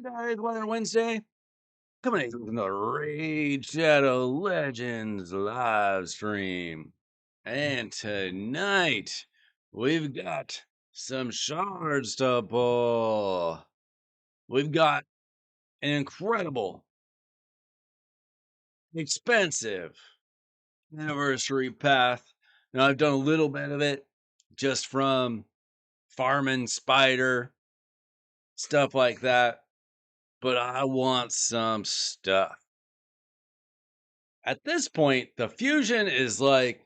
Guys, Weather Wednesday. Coming at you from the Raid Shadow Legends live stream. And tonight, we've got some shards to pull. We've got an incredible, expensive anniversary path. Now, I've done a little bit of it just from farming spider, stuff like that. But I want some stuff. At this point, the fusion is like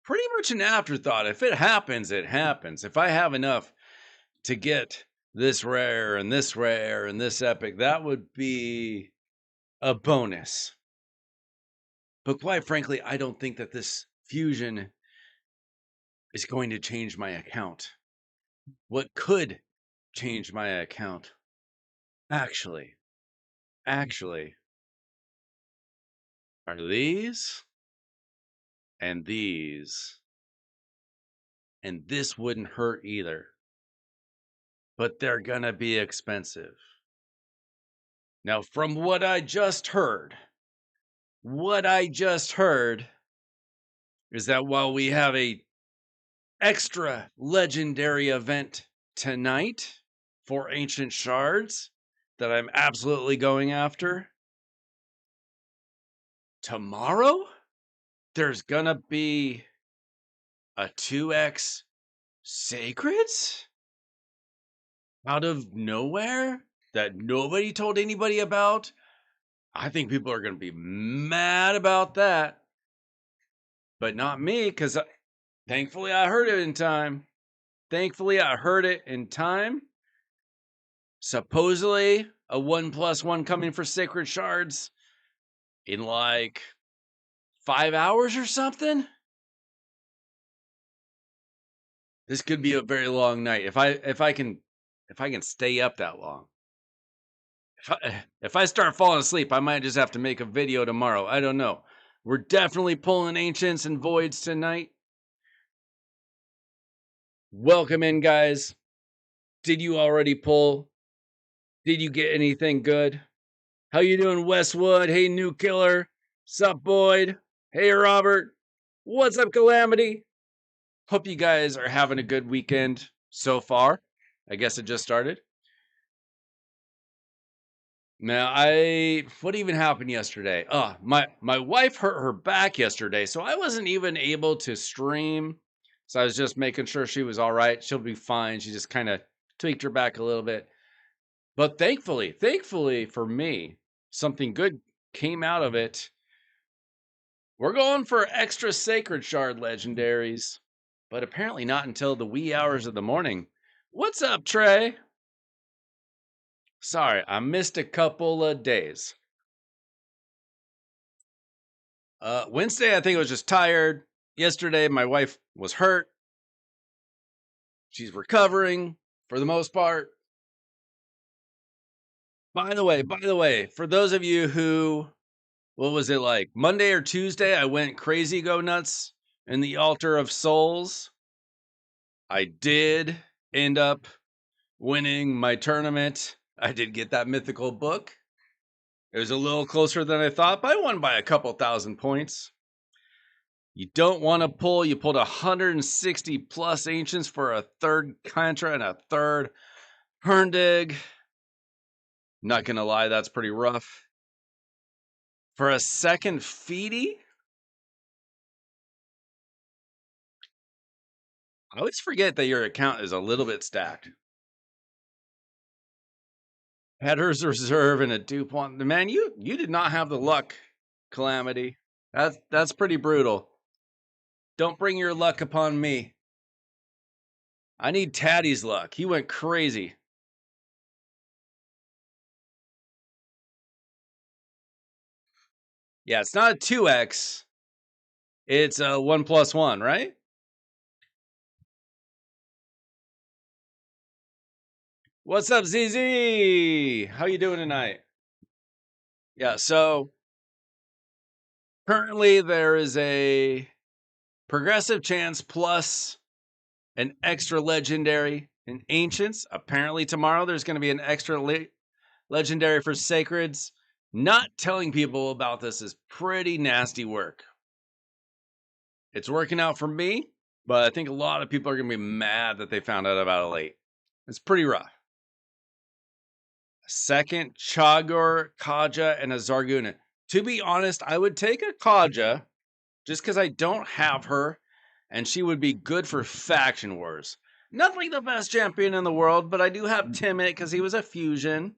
pretty much an afterthought. If it happens, it happens. If I have enough to get this rare and this rare and this epic, that would be a bonus. But quite frankly, I don't think that this fusion is going to change my account. What could change my account? Actually, are these and these. And this wouldn't hurt either. But they're gonna be expensive. Now, from what I just heard is that while we have a extra legendary event tonight for Ancient Shards that I'm absolutely going after, tomorrow there's gonna be a 2x Sacreds out of nowhere that nobody told anybody about. I think people are going to be mad about that. But not me, because thankfully I heard it in time. Supposedly, a 1+1 coming for Sacred Shards in like 5 hours or something. This could be a very long night. If I can stay up that long. If I start falling asleep, I might just have to make a video tomorrow. I don't know. We're definitely pulling Ancients and Voids tonight. Welcome in, guys. Did you already pull? Did you get anything good? How you doing, Westwood? Hey, New Killer. Sup, Boyd? Hey, Robert. What's up, Calamity? Hope you guys are having a good weekend so far. I guess it just started. Now, what even happened yesterday? My wife hurt her back yesterday, so I wasn't even able to stream. So I was just making sure she was all right. She'll be fine. She just kind of tweaked her back a little bit. But thankfully for me, something good came out of it. We're going for extra Sacred Shard legendaries, but apparently not until the wee hours of the morning. What's up, Trey? Sorry, I missed a couple of days. Wednesday, I think I was just tired. Yesterday, my wife was hurt. She's recovering for the most part. By the way, for those of you who, what was it like? Monday or Tuesday, I went crazy go nuts in the Altar of Souls. I did end up winning my tournament. I did get that mythical book. It was a little closer than I thought, but I won by a couple thousand points. You don't want to pull. You pulled 160 plus Ancients for a third Contra and a third Herndig. Not going to lie, that's pretty rough. For a second Feedy, I always forget that your account is a little bit stacked. Headers reserve and a dupe one. Man, you did not have the luck, Calamity. That's pretty brutal. Don't bring your luck upon me. I need Taddy's luck. He went crazy. Yeah, it's not a 2x. It's a 1+1, right? What's up, ZZ? How you doing tonight? Yeah, so currently there is a progressive chance plus an extra legendary in Ancients. Apparently tomorrow there's going to be an extra legendary for Sacreds. Not telling people about this is pretty nasty work. It's working out for me, but I think a lot of people are going to be mad that they found out about it late. It's pretty rough. Second, Chagor, Kaja, and a Zarguna. To be honest, I would take a Kaja just because I don't have her, and she would be good for Faction Wars. Nothing the best champion in the world, but I do have Timid because he was a fusion.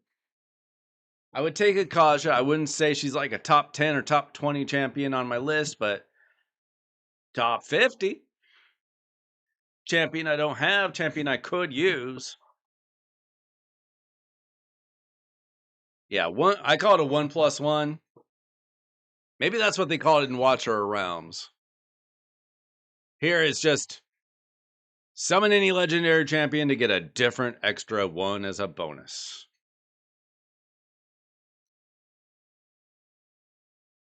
I would take a Kaja. I wouldn't say she's like a top 10 or top 20 champion on my list, but top 50. Champion I don't have, champion I could use. Yeah, I call it a 1+1. Maybe that's what they call it in Watcher Realms. Here it's just summon any legendary champion to get a different extra one as a bonus.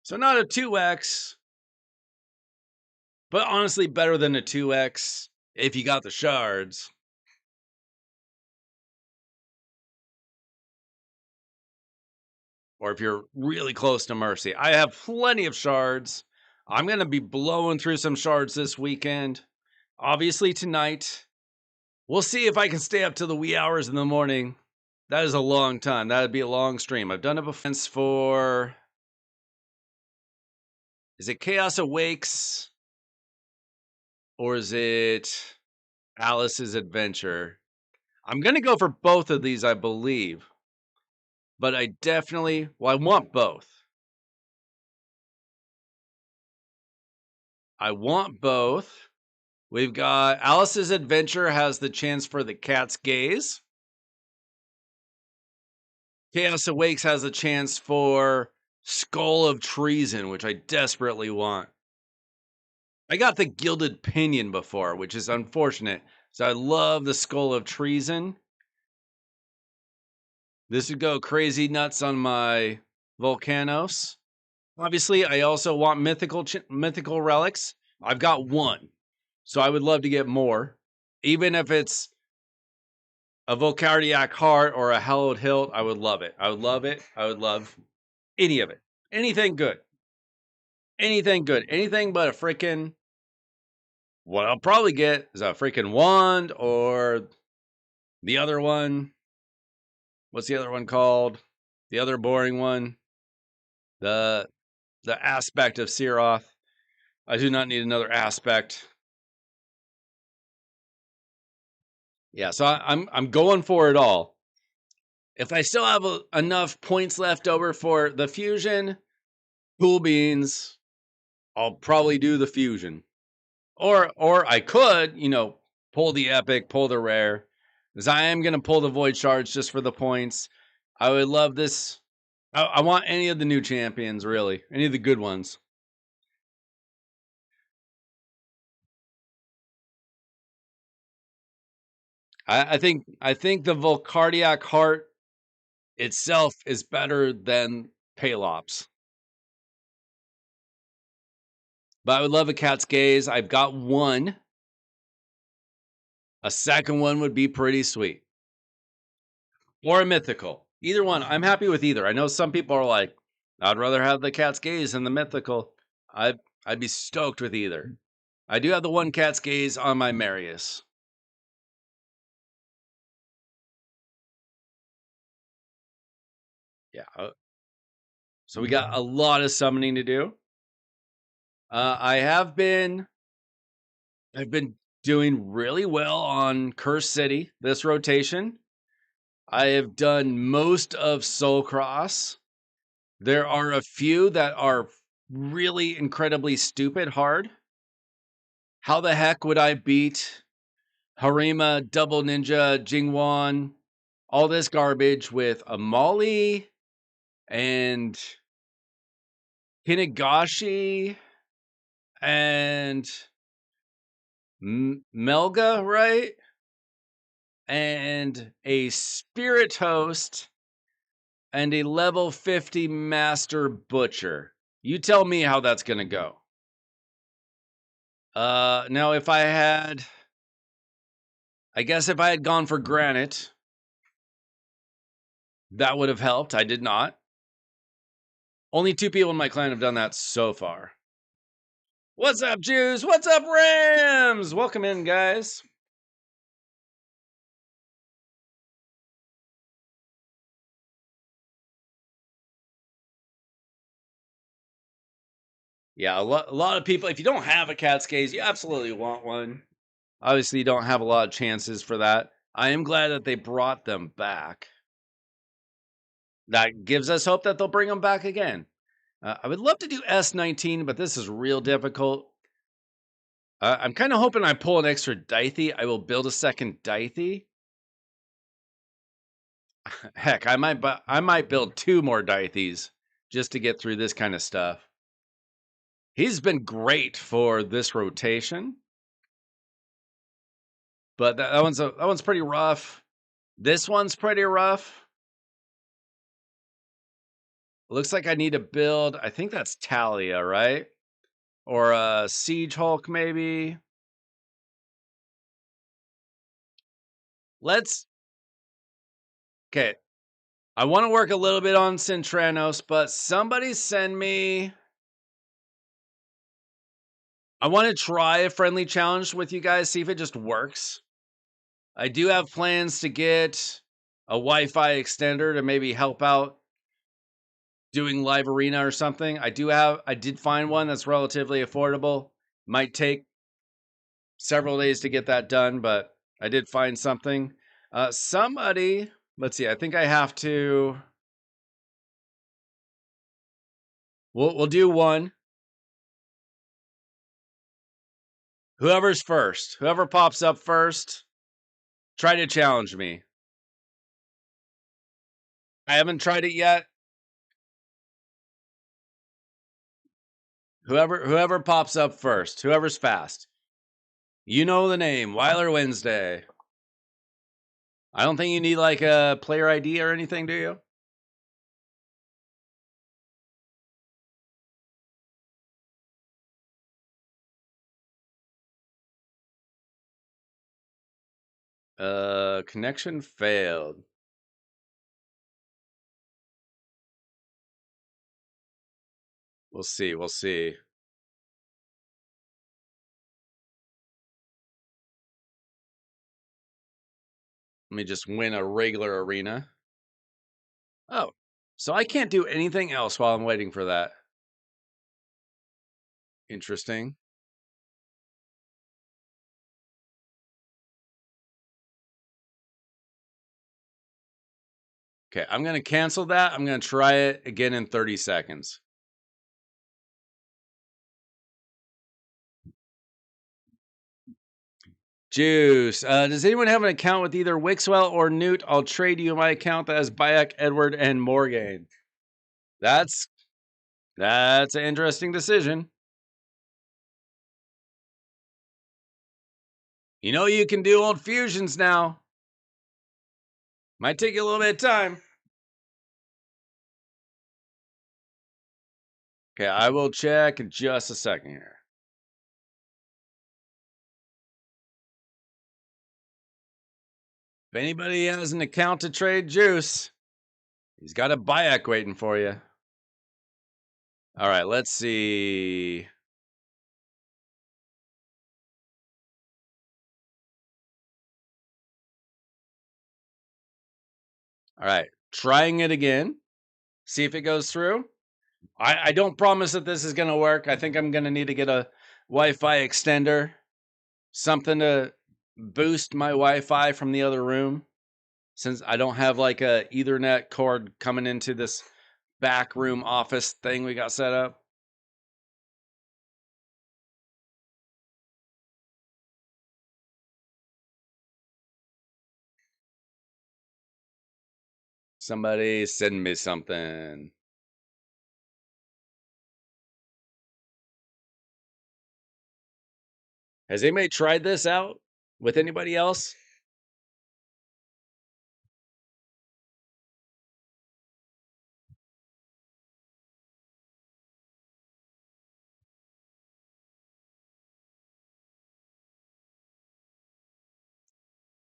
So not a 2x, but honestly better than a 2x if you got the shards. Or if you're really close to Mercy. I have plenty of shards. I'm going to be blowing through some shards this weekend. Obviously tonight. We'll see if I can stay up to the wee hours in the morning. That is a long time. That would be a long stream. I've done it before for... Is it Chaos Awakes? Or is it Alice's Adventure? I'm going to go for both of these, I believe. But I definitely... Well, I want both. I want both. We've got Alice's Adventure has the chance for the Cat's Gaze. Chaos Awakes has a chance for Skull of Treason, which I desperately want. I got the Gilded Pinion before, which is unfortunate. So I love the Skull of Treason. This would go crazy nuts on my Volcanos. Obviously, I also want mythical relics. I've got one, so I would love to get more. Even if it's a Volcardiac Heart or a Hallowed Hilt, I would love it. I would love it. I would love any of it. Anything good. Anything good. Anything but a freaking... What I'll probably get is a freaking wand or the other one. What's the other one called? The other boring one. The aspect of Siroth. I do not need another aspect. Yeah, so I'm going for it all. If I still have enough points left over for the fusion, cool beans, I'll probably do the fusion. Or I could, pull the epic, pull the rare. Because I am going to pull the void shards just for the points. I would love this. I want any of the new champions, really. Any of the good ones. I think the Volcardiac Heart itself is better than Palops. But I would love a Cat's Gaze. I've got one. A second one would be pretty sweet. Or a mythical. Either one. I'm happy with either. I know some people are like, I'd rather have the Cat's Gaze than the mythical. I'd be stoked with either. I do have the one Cat's Gaze on my Marius. Yeah. So we got a lot of summoning to do. I've been doing really well on Curse City this rotation. I have done most of Soul Cross. There are a few that are really incredibly stupid hard. How the heck would I beat Harima, Double Ninja, Jingwan, all this garbage with a Molly and Hinagashi and Melga, right? And a Spirit Host and a level 50 Master Butcher. You tell me how that's going to go. Now if I guess if I had gone for Granite, that would have helped. I did not. Only 2 people in my clan have done that so far. What's up, Jews? What's up, Rams? Welcome in, guys. Yeah, a lot of people, if you don't have a Catskades, you absolutely want one. Obviously, you don't have a lot of chances for that. I am glad that they brought them back. That gives us hope that they'll bring them back again. I would love to do S19, but this is real difficult. I'm kind of hoping I pull an extra Dithy. I will build a second Dithy. Heck, I might build 2 more Dithys just to get through this kind of stuff. He's been great for this rotation, but that one's pretty rough. This one's pretty rough. Looks like I need to build, I think that's Talia, right? Or a Siege Hulk, maybe. Okay. I want to work a little bit on Centranos, but somebody send me. I want to try a friendly challenge with you guys, see if it just works. I do have plans to get a Wi-Fi extender to maybe help out doing live arena or something. I did find one that's relatively affordable. Might take several days to get that done, but I did find something. Somebody, let's see, I think I have to. We'll do one. Whoever's first, whoever pops up first, try to challenge me. I haven't tried it yet. Whoever pops up first, whoever's fast. You know the name, Weiler Wednesday. I don't think you need like a player ID or anything, do you? Connection failed. We'll see. We'll see. Let me just win a regular arena. Oh, so I can't do anything else while I'm waiting for that. Interesting. Okay, I'm going to cancel that. I'm going to try it again in 30 seconds. Juice. Does anyone have an account with either Wixwell or Newt? I'll trade you my account that has Bayek, Edward, and Morgan. That's an interesting decision. You know you can do old fusions now. Might take you a little bit of time. Okay, I will check in just a second here. If anybody has an account to trade Juice, he's got a Bayek waiting for you. All right, let's see. All right, trying it again. See if it goes through. I don't promise that this is going to work. I think I'm going to need to get a Wi-Fi extender something to boost my Wi-Fi from the other room, since I don't have like a Ethernet cord coming into this back room office thing we got set up. Somebody send me something. Has anybody tried this out with anybody else?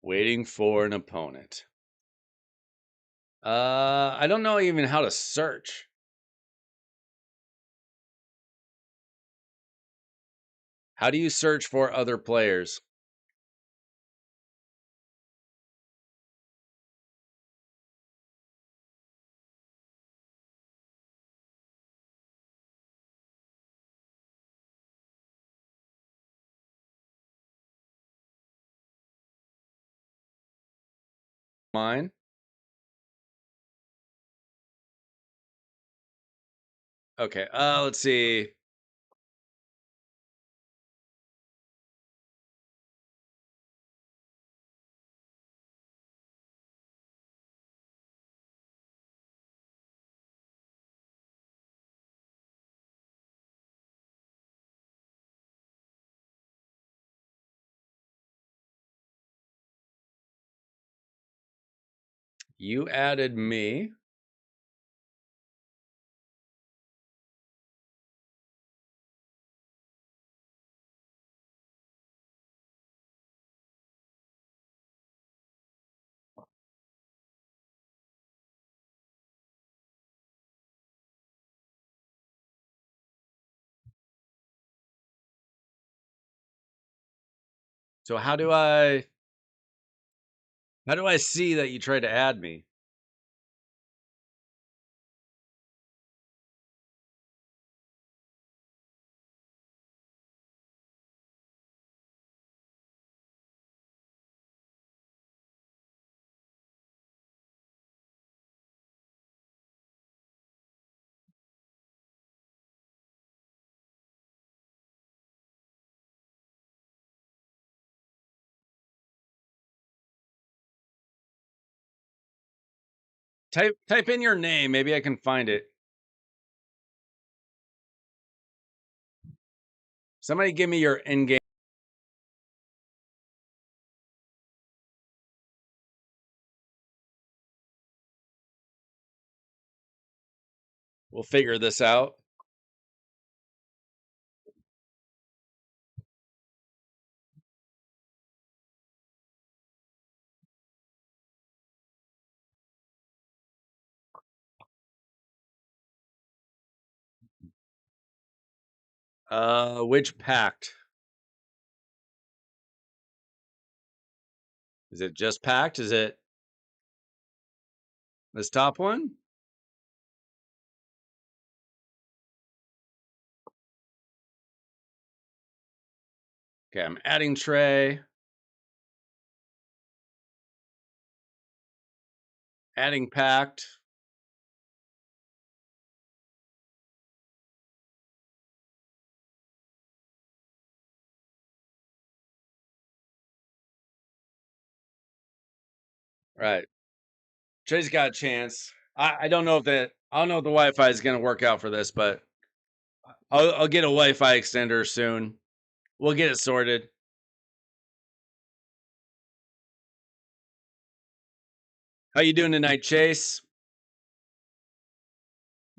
Waiting for an opponent. I don't know even how to search. How do you search for other players? Mine? Okay, let's see. You added me. So how do I see that you tried to add me? Type in your name, maybe I can find it. Somebody give me your in-game. We'll figure this out. Which pact? Is it just packed? Is it this top one? Okay, I'm adding tray. Adding packed. Right. Trey's got a chance. I don't know if the Wi-Fi is gonna work out for this, but I'll get a Wi-Fi extender soon. We'll get it sorted. How you doing tonight, Chase?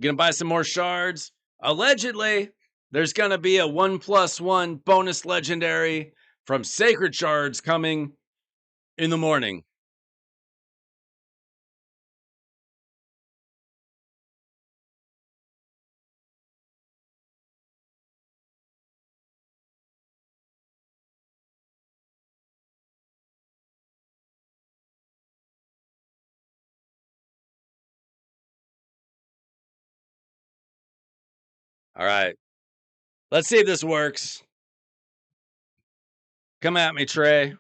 Gonna buy some more shards? Allegedly, there's gonna be a 1+1 bonus legendary from Sacred Shards coming in the morning. All right. Let's see if this works. Come at me, Trey.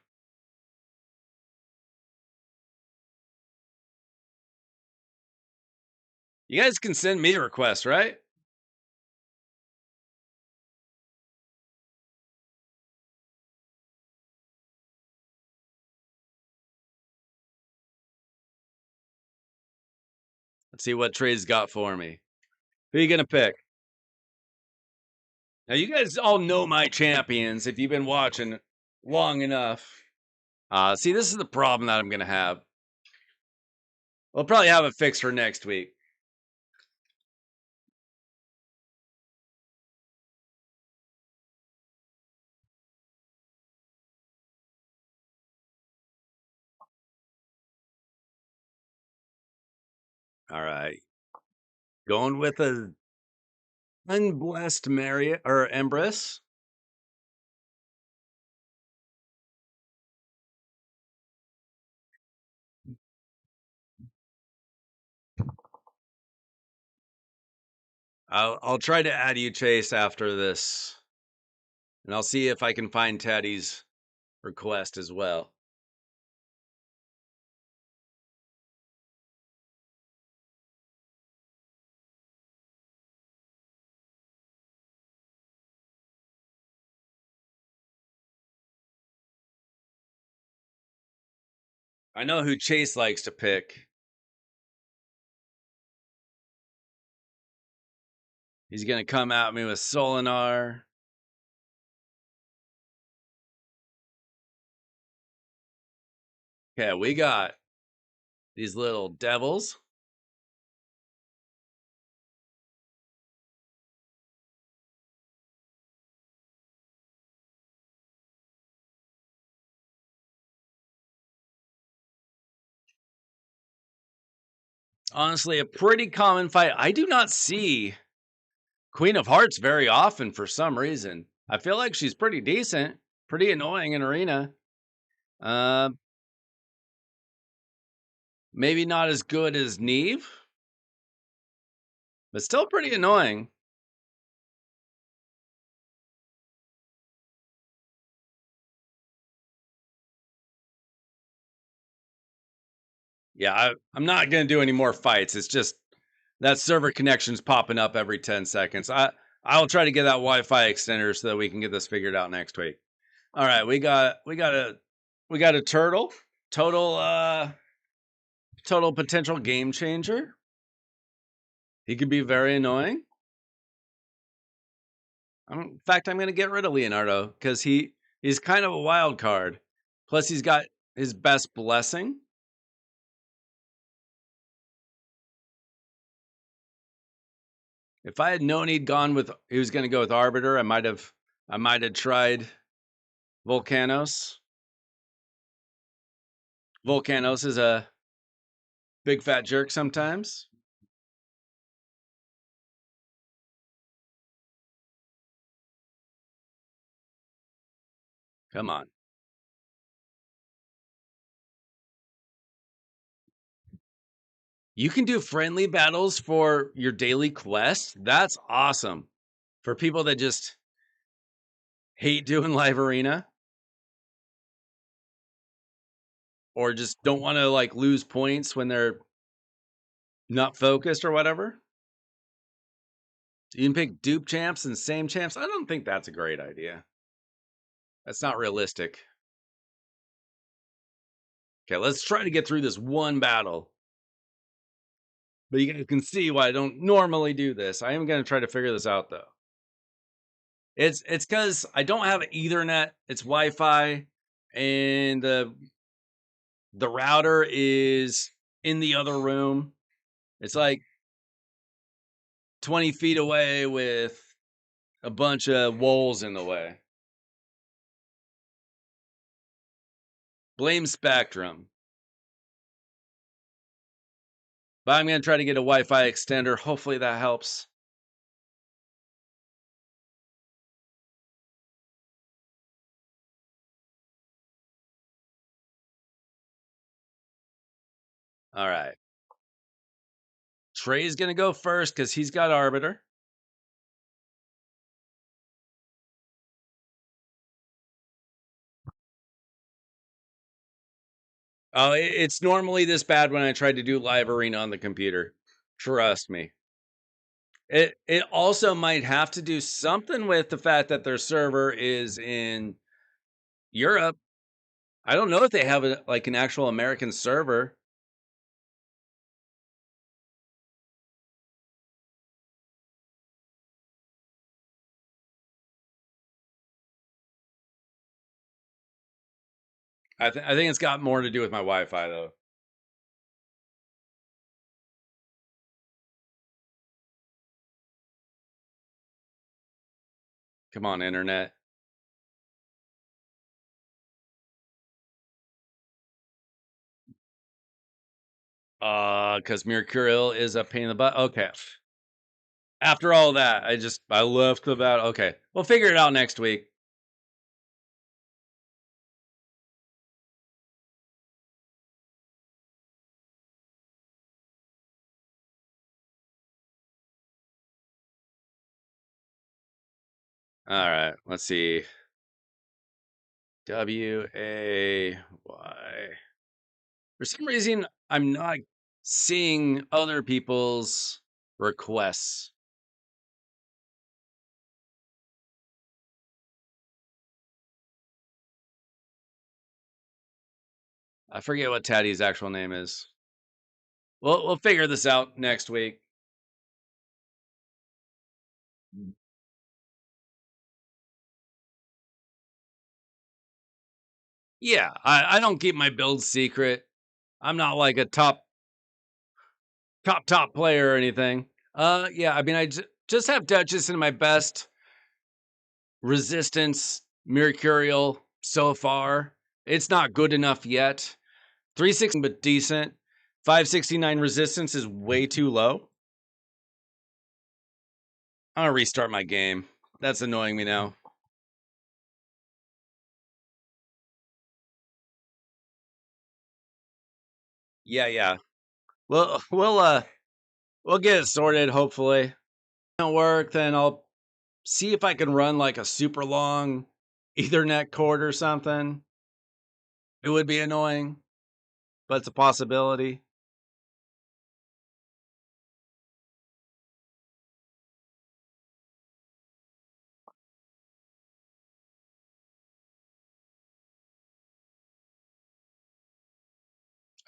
You guys can send me requests, right? Let's see what Trey's got for me. Who are you gonna pick? Now, you guys all know my champions if you've been watching long enough. See, this is the problem that I'm gonna have. We'll probably have it fixed for next week. All right. Going with a unblessed Mary or Empress. I'll try to add you, Chase, after this. And I'll see if I can find Teddy's request as well. I know who Chase likes to pick. He's gonna come at me with Solinar. Okay, we got these little devils. Honestly, a pretty common fight. I do not see Queen of Hearts very often for some reason. I feel like she's pretty decent, pretty annoying in arena. Uh, maybe not as good as Neve, but still pretty annoying. Yeah, I'm not gonna do any more fights. It's just that server connection's popping up every 10 seconds. I'll try to get that Wi-Fi extender so that we can get this figured out next week. All right, we got a turtle. Total potential game changer. He could be very annoying. In fact, I'm going to get rid of Leonardo because he's kind of a wild card. Plus, he's got his best blessing. If I had known he was going to go with Arbiter, I might have tried Volcanos. Volcanos is a big fat jerk sometimes. Come on. You can do friendly battles for your daily quest. That's awesome. For people that just hate doing live arena or just don't want to like lose points when they're not focused or whatever. You can pick dupe champs and same champs. I don't think that's a great idea. That's not realistic. Okay, let's try to get through this one battle. But you guys can see why I don't normally do this. I am going to try to figure this out though. It's because I don't have Ethernet. It's Wi-Fi, and the router is in the other room. It's like 20 feet away with a bunch of wolves in the way. Blame Spectrum. But I'm going to try to get a Wi-Fi extender. Hopefully that helps. All right. Trey's going to go first because he's got Arbiter. Oh, it's normally this bad when I tried to do live arena on the computer. Trust me. It also might have to do something with the fact that their server is in Europe. I don't know if they have like an actual American server. I think it's got more to do with my Wi-Fi though. Come on, internet. Because Mercurial is a pain in the butt. Okay. After all that, I left about okay. We'll figure it out next week. All right. Let's see. WAY. For some reason, I'm not seeing other people's requests. I forget what Taddy's actual name is. We'll figure this out next week. Yeah, I don't keep my builds secret. I'm not like a top player or anything. Yeah, I mean, just have Duchess in my best resistance Mercurial so far. It's not good enough yet. 360 but decent. 569 resistance is way too low. I'm gonna restart my game. That's annoying me now. Yeah. We'll get it sorted, hopefully. If it don't work, then I'll see if I can run like a super long Ethernet cord or something. It would be annoying, but it's a possibility.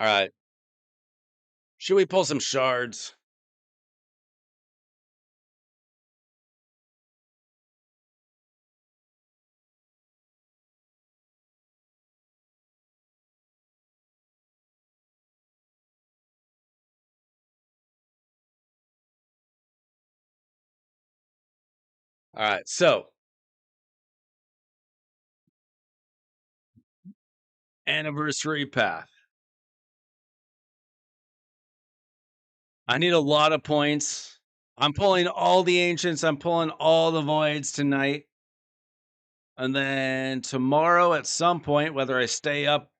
All right. Should we pull some shards? All right. So, anniversary path. I need a lot of points. I'm pulling all the ancients. I'm pulling all the voids tonight. And then tomorrow at some point, whether I stay up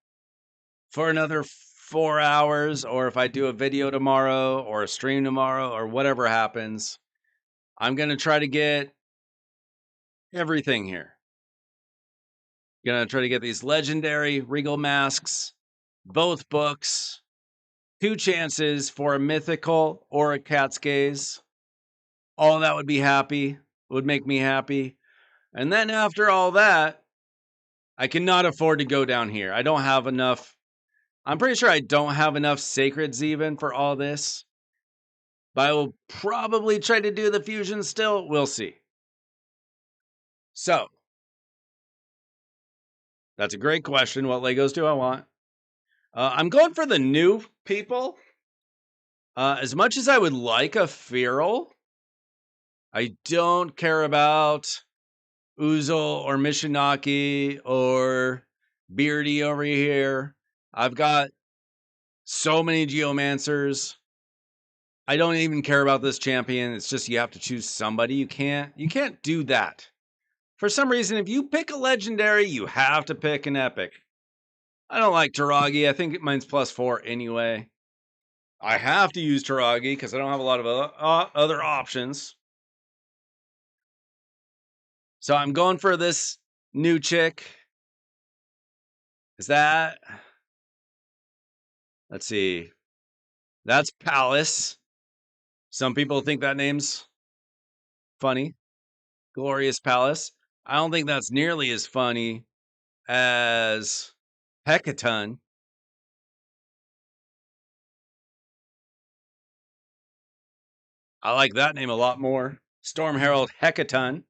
for another 4 hours or if I do a video tomorrow or a stream tomorrow or whatever happens, I'm going to try to get everything here. Going to try to get these legendary regal masks, both books, 2 chances for a mythical or a cat's gaze. All that would make me happy. And then after all that, I cannot afford to go down here. I don't have enough. I'm pretty sure I don't have enough sacreds even for all this. But I will probably try to do the fusion still. We'll see. So, that's a great question. What Legos do I want? I'm going for the new people. As much as I would like a Feral, I don't care about Uzel or Mishinaki or Beardy over here. I've got so many Geomancers. I don't even care about this champion. It's just you have to choose somebody. You can't do that. For some reason, if you pick a legendary, you have to pick an epic. I don't like Taragi. I think mine's +4 anyway. I have to use Taragi because I don't have a lot of other options. So I'm going for this new chick. Is that Let's see. That's Palace. Some people think that name's funny. Glorious Palace. I don't think that's nearly as funny as Hekaton. I like that name a lot more. Storm Herald Hekaton.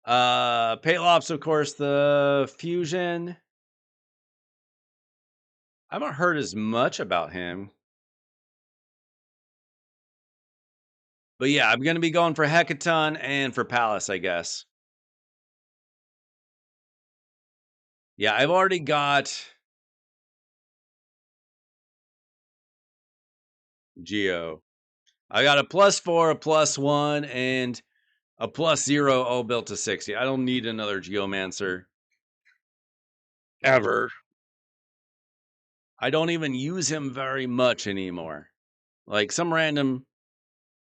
Palops, of course, the fusion. I haven't heard as much about him. But yeah, I'm going to be going for Hekaton and for Palace, I guess. Yeah, I've already got Geo. I got a +4, a +1, and a +0 all built to 60. I don't need another Geomancer. Ever. I don't even use him very much anymore. Like some random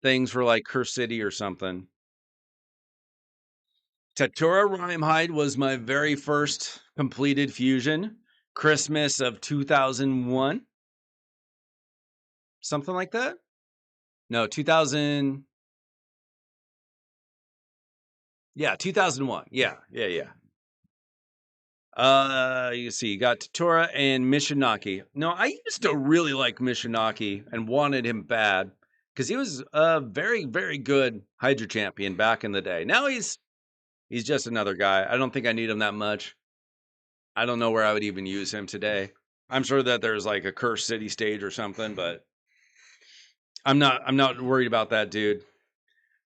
things for like Curse City or something. Tatura Rhymehide was my very first completed fusion. Christmas of 2001. Something like that? No, 2000. Yeah, 2001. Yeah. You see, you got Tatura and Mishinaki. No, I used to really like Mishinaki and wanted him bad because he was a very, very good Hydra champion back in the day. Now he's just another guy. I don't think I need him that much. I don't know where I would even use him today. I'm sure that there's like a Curse City stage or something, but I'm not worried about that, dude.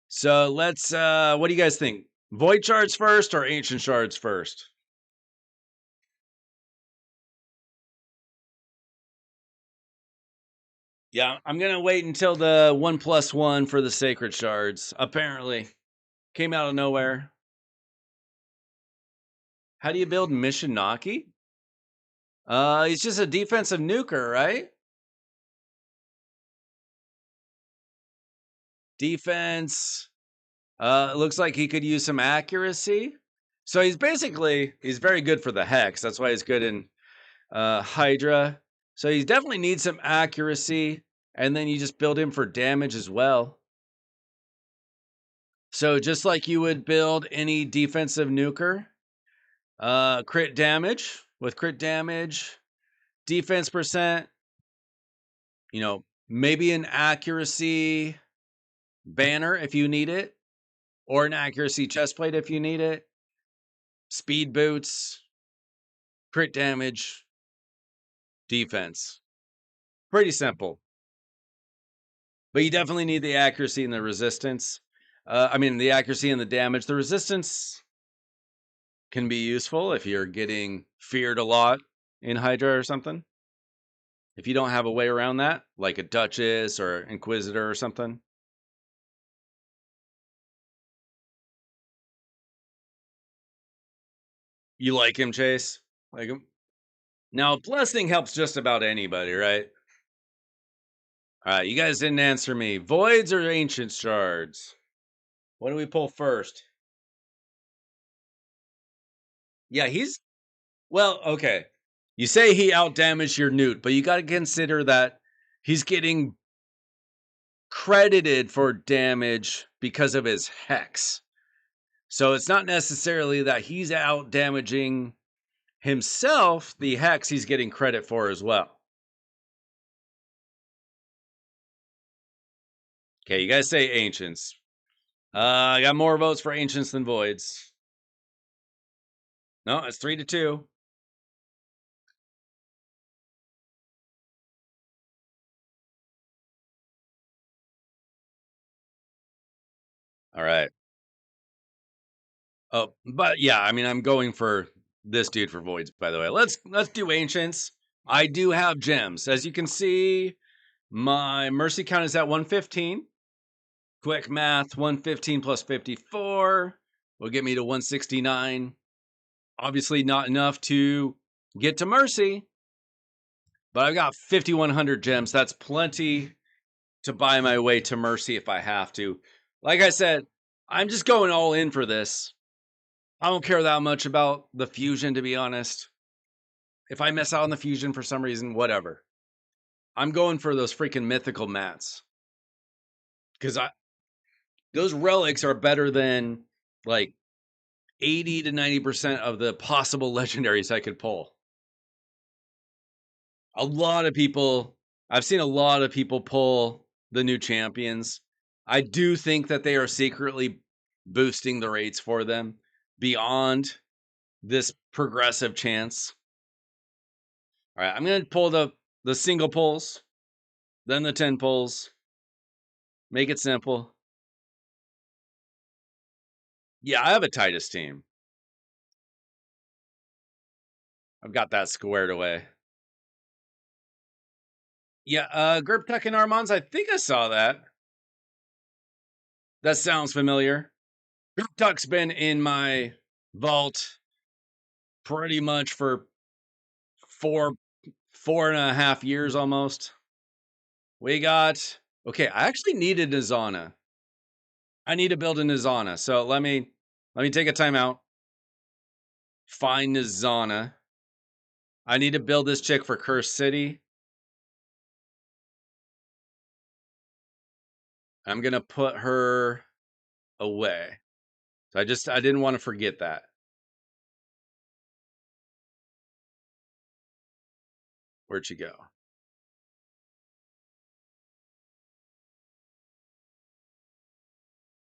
So let's what do you guys think? Void Shards first or Ancient Shards first? Yeah, I'm gonna wait until the 1+1 for the Sacred Shards. Apparently. Came out of nowhere. How do you build Mishinaki? He's just a defensive nuker, right? Defense. It looks like he could use some accuracy. So he's very good for the Hex. That's why he's good in Hydra. So he definitely needs some accuracy. And then you just build him for damage as well. So just like you would build any defensive nuker, crit damage with crit damage, defense percent, maybe an accuracy banner if you need it, or an accuracy chestplate if you need it, speed boots, crit damage, defense. Pretty simple. But you definitely need the accuracy and the resistance. The accuracy and the damage. The resistance can be useful if you're getting feared a lot in Hydra or something. If you don't have a way around that, like a Duchess or Inquisitor or something. You like him, Chase? Like him? Now, blessing helps just about anybody, right? All right, you guys didn't answer me. Voids or Ancient Shards? What do we pull first? Yeah, well, okay. You say he outdamaged your Newt, but you got to consider that he's getting credited for damage because of his Hex. So it's not necessarily that he's out damaging himself, the Hex he's getting credit for as well. Okay, you guys say Ancients. I got more votes for Ancients than Voids. No, it's 3-2. All right. Oh, but yeah, I'm going for this dude for Voids, by the way. Let's do Ancients. I do have gems. As you can see, my mercy count is at 115. Quick math, 115 plus 54 will get me to 169. Obviously not enough to get to mercy, but I've got 5,100 gems. That's plenty to buy my way to mercy if I have to. Like I said, I'm just going all in for this. I don't care that much about the fusion, to be honest. If I miss out on the fusion for some reason, whatever. I'm going for those freaking mythical mats. Because those relics are better than like 80 to 90% of the possible legendaries I could pull. A lot of people, I've seen a lot of people pull the new champions. I do think that they are secretly boosting the rates for them beyond this progressive chance. All right, I'm going to pull the single pulls, then the 10 pulls. Make it simple. Yeah, I have a Titus team. I've got that squared away. Yeah, Gerptek and Armands, I think I saw that. That sounds familiar. Gerptek's been in my vault pretty much for four and a half years almost. We got okay. I actually need a Nizana. I need to build a Nizana. So let me take a timeout. Find Nizana. I need to build this chick for Cursed City. I'm gonna put her away. So I didn't want to forget that. Where'd she go?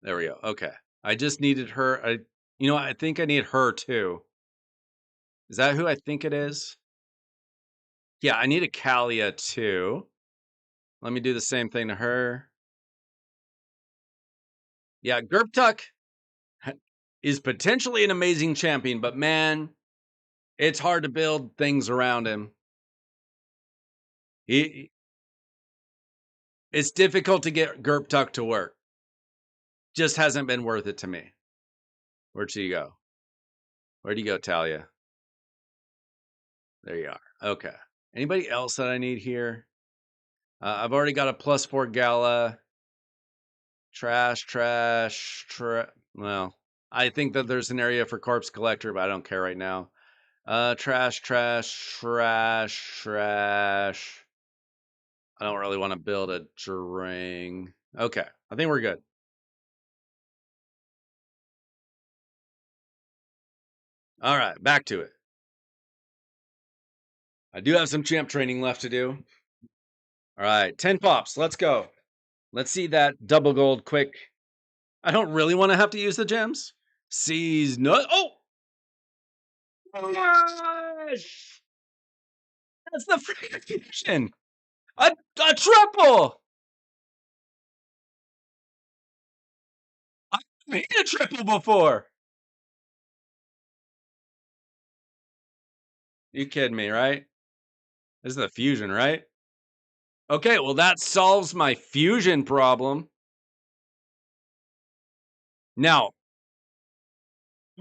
There we go. Okay. I just needed her. I think I need her too. Is that who I think it is? Yeah, I need a Kalia too. Let me do the same thing to her. Yeah, Gerptuk is potentially an amazing champion, but man, it's hard to build things around him. It's difficult to get Gerptuk to work. Just hasn't been worth it to me. Where'd she go? Where'd you go, Talia? There you are. Okay. Anybody else that I need here? I've already got a +4 Gala. Trash. Well, I think that there's an area for Corpse Collector, but I don't care right now. Trash. I don't really want to build a Drang. Okay, I think we're good. All right, back to it. I do have some champ training left to do. All right, 10 pops. Let's go. Let's see that double gold quick. I don't really want to have to use the gems. Seize no. Oh! Gosh! That's the freaking fusion. A triple. I've made a triple before. You kidding me, right? This is the fusion, right? Okay, well, that solves my fusion problem. Now,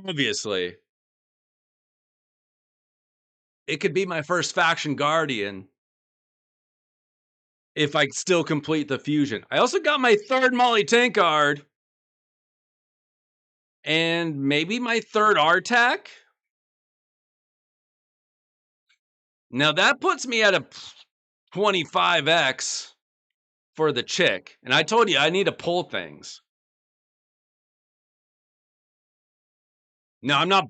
obviously, it could be my first faction guardian if I still complete the fusion. I also got my third Molly Tankard and maybe my third Artak. Now that puts me at a 25x for the chick. And I told you I need to pull things. Now I'm not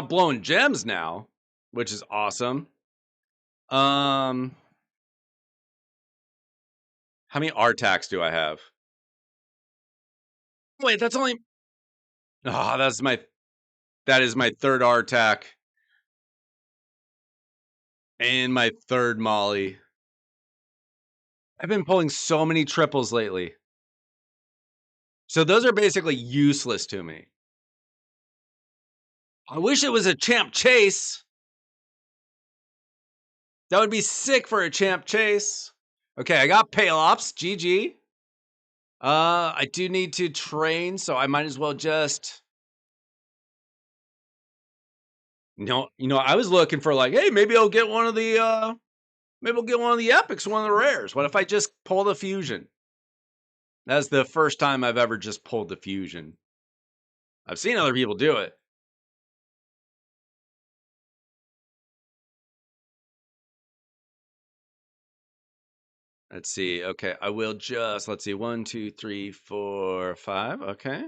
blowing gems now, which is awesome. How many Artaks do I have? Wait, that's only that is my third Artak and my third Molly. I've been pulling so many triples lately. So those are basically useless to me. I wish it was a champ chase. That would be sick for a champ chase. Okay, I got Palops. GG. I do need to train, so I might as well just. I was looking for like, hey, maybe I'll get one of the epics, one of the rares. What if I just pull the fusion? That's the first time I've ever just pulled the fusion. I've seen other people do it. Let's see. Okay, I will just, let's see. 1, 2, 3, 4, 5. Okay.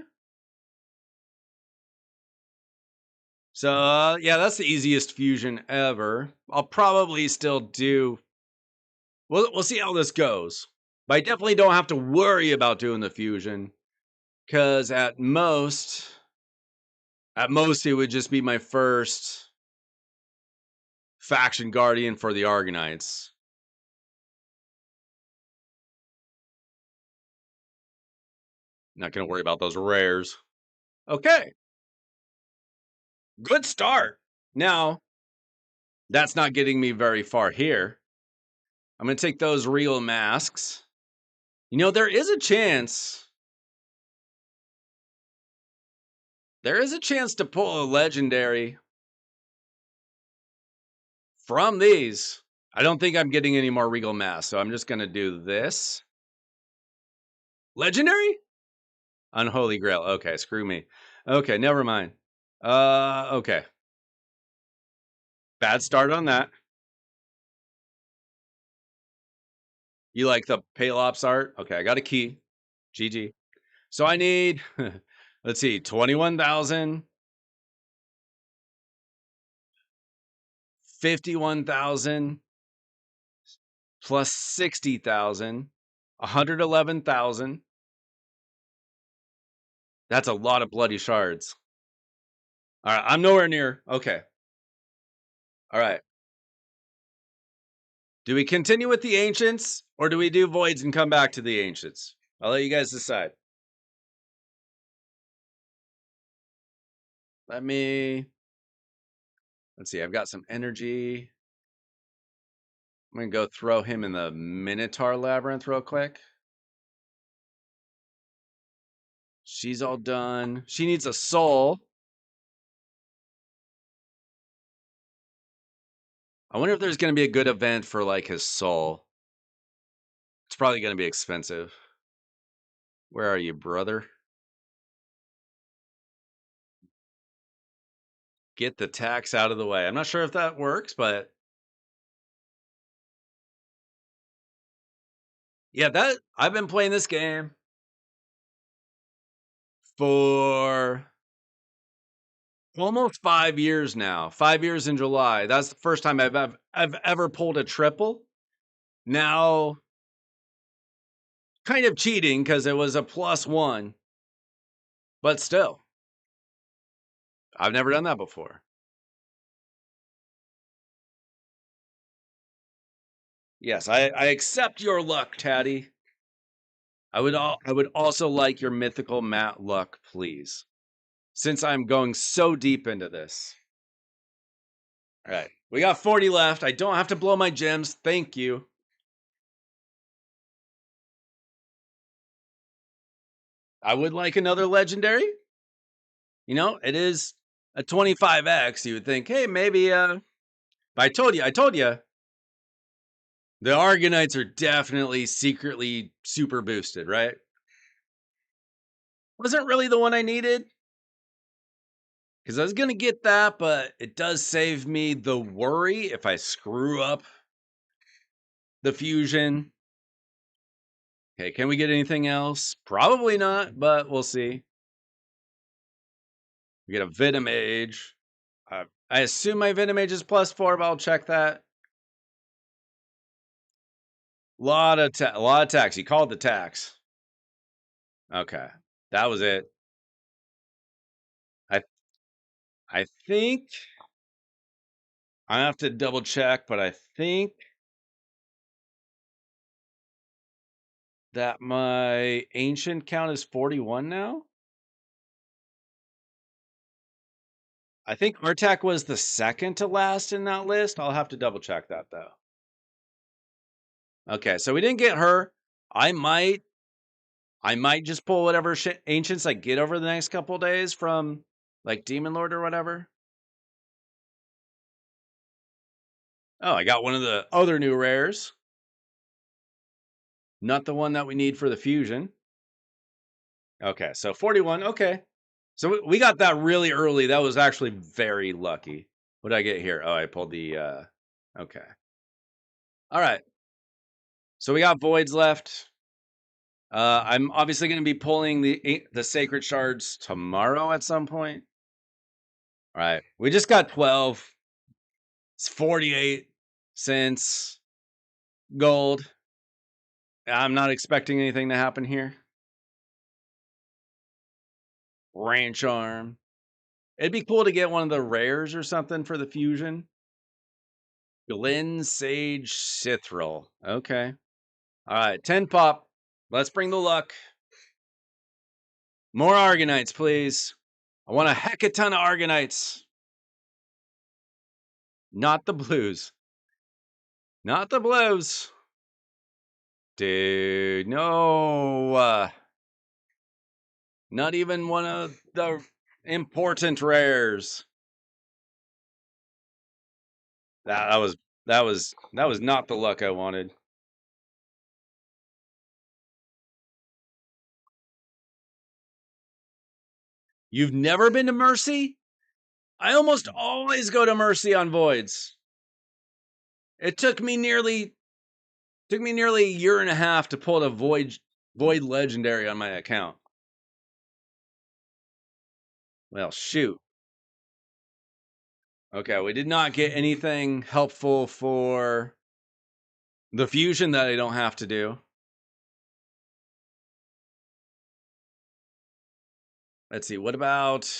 So, yeah, that's the easiest fusion ever. I'll probably still do. We'll see how this goes. But I definitely don't have to worry about doing the fusion. Because at most, it would just be my first faction guardian for the Argonites. Not going to worry about those rares. Okay. Good start. Now, that's not getting me very far here. I'm going to take those real masks. You know, there is a chance. There is a chance to pull a legendary from these. I don't think I'm getting any more regal masks, so I'm just going to do this. Legendary? Unholy Grail. Okay, screw me. Okay, never mind. Okay. Bad start on that. You like the Palops art? Okay, I got a key. GG. So I need, let's see, 21,000, 51,000, plus 60,000, 111,000. That's a lot of bloody shards. All right, I'm nowhere near. Okay. All right. Do we continue with the ancients or do we do voids and come back to the ancients? I'll let you guys decide. Let's see, I've got some energy. I'm going to go throw him in the Minotaur Labyrinth real quick. She's all done. She needs a soul. I wonder if there's going to be a good event for like his soul. It's probably going to be expensive. Where are you, brother? Get the tax out of the way. I'm not sure if that works, but yeah, that I've been playing this game for almost 5 years now. 5 years in July. That's the first time I've ever pulled a triple. Now, kind of cheating because it was a +1, but still, I've never done that before. Yes, I accept your luck, Taddy. I would also like your mythical mat luck, please. Since I'm going so deep into this. All right. We got 40 left. I don't have to blow my gems. Thank you. I would like another legendary. You know, it is a 25x. You would think, hey, maybe but I told you. The Argonites are definitely secretly super boosted, right? Wasn't really the one I needed. Because I was going to get that, but it does save me the worry if I screw up the fusion. Okay, can we get anything else? Probably not, but we'll see. We get a Venomage. I assume my Venomage is +4, but I'll check that. Lot of tax. You called the tax. Okay, that was it. I think I have to double check, but I think that my ancient count is 41 now. I think Artak was the second to last in that list. I'll have to double check that though. Okay, so we didn't get her. I might just pull whatever ancients I get over the next couple days from like Demon Lord or whatever. Oh, I got one of the other new rares. Not the one that we need for the fusion. Okay, so 41. Okay. So we got that really early. That was actually very lucky. What did I get here? Oh, I pulled the okay. All right. So we got voids left. I'm obviously going to be pulling the sacred shards tomorrow at some point. All right. We just got 12. It's 48 cents gold. I'm not expecting anything to happen here. Ranch arm. It'd be cool to get one of the rares or something for the fusion. Glen Sage Cithril. Okay. All right. 10 pop. Let's bring the luck. More Argonites, please. I want a Hekaton of Argonites. Not the blues. Not the blues. Dude, no. Not even one of the important rares. That was not the luck I wanted. You've never been to Mercy? I almost always go to Mercy on voids. It took me nearly a year and a half to pull a void legendary on my account. Well, shoot. Okay, we did not get anything helpful for the fusion that I don't have to do. Let's see, what about...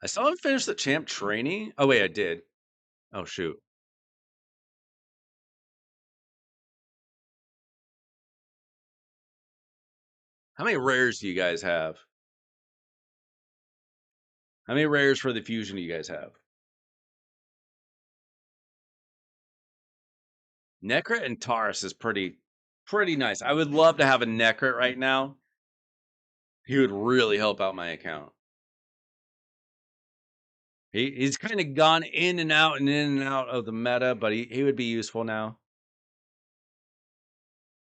I still haven't finished the champ training. Oh, wait, I did. Oh, shoot. How many rares do you guys have? How many rares for the fusion do you guys have? Necrit and Taurus is pretty nice. I would love to have a Necrit right now. He would really help out my account. He's kind of gone in and out of the meta, but he would be useful now.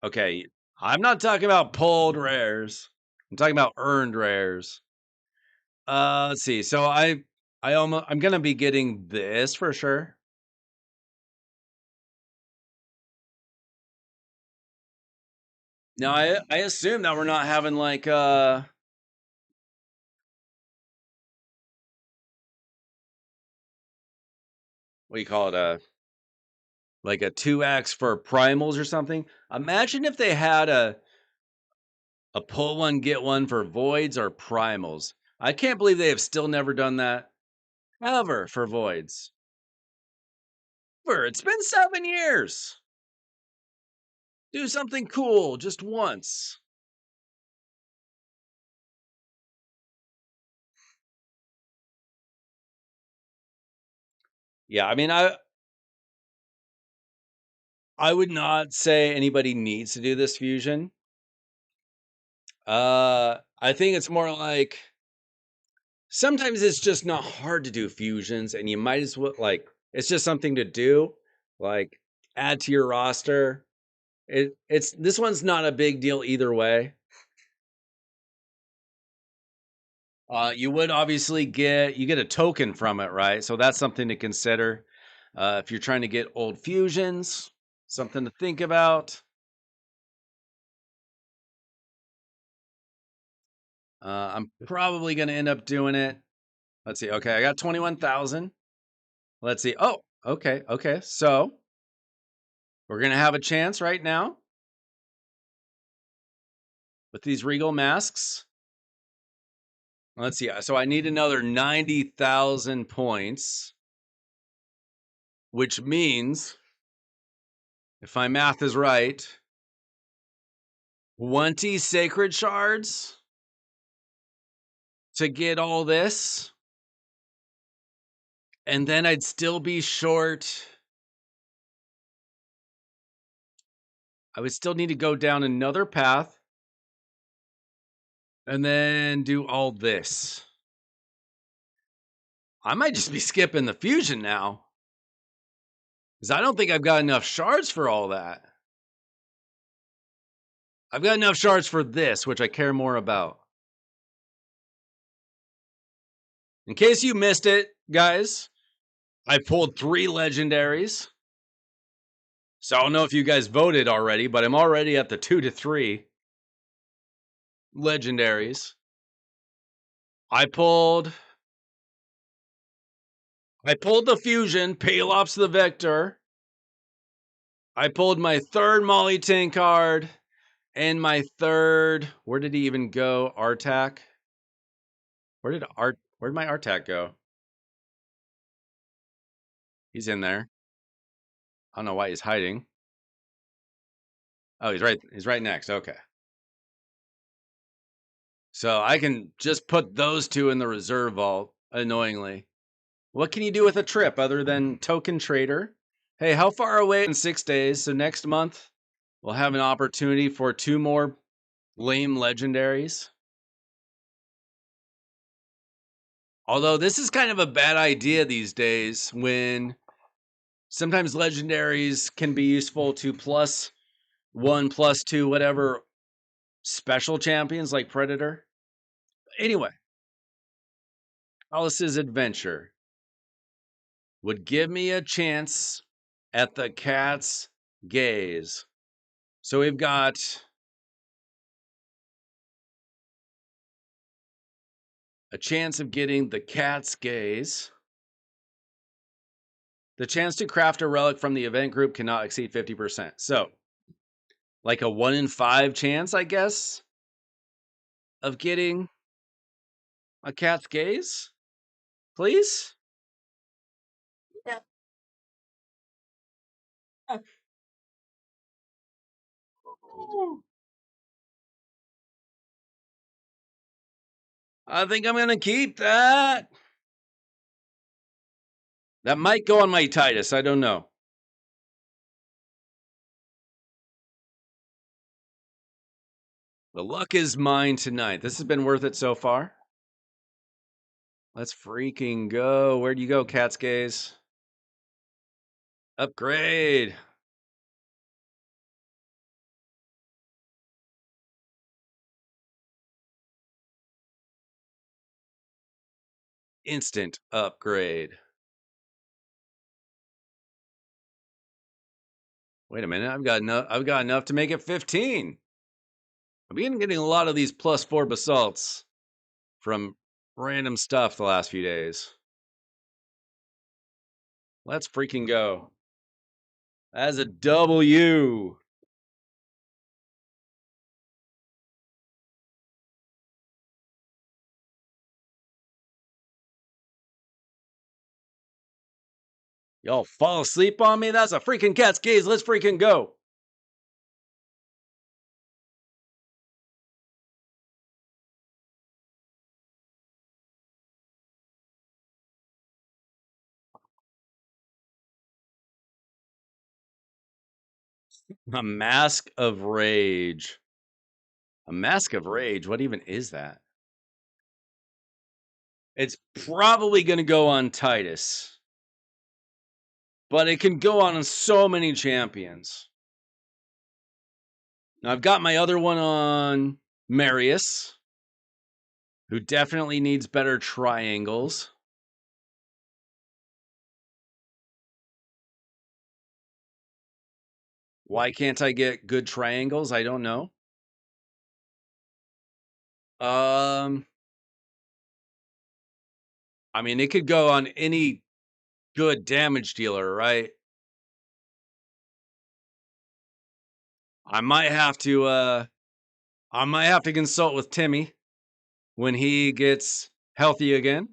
Okay, I'm not talking about pulled rares. I'm talking about earned rares. Let's see. So I'm gonna be getting this for sure. Now I assume that we're not having like what do you call it, like a 2x for primals or something. Imagine if they had a pull one get one for voids or primals. I can't believe they have still never done that ever for voids. It's been 7 years. Do something cool just once. Yeah, I mean, I would not say anybody needs to do this fusion. I think it's more like sometimes it's just not hard to do fusions, and you might as well it's just something to do, like add to your roster. It's this one's not a big deal either way. You would obviously get a token from it, right? So that's something to consider. If you're trying to get old fusions, something to think about. I'm probably going to end up doing it. Let's see. Okay, I got 21,000. Let's see. Oh, okay. So we're going to have a chance right now with these Regal masks. Let's see. So I need another 90,000 points, which means, if my math is right, 20 sacred shards to get all this. And then I'd still be short. I would still need to go down another path and then do all this. I might just be skipping the fusion now, because I don't think I've got enough shards for all that. I've got enough shards for this, which I care more about. In case you missed it, guys, I pulled 3 legendaries. So I don't know if you guys voted already, but I'm already at the 2 to 3 legendaries. I pulled the fusion, Palops the Vector. I pulled my third Molly Tank card and my third. Where did he even go? Artak. Where'd my Artak go? He's in there. I don't know why he's hiding. Oh, he's right next. Okay. So I can just put those two in the reserve vault, annoyingly. What can you do with a trip other than token trader? Hey, how far away in 6 days? So next month, we'll have an opportunity for 2 more lame legendaries. Although this is kind of a bad idea these days when sometimes legendaries can be useful to +1, +2, whatever special champions like Predator. Anyway, Alice's adventure would give me a chance at the cat's gaze. So we've got a chance of getting the cat's gaze. The chance to craft a relic from the event group cannot exceed 50%. So, like a 1 in 5 chance, I guess, of getting a cat's gaze? Please? Yeah. I think I'm going to keep that. That might go on my Titus. I don't know. The luck is mine tonight. This has been worth it so far. Let's freaking go. Where'd you go, cat's gaze? Upgrade. Instant upgrade. Wait a minute. I've got enough to make it 15. I've been getting a lot of these +4 basalts from random stuff the last few days. Let's freaking go. As a W. Y'all fall asleep on me? That's a freaking cat's gaze. Let's freaking go. A mask of rage. A mask of rage? What even is that? It's probably going to go on Titus. But it can go on so many champions. Now, I've got my other one on Marius, who definitely needs better triangles. Why can't I get good triangles? I don't know. I mean, it could go on any good damage dealer, right? I might have to consult with Timmy when he gets healthy again.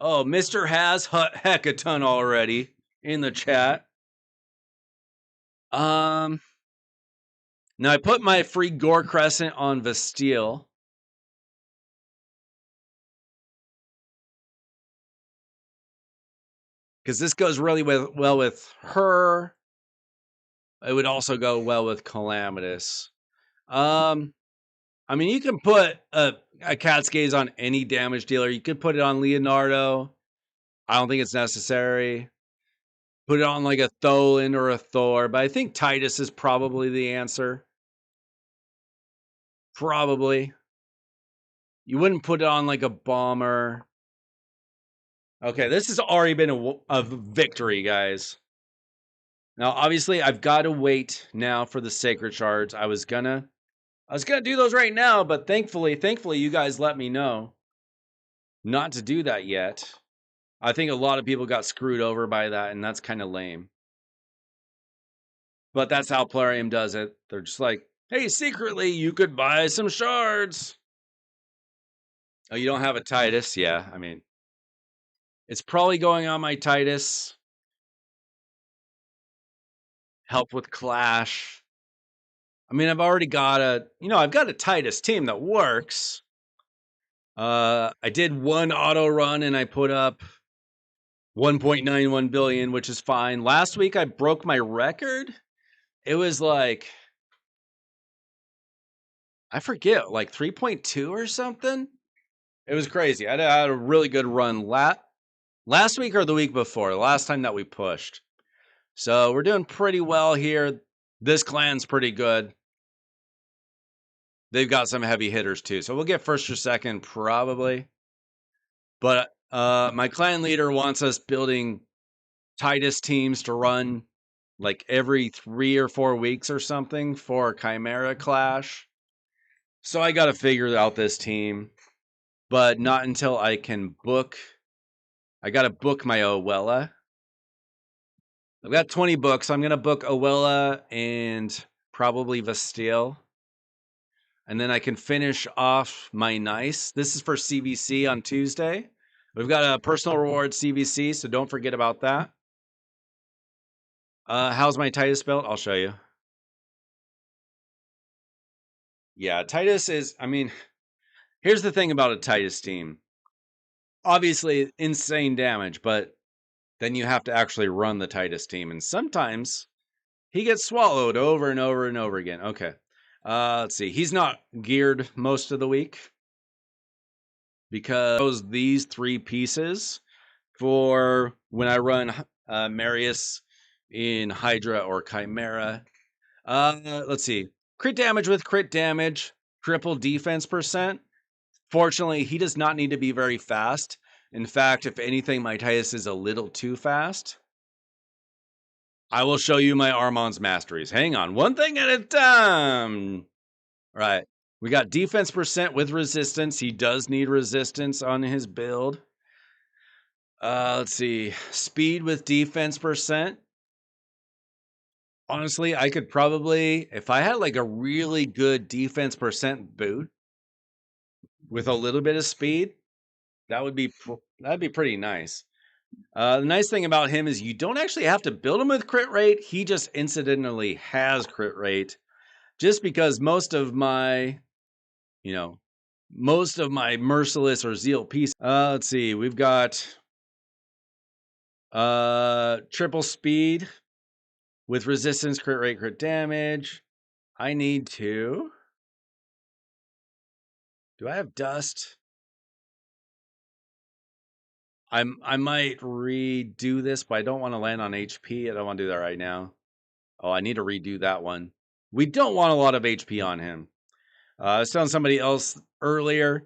Oh, Mr. has Hekaton already in the chat. Now I put my free Gore Crescent on Vastille. Because this goes really well with her. It would also go well with Calamitous. I mean, you can put a cat's gaze on any damage dealer. You could put it on Leonardo. I don't think it's necessary. Put it on like a Tholen or a Thor, but I think Titus is probably the answer. Probably. You wouldn't put it on like a bomber. Okay, this has already been a victory, guys. Now, obviously, I've got to wait now for the sacred shards. I was gonna do those right now, but thankfully, you guys let me know not to do that yet. I think a lot of people got screwed over by that, and that's kind of lame. But that's how Plarium does it. They're just like, hey, secretly, you could buy some shards. Oh, you don't have a Titus? Yeah, I mean, it's probably going on my Titus. Help with Clash. I mean, I've already got I've got a Titus team that works. I did one auto run and I put up 1.91 billion, which is fine. Last week I broke my record. It was like, I forget, like 3.2 or something. It was crazy. I had a really good run last week or the week before, the last time that we pushed. So we're doing pretty well here. This clan's pretty good. They've got some heavy hitters too. So we'll get first or second probably. But my clan leader wants us building Titus teams to run like every 3 or 4 weeks or something for Chimera Clash. So I got to figure out this team, but not until I can book. I got to book my Owella. I've got 20 books. I'm going to book Owella and probably Vasteel. And then I can finish off my Nice. This is for CVC on Tuesday. We've got a personal reward CVC, so don't forget about that. How's my Titus built? I'll show you. Yeah, Titus is, I mean, here's the thing about a Titus team. Obviously, insane damage, but then you have to actually run the Titus team. And sometimes he gets swallowed over and over and over again. Okay. Let's see. He's not geared most of the week because these 3 pieces for when I run Marius in Hydra or Chimera. Let's see. Crit damage with crit damage, triple defense percent. Fortunately, he does not need to be very fast. In fact, if anything, my Titus is a little too fast. I will show you my Armand's masteries. Hang on, one thing at a time. All right. We got defense percent with resistance. He does need resistance on his build. Let's see. Speed with defense percent. Honestly, I could probably, if I had like a really good defense percent boot with a little bit of speed, that'd be pretty nice. The nice thing about him is you don't actually have to build him with crit rate. He just incidentally has crit rate, just because most of my merciless or zeal pieces. Let's see, we've got triple speed with resistance, crit rate, crit damage. I need to. Do I have dust? I might redo this, but I don't want to land on HP. I don't want to do that right now. Oh, I need to redo that one. We don't want a lot of HP on him. I was telling somebody else earlier,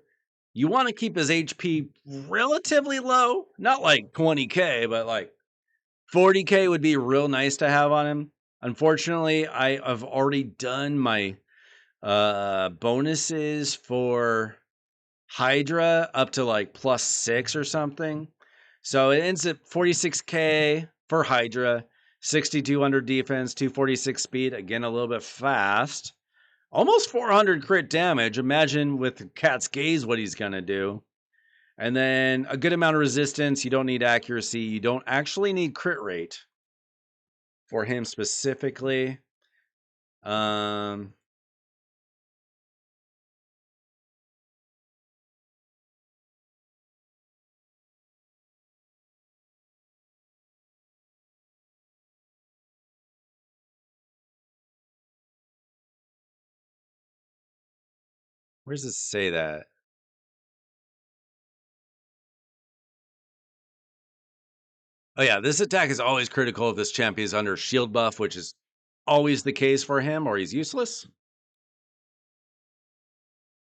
you want to keep his HP relatively low. Not like 20k, but like 40k would be real nice to have on him. Unfortunately, I have already done my bonuses for Hydra up to like +6 or something. So it ends at 46k for Hydra, 6200 defense, 246 speed, again a little bit fast. Almost 400 crit damage. Imagine with Cat's Gaze what he's going to do. And then a good amount of resistance. You don't need accuracy. You don't actually need crit rate for him specifically. Where does it say that? Oh yeah, this attack is always critical if this champion is under shield buff, which is always the case for him, or he's useless.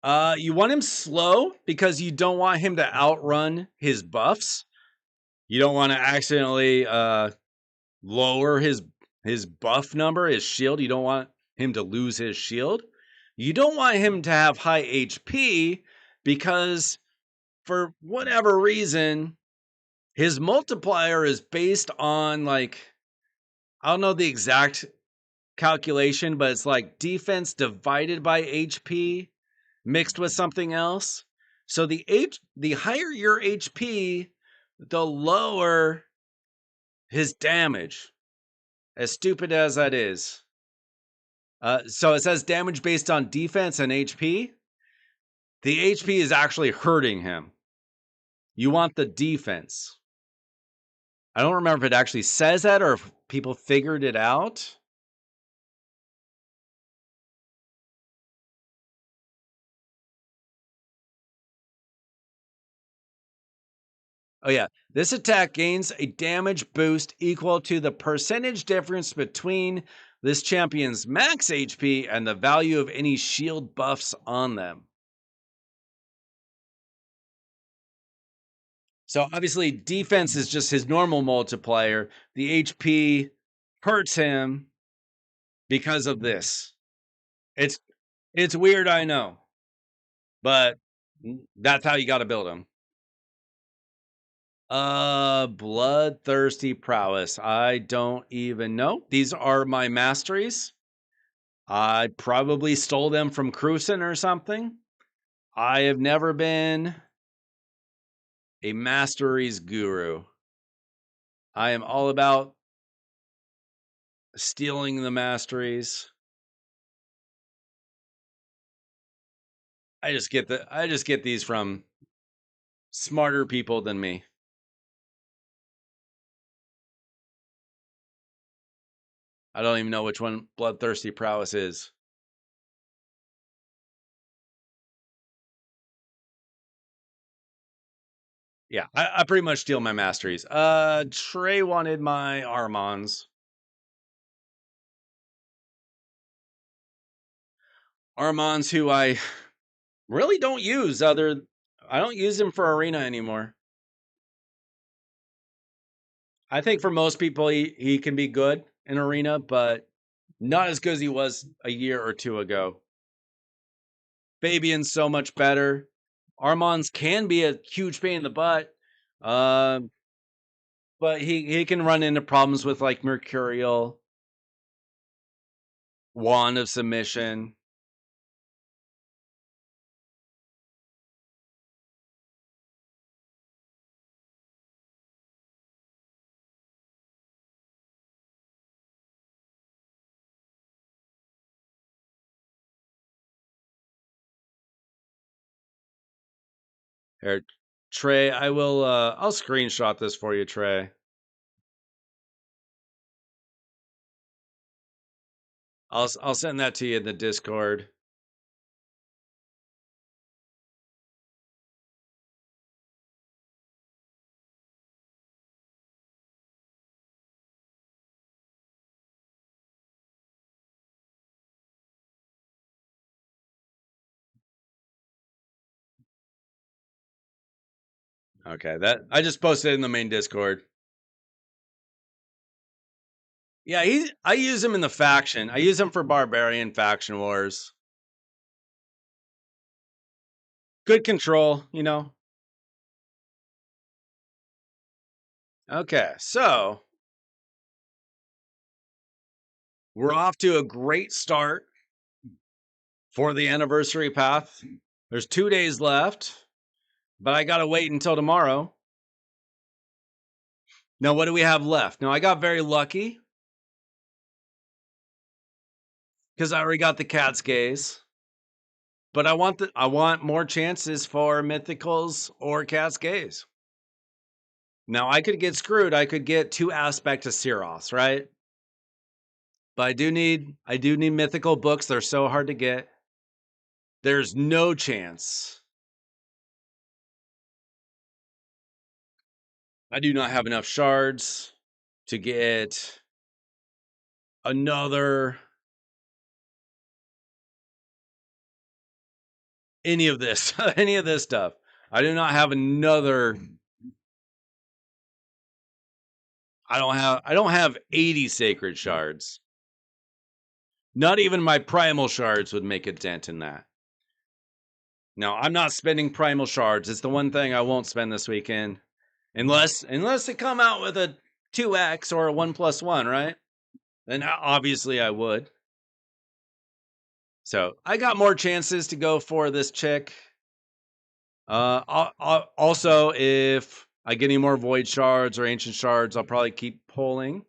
You want him slow because you don't want him to outrun his buffs. You don't want to accidentally lower his buff number, his shield. You don't want him to lose his shield. You don't want him to have high HP because for whatever reason, his multiplier is based on like, I don't know the exact calculation, but it's like defense divided by HP mixed with something else. So the higher your HP, the lower his damage. As stupid as that is. So it says damage based on defense and HP. The HP is actually hurting him. You want the defense. I don't remember if it actually says that or if people figured it out. Oh, yeah. This attack gains a damage boost equal to the percentage difference between this champion's max HP and the value of any shield buffs on them. So obviously, defense is just his normal multiplier. The HP hurts him because of this. It's weird, I know, but that's how you got to build him. Bloodthirsty prowess. I don't even know. These are my masteries. I probably stole them from Cruisen or something. I have never been a masteries guru. I am all about stealing the masteries. I just get these from smarter people than me. I don't even know which one bloodthirsty prowess is. Yeah, I pretty much steal my masteries. Trey wanted my Armons. Armons who I really don't use I don't use them for arena anymore. I think for most people he can be good in arena, but not as good as he was a year or two ago. Fabian's so much better. Armons can be a huge pain in the butt. But he can run into problems with like Mercurial, Wand of Submission. Here, Trey, I'll screenshot this for you, Trey. I'll send that to you in the Discord. Okay, that I just posted in the main Discord. Yeah, I use him in the faction. I use him for Barbarian Faction Wars. Good control, you know. Okay, so we're off to a great start for the anniversary path. There's 2 days left, but I gotta wait until tomorrow. Now, what do we have left? Now, I got very lucky because I already got the cat's gaze. But I want more chances for mythicals or cat's gaze. Now I could get screwed. I could get 2 aspect of Siros, right? But I do need mythical books. They're so hard to get. There's no chance. I do not have enough shards to get another any of this stuff. I do not have another I don't have 80 sacred shards. Not even my primal shards would make a dent in that. No, I'm not spending primal shards. It's the one thing I won't spend this weekend. Unless they come out with a 2x or a 1+1, right? Then obviously I would. So I got more chances to go for this chick. Also, if I get any more void shards or ancient shards, I'll probably keep pulling.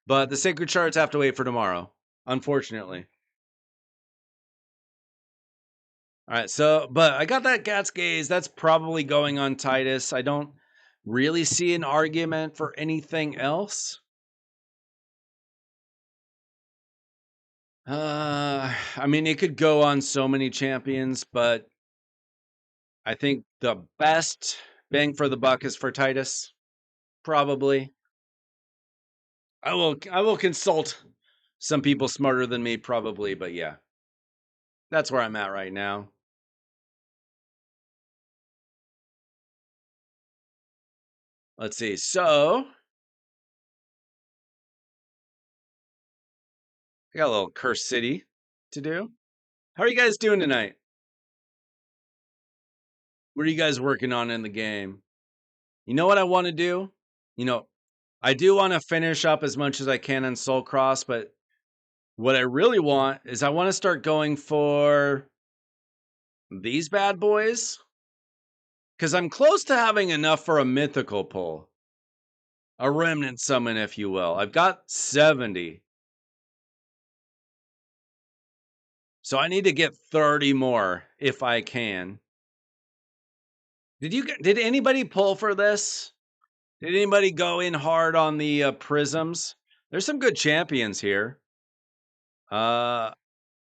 But the sacred shards have to wait for tomorrow, unfortunately. All right, so but I got that Gat's Gaze. That's probably going on Titus. I don't really see an argument for anything else. I mean, it could go on so many champions, but I think the best bang for the buck is for Titus. Probably. I will consult some people smarter than me, probably, but yeah. That's where I'm at right now. Let's see. So I got a little Curse City to do. How are you guys doing tonight? What are you guys working on in the game? You know what I want to do? You know, I do want to finish up as much as I can on Soul Cross, but what I really want is I want to start going for these bad boys. Because I'm close to having enough for a mythical pull. A remnant summon, if you will. I've got 70. So I need to get 30 more if I can. Did anybody pull for this? Did anybody go in hard on the prisms? There's some good champions here. I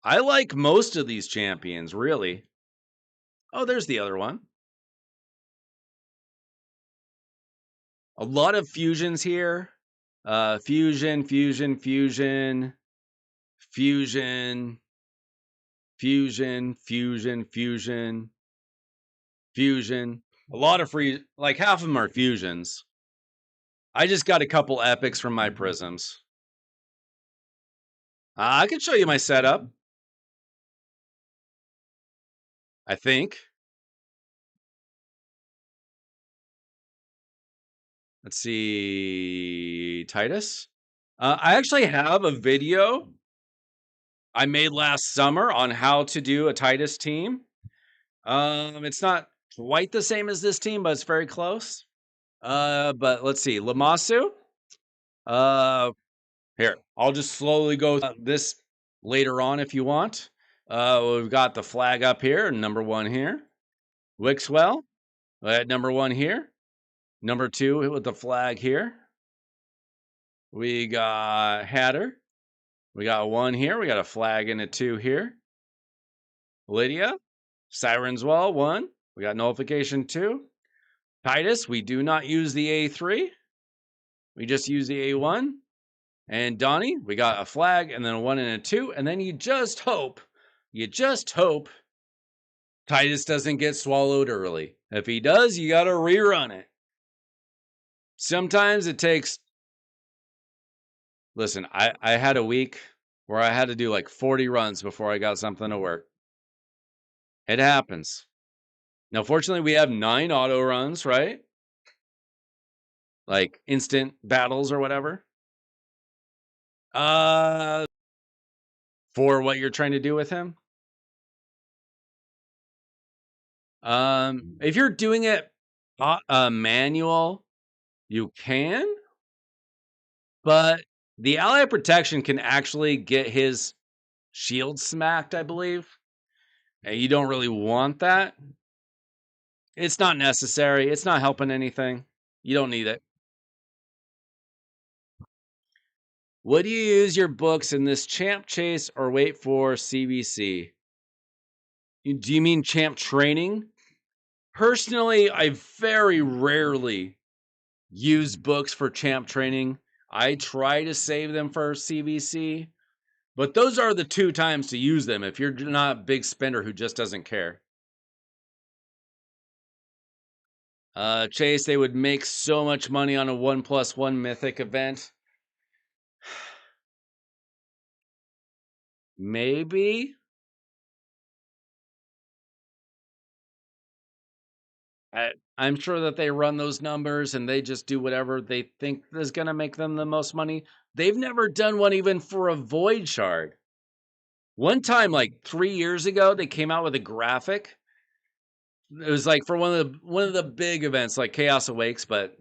like most of these champions, really. Oh, there's the other one. A lot of fusions here. Fusion, fusion, fusion, fusion, fusion, fusion, fusion, fusion. A lot of free, like half of them are fusions. I just got a couple epics from my prisms. I can show you my setup. I think. Let's see, Titus. I actually have a video I made last summer on how to do a Titus team. It's not quite the same as this team, but it's very close. But let's see, Lamasu. Here, I'll just slowly go this later on if you want. We've got the flag up here, number 1 here. Wixwell, number 1 here. Number 2 with the flag here. We got Hatter. We got 1 here. We got a flag and a 2 here. Lydia, Siren's Well, 1. We got nullification 2. Titus, we do not use the A3. We just use the A1. And Donnie, we got a flag and then a 1 and a 2. And then you just hope Titus doesn't get swallowed early. If he does, you got to rerun it. Sometimes it takes... Listen, I had a week where I had to do like 40 runs before I got something to work. It happens. Now, fortunately, we have 9 auto runs, right? Like instant battles or whatever. For what you're trying to do with him. If you're doing it manual, you can. But the ally protection can actually get his shield smacked, I believe. And you don't really want that. It's not necessary. It's not helping anything. You don't need it. Would you use your books in this champ chase or wait for CBC? Do you mean champ training? Personally, I very rarely use books for champ training. I try to save them for CBC, but those are the 2 times to use them if you're not a big spender who just doesn't care. Chase, they would make so much money on a 1+1 mythic event. Maybe. I'm sure that they run those numbers and they just do whatever they think is going to make them the most money. They've never done one even for a void shard. One time, like 3 years ago, they came out with a graphic. It was like for one of the big events, like Chaos Awakes, but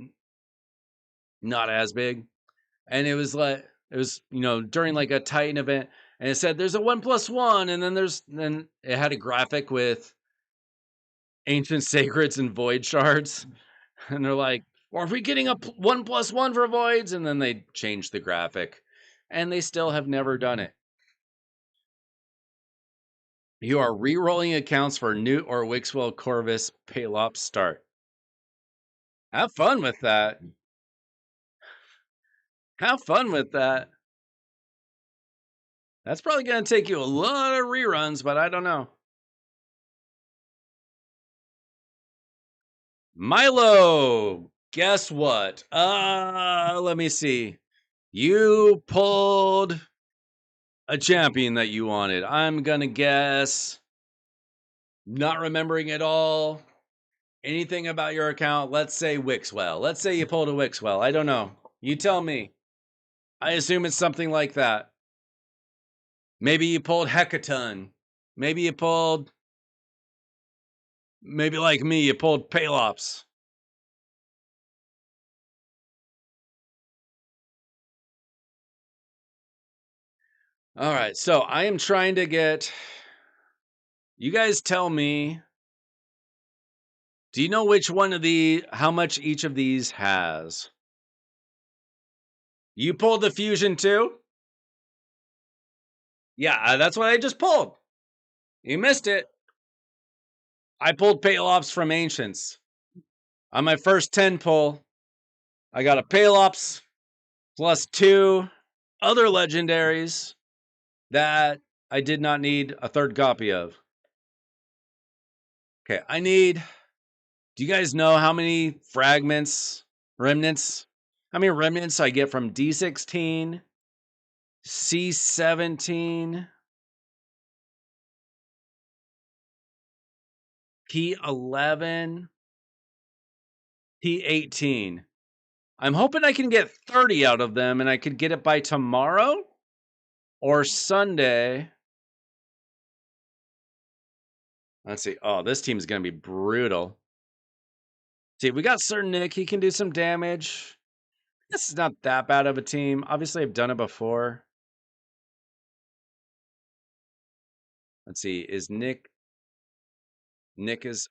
not as big. And it was like it was, during like a Titan event, and it said there's a 1+1, and then it had a graphic with ancient sacreds and void shards. And they're like, are we getting a 1+1 for voids? And then they changed the graphic. And they still have never done it. You are re-rolling accounts for Newt or Wixwell Corvus Palops start. Have fun with that. Have fun with that. That's probably going to take you a lot of reruns, but I don't know. Milo, guess what? Let me see. You pulled a champion that you wanted. I'm going to guess, not remembering at all anything about your account. Let's say Wixwell. Let's say you pulled a Wixwell. I don't know. You tell me. I assume it's something like that. Maybe you pulled Hekaton. Maybe like me, you pulled Palops. All right, so I am trying to get, you guys tell me, do you know which one of how much each of these has? You pulled the fusion too? Yeah, that's what I just pulled. You missed it. I pulled Palops from Ancients. On my first 10 pull, I got a Palops plus 2 other legendaries that I did not need a third copy of. Okay, do you guys know how many remnants I get from D16, C17, P11, P18? I'm hoping I can get 30 out of them and I could get it by tomorrow or Sunday. Let's see. Oh, this team is going to be brutal. See, we got Sir Nick. He can do some damage. This is not that bad of a team. Obviously, I've done it before. Let's see. Is Nick is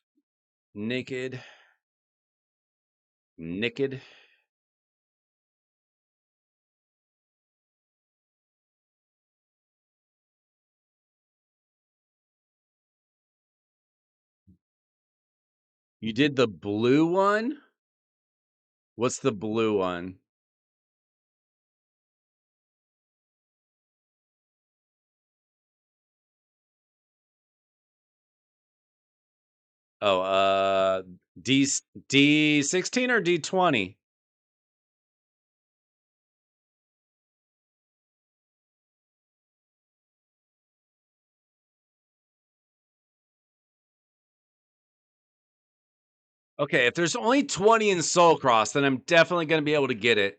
naked? Naked? You did the blue one? What's the blue one? Oh, D16 or D20? Okay, if there's only 20 in Soul Cross, then I'm definitely going to be able to get it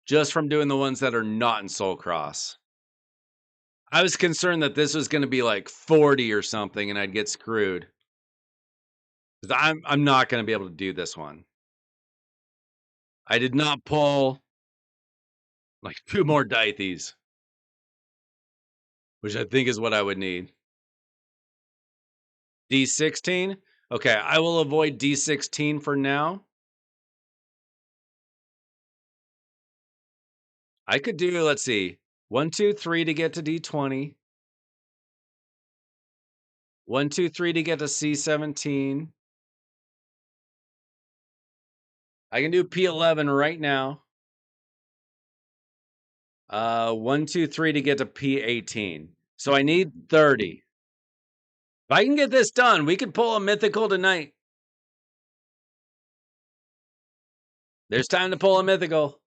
just from doing the ones that are not in Soul Cross. I was concerned that this was going to be like 40 or something and I'd get screwed. I'm not going to be able to do this one. I did not pull like 2 more Dythes, which I think is what I would need. D16? Okay, I will avoid D16 for now. I could do, let's see, 1, 2, 3 to get to D20. 1, 2, 3 to get to C17. I can do P11 right now. 1, 2, 3 to get to P18. So I need 30. If I can get this done, we could pull a mythical tonight. There's time to pull a mythical.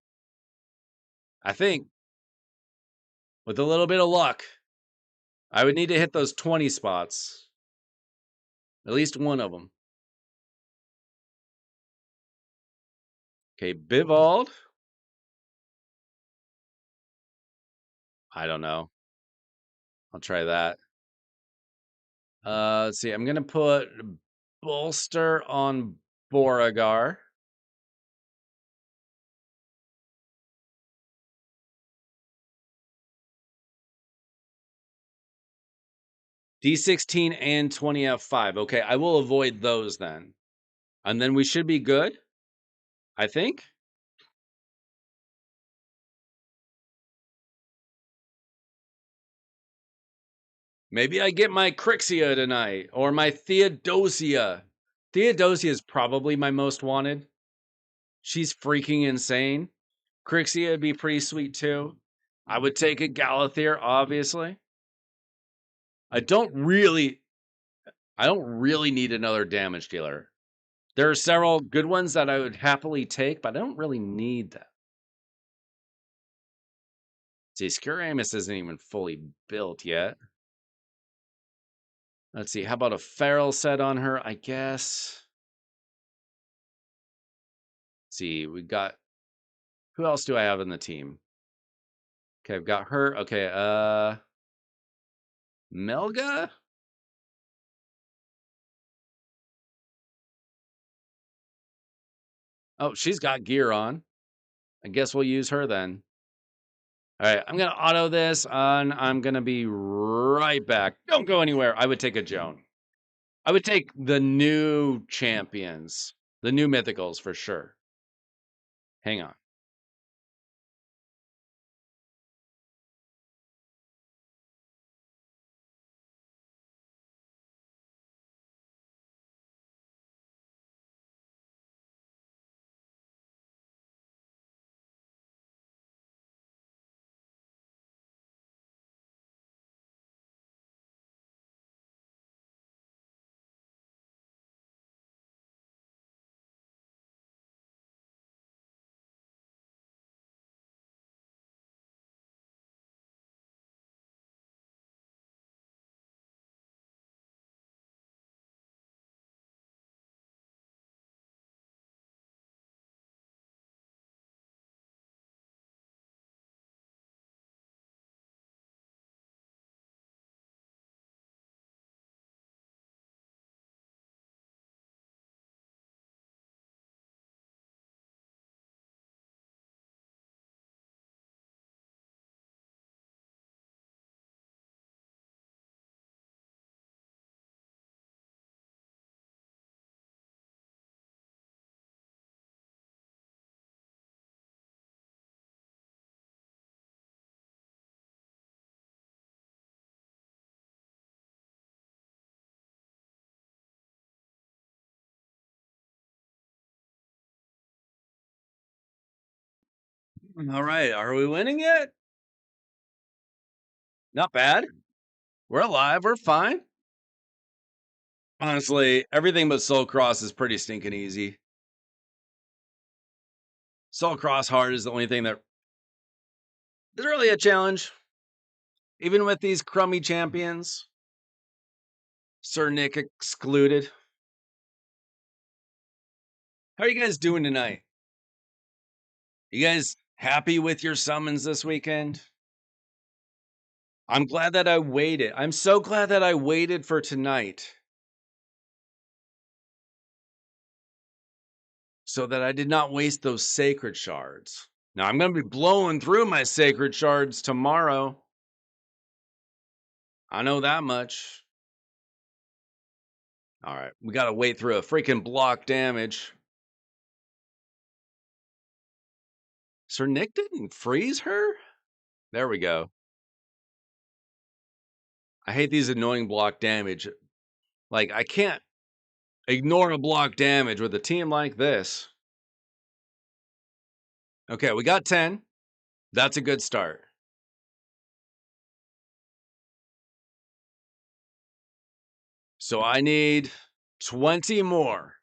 I think. With a little bit of luck. I would need to hit those 20 spots. At least one of them. Okay, Bivald. I don't know. I'll try that. Let's see. I'm going to put Bolster on Beauregard. D16 and 20F5. Okay, I will avoid those then. And then we should be good, I think. Maybe I get my Crixia tonight or my Theodosia. Theodosia is probably my most wanted. She's freaking insane. Crixia would be pretty sweet too. I would take a Galathier, obviously. I don't really need another damage dealer. There are several good ones that I would happily take, but I don't really need them. See, Scuramus isn't even fully built yet. Let's see, how about a feral set on her, I guess? Let's see, we got... Who else do I have in the team? Okay, I've got her. Okay, Melga? Oh, she's got gear on. I guess we'll use her then. All right, I'm going to auto this, and I'm going to be right back. Don't go anywhere. I would take a Joan. I would take the new champions, the new mythicals for sure. Hang on. All right, are we winning yet? Not bad. We're alive. We're fine. Honestly, everything but Soul Cross is pretty stinking easy. Soul Cross hard is the only thing that is really a challenge. Even with these crummy champions. Sir Nick excluded. How are you guys doing tonight? You guys happy with your summons this weekend? I'm glad that I waited. I'm so glad that I waited for tonight. So that I did not waste those sacred shards. Now I'm going to be blowing through my sacred shards tomorrow. I know that much. All right, we got to wait through a freaking block damage. Sir Nick didn't freeze her? There we go. I hate these annoying block damage. Like, I can't ignore a block damage with a team like this. Okay, we got 10. That's a good start. So I need 20 more.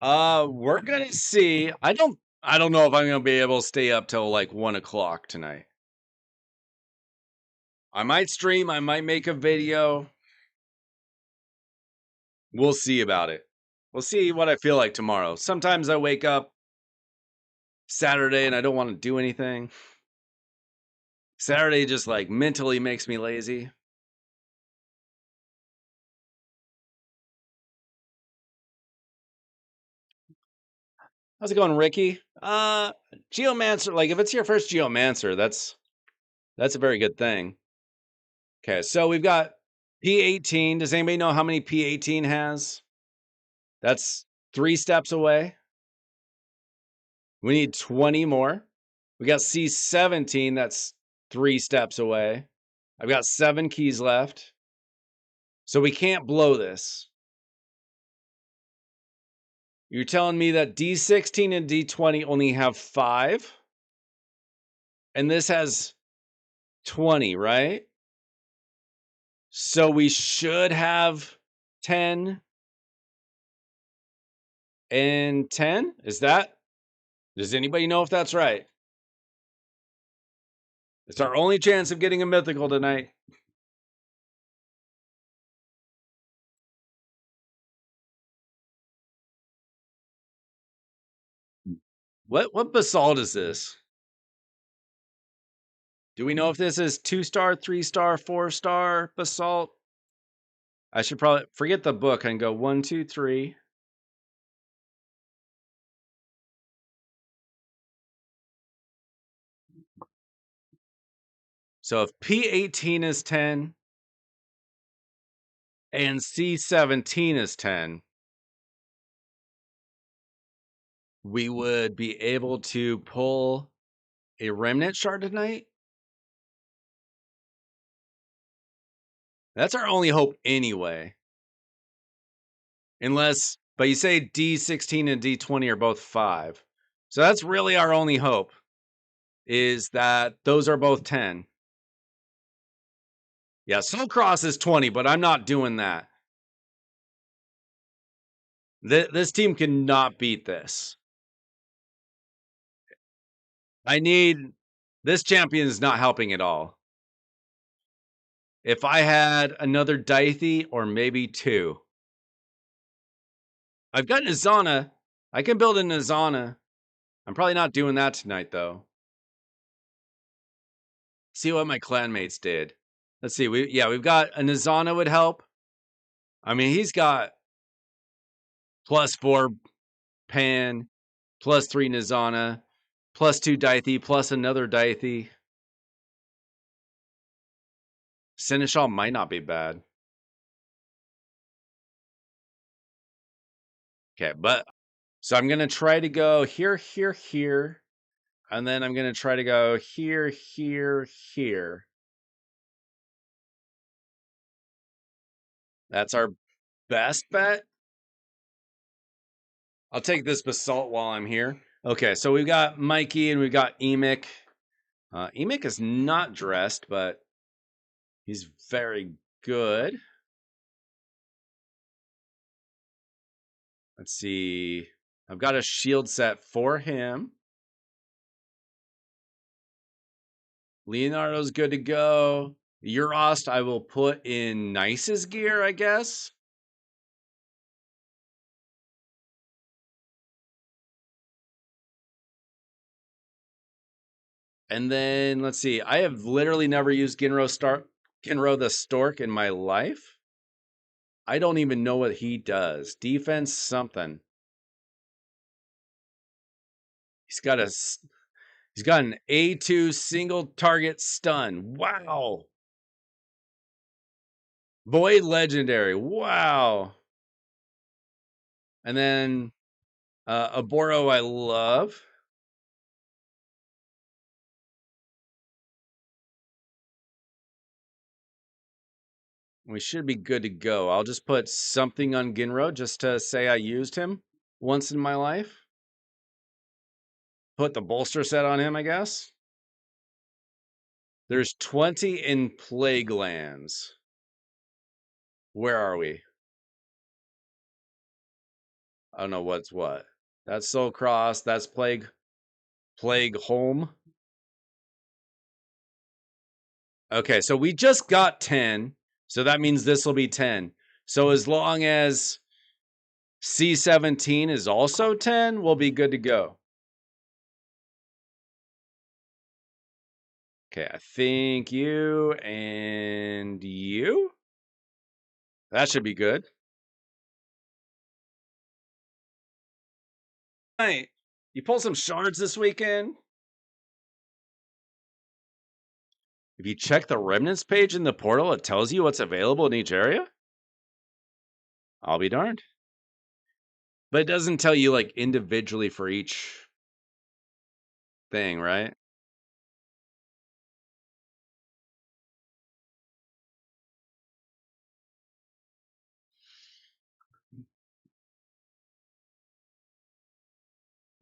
We're gonna see. I don't know if I'm gonna be able to stay up till like 1 o'clock tonight. I might stream, I might make a video. We'll see about it. We'll see what I feel like tomorrow. Sometimes I wake up Saturday and I don't want to do anything. Saturday just like mentally makes me lazy. How's it going, Ricky? Geomancer, like if it's your first Geomancer, that's a very good thing. Okay, so we've got P18. Does anybody know how many P18 has? That's 3 steps away. We need 20 more. We got C17, that's 3 steps away. I've got 7 keys left. So we can't blow this. You're telling me that D16 and D20 only have 5? And this has 20, right? So we should have 10 and 10? Does anybody know if that's right? It's our only chance of getting a mythical tonight. What basalt is this? Do we know if this is 2-star, 3-star, 4-star basalt? I should probably forget the book and go 1, 2, 3. So if P18 is 10 and C17 is 10, we would be able to pull a remnant shard tonight. That's our only hope anyway. Unless, but you say D16 and D20 are both 5. So that's really our only hope, is that those are both 10. Yeah, Soul Cross is 20, but I'm not doing that. This team cannot beat this. This champion is not helping at all. If I had another Daithy or maybe 2. I've got Nizana. I can build a Nizana. I'm probably not doing that tonight, though. See what my clanmates did. Let's see. We've got a Nizana would help. I mean, he's got +4 Pan, +3 Nizana, +2 Daithy, plus another Daithy. Seneschal might not be bad. Okay, but so I'm gonna try to go here, here, here, and then I'm gonna try to go here, here, here. That's our best bet. I'll take this basalt while I'm here. Okay, so we've got Mikey and we've got Emic. Emic is not dressed, but he's very good. Let's see. I've got a shield set for him. Leonardo's good to go. Urost, I will put in Nice's gear, I guess. And then let's see. I have literally never used Ginro the Stork in my life. I don't even know what he does. Defense something. He's got an A2 single target stun. Wow. Void legendary. Wow. And then Aboro I love. We should be good to go. I'll just put something on Ginro just to say I used him once in my life. Put the bolster set on him, I guess. There's 20 in Plague Lands. Where are we? don't know what's what. That's Soul Cross. That's Plague Home. Okay, so we just got 10. So that means this will be 10. So as long as C17 is also 10, we'll be good to go. Okay, I think you and you. That should be good. Right. You pull some shards this weekend? If you check the remnants page in the portal, it tells you what's available in each area. I'll be darned. But it doesn't tell you like individually for each thing, right?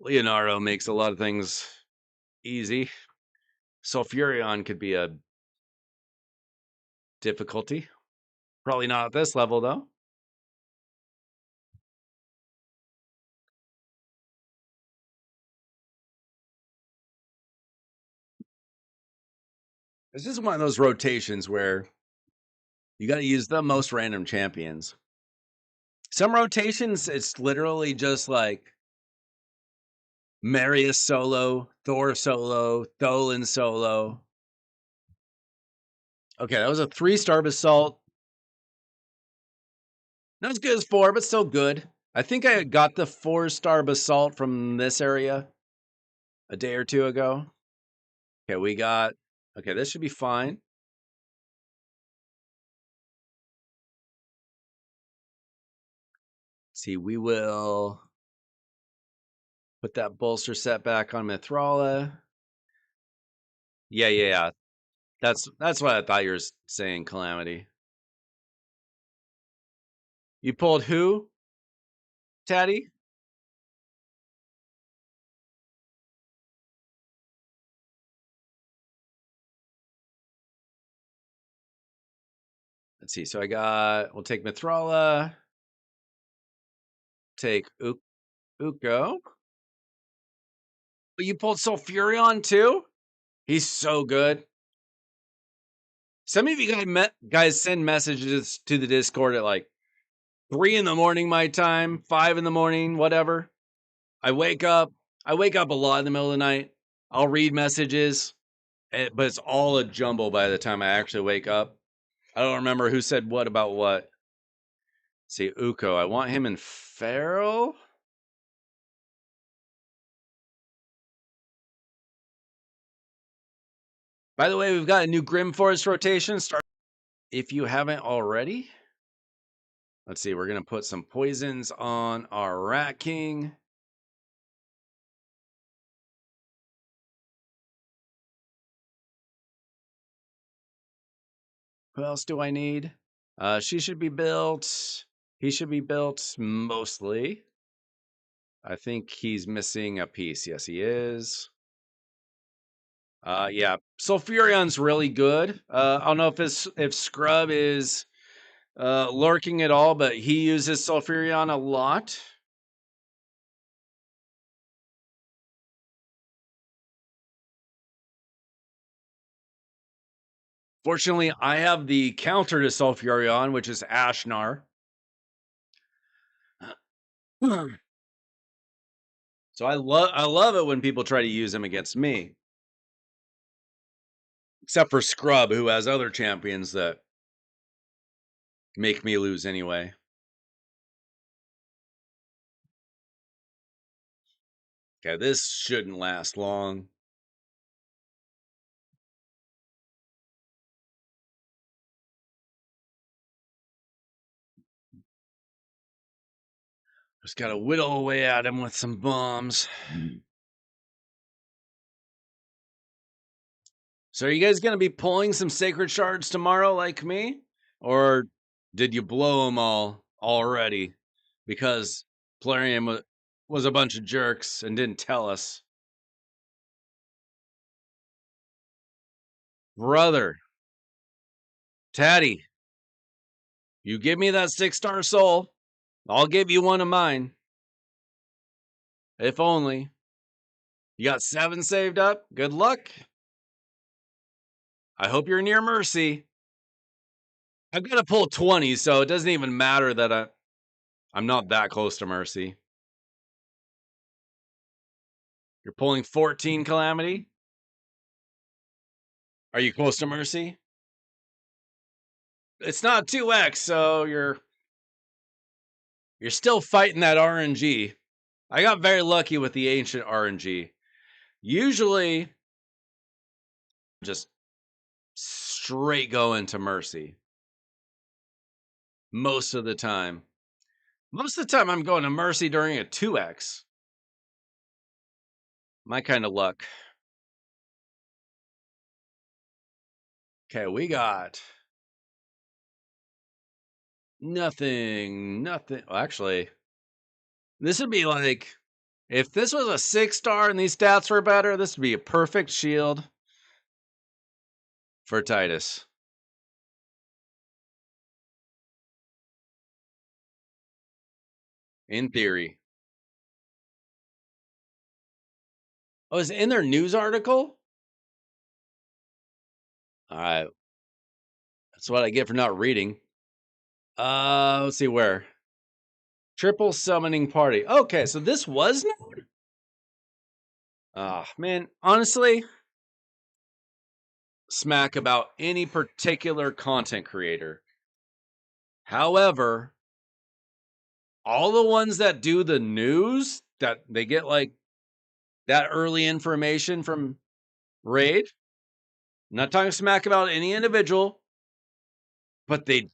Leonardo makes a lot of things easy. Sulfurion could be a difficulty. Probably not at this level, though. This is one of those rotations where you got to use the most random champions. Some rotations, it's literally just like Marius solo, Thor solo, Tholen solo. Okay, that was a 3-star basalt. Not as good as 4, but still good. I think I got the 4-star basalt from this area a day or two ago. Okay, we got. Okay, this should be fine. Let's see, we will put that bolster set back on Mithrala. Yeah. That's what I thought you were saying, Calamity. You pulled who, Taddy? Let's see. So we'll take Mithrala, take Uko. But you pulled Sulfurion too? He's so good. Some of you guys send messages to the Discord at like 3 in the morning my time, 5 in the morning, whatever. I wake up a lot in the middle of the night. I'll read messages, but it's all a jumble by the time I actually wake up. I don't remember who said what about what. Let's see, Uko, I want him in Feral. By the way, we've got a new Grim Forest rotation. Start if you haven't already. Let's see, we're going to put some poisons on our Rat King. Who else do I need? She should be built. He should be built mostly. I think he's missing a piece. Yes, he is. Yeah, Sulfurion's really good. I don't know if Scrub is lurking at all, but he uses Sulfurion a lot. Fortunately, I have the counter to Sulfurion, which is Ashnar. So I love it when people try to use him against me. Except for Scrub, who has other champions that make me lose anyway. Okay, this shouldn't last long. Just gotta whittle away at him with some bombs. So are you guys gonna be pulling some sacred shards tomorrow like me? Or did you blow them all already? Because Plarium was a bunch of jerks and didn't tell us. Brother, Taddy, you give me that 6-star soul, I'll give you one of mine. If only. You got 7 saved up? Good luck. I hope you're near Mercy. I've got to pull 20, so it doesn't even matter that I'm not that close to Mercy. You're pulling 14, Calamity? Are you close to Mercy? It's not 2x, so you're still fighting that RNG. I got very lucky with the ancient RNG. Usually, just straight going to Mercy. Most of the time. Most of the time, I'm going to Mercy during a 2x. My kind of luck. Okay, we got nothing. Well, actually, this would be like, if this was a 6-star and these stats were better, this would be a perfect shield for Titus. In theory. Oh, is it in their news article? All right. That's what I get for not reading. Let's see where. Triple summoning party. Okay, so this was known? Man, honestly, smack about any particular content creator. However, all the ones that do the news, that they get like that early information from Raid, I'm not talking smack about any individual, but they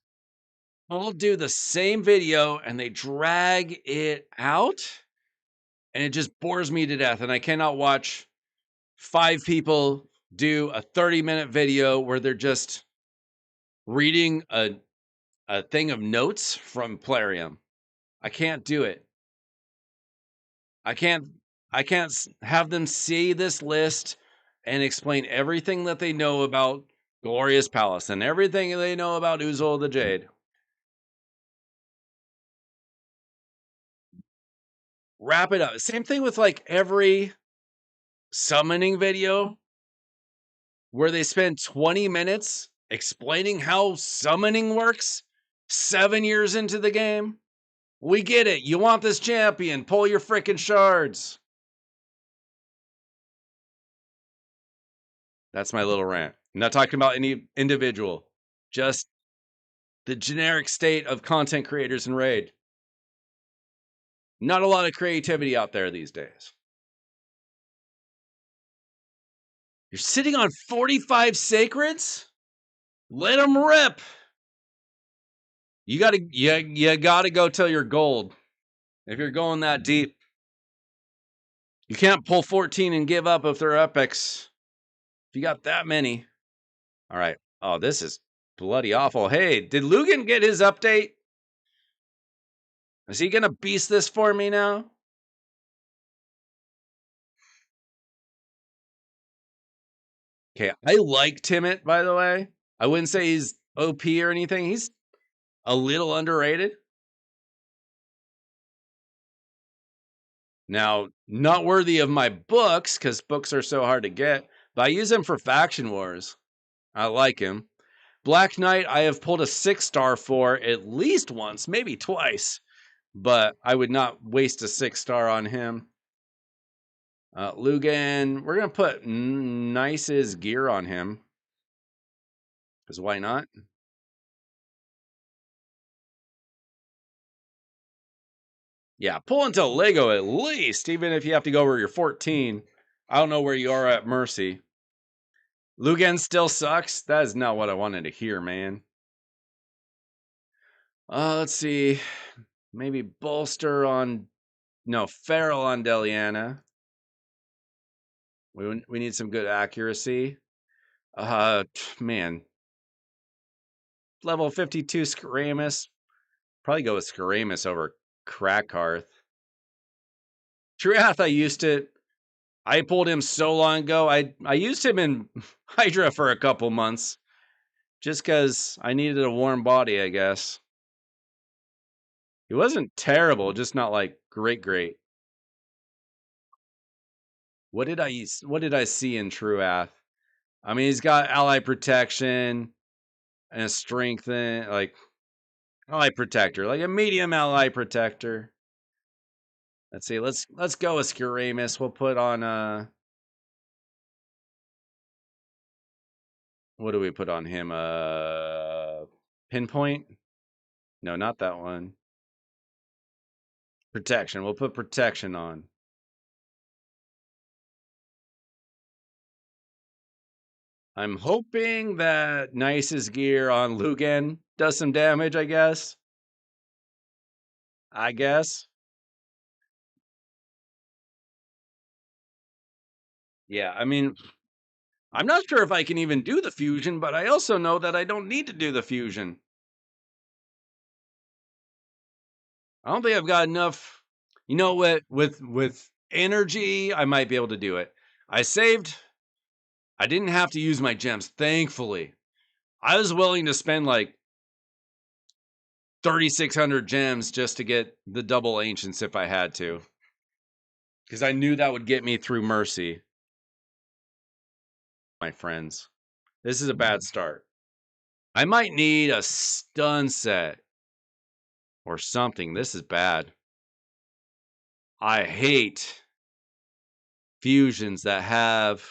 all do the same video and they drag it out, and it just bores me to death. And I cannot watch 5 people do a 30-minute video where they're just reading a thing of notes from Plarium. I can't do it. I can't have them see this list and explain everything that they know about Glorious Palace and everything they know about Uzul the Jade. Wrap it up. Same thing with like every summoning video where they spend 20 minutes explaining how summoning works 7 years into the game. We get it. You want this champion. Pull your frickin' shards. That's my little rant. I'm not talking about any individual, just the generic state of content creators in Raid. Not a lot of creativity out there these days. You're sitting on 45 sacreds? Let them rip. You gotta go till you're gold. If you're going that deep. You can't pull 14 and give up if they're epics. If you got that many. All right. Oh, this is bloody awful. Hey, did Lugan get his update? Is he gonna beast this for me now? Okay, I like Timit, by the way. I wouldn't say he's OP or anything. He's a little underrated. Now, not worthy of my books, because books are so hard to get, but I use him for Faction Wars. I like him. Black Knight, I have pulled a 6-star for at least once, maybe twice, but I would not waste a 6-star on him. Lugan, we're going to put Nice's gear on him, because why not? Yeah, pull until Lego at least, even if you have to go where you're 14. I don't know where you are at Mercy. Lugan still sucks? That is not what I wanted to hear, man. Let's see. Maybe Bolster on... No, Feral on Deliana. We need some good accuracy. Man. Level 52 Skaramus. Probably go with Skaramus over Krakarth. Triath, I used it. I pulled him so long ago. I used him in Hydra for a couple months. Just because I needed a warm body, I guess. He wasn't terrible, just not like great. What did I see in Truath? I mean, he's got ally protection and a strengthen, like ally protector, like a medium ally protector. Let's see. Let's go with Skiramis. We'll put on what do we put on him? Pinpoint? No, not that one. Protection. We'll put protection on. I'm hoping that Nice's gear on Lugan does some damage, I guess. Yeah, I mean, I'm not sure if I can even do the fusion, but I also know that I don't need to do the fusion. I don't think I've got enough. You know what? With energy, I might be able to do it. I saved. I didn't have to use my gems, thankfully. I was willing to spend like 3,600 gems just to get the double ancients if I had to, because I knew that would get me through Mercy. My friends, this is a bad start. I might need a stun set or something. This is bad. I hate fusions that have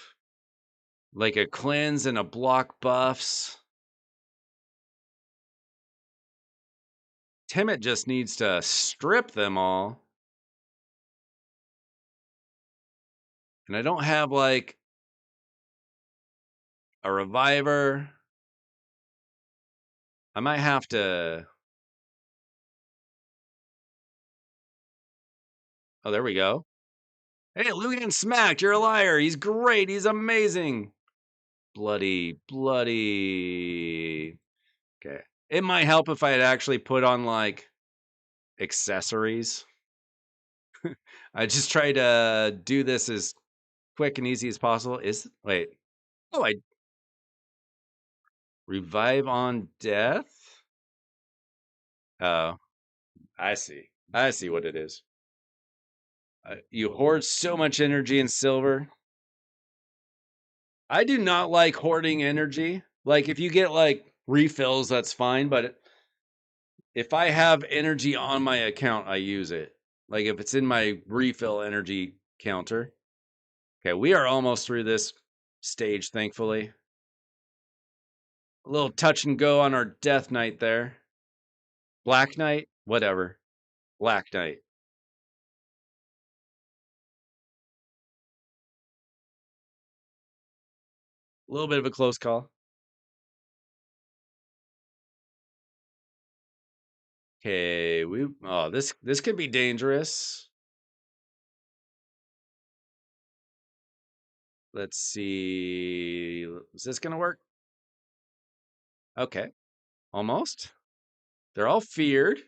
like a cleanse and a block buffs. Timid just needs to strip them all. And I don't have like a reviver. I might have to. Oh, there we go. Hey, Lugan smacked. You're a liar. He's great. He's amazing. Bloody. Okay. It might help if I had actually put on like accessories. I just try to do this as quick and easy as possible. Wait. Oh, I revive on death? Oh, I see. I see what it is. You hoard so much energy in silver. I do not like hoarding energy. Like if you get like refills, that's fine. But if I have energy on my account, I use it. Like if it's in my refill energy counter. Okay, we are almost through this stage, thankfully. A little touch and go on our Death Knight there. Black Knight? Whatever. Black Knight. A little bit of a close call. Okay, this could be dangerous. Let's see. Is this gonna work? Okay. Almost. They're all feared,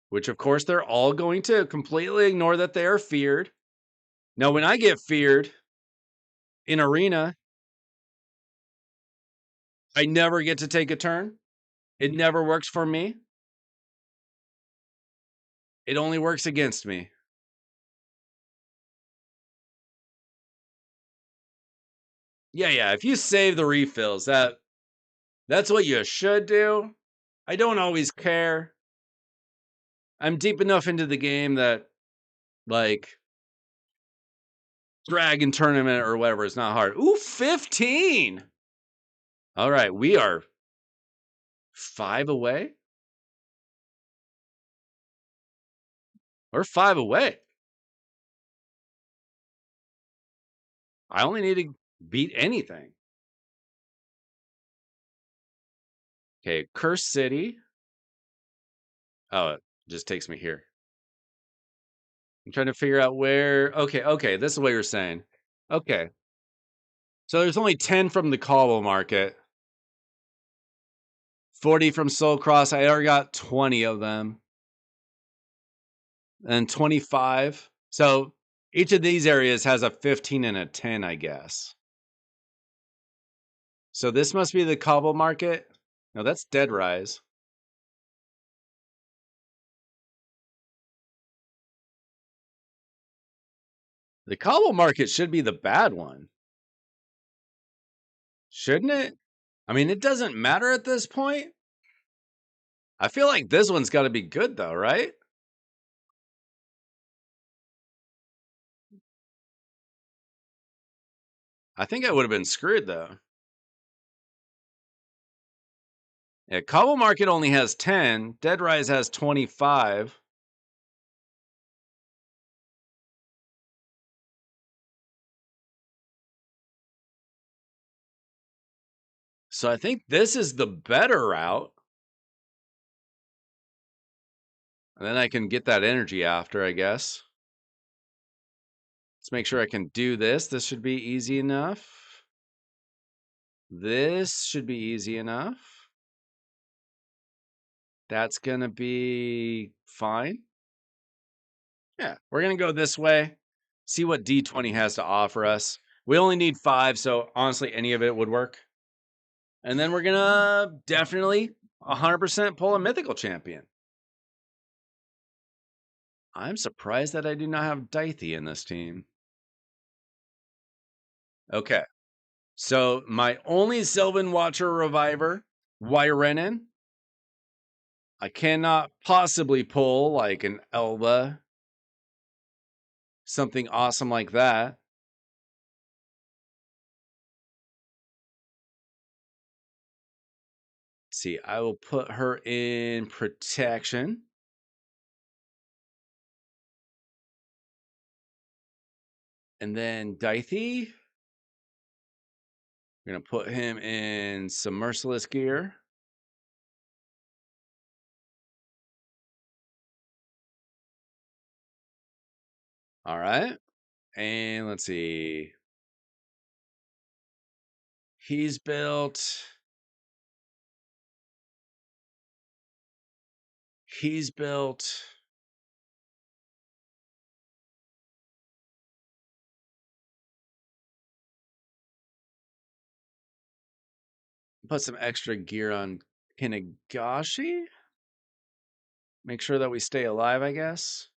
which of course they're all going to completely ignore that they are feared. Now, when I get feared in arena, I never get to take a turn. It never works for me. It only works against me. Yeah. If you save the refills, that's what you should do. I don't always care. I'm deep enough into the game that like dragon tournament or whatever is not hard. Ooh, 15. All right, we are 5 away. We're 5 away. I only need to beat anything. Okay, Curse City. Oh, it just takes me here. I'm trying to figure out where. Okay, this is what you're saying. Okay. So there's only 10 from the Cobble Market. 40 from Soul Cross. I already got 20 of them. And 25. So each of these areas has a 15 and a 10, I guess. So this must be the Cobble Market. No, that's Dead Rise. The cobble market should be the bad one. Shouldn't it? I mean, it doesn't matter at this point. I feel like this one's got to be good though, right? I think I would have been screwed though. Yeah, cobble market only has 10. Dead Rise has 25. So I think this is the better route. And then I can get that energy after, I guess. Let's make sure I can do this. This should be easy enough. This should be easy enough. That's going to be fine. Yeah, we're going to go this way. See what D20 has to offer us. We only need 5, so honestly, any of it would work. And then we're going to definitely 100% pull a mythical champion. I'm surprised that I do not have Dythy in this team. Okay. So my only Sylvan Watcher Reviver, Wyrenin. I cannot possibly pull like an Elba. Something awesome like that. Let's see, I will put her in protection. And then Dythy. We're going to put him in some merciless gear. All right. And let's see. He's built. Put some extra gear on Kinagashi. Make sure that we stay alive, I guess.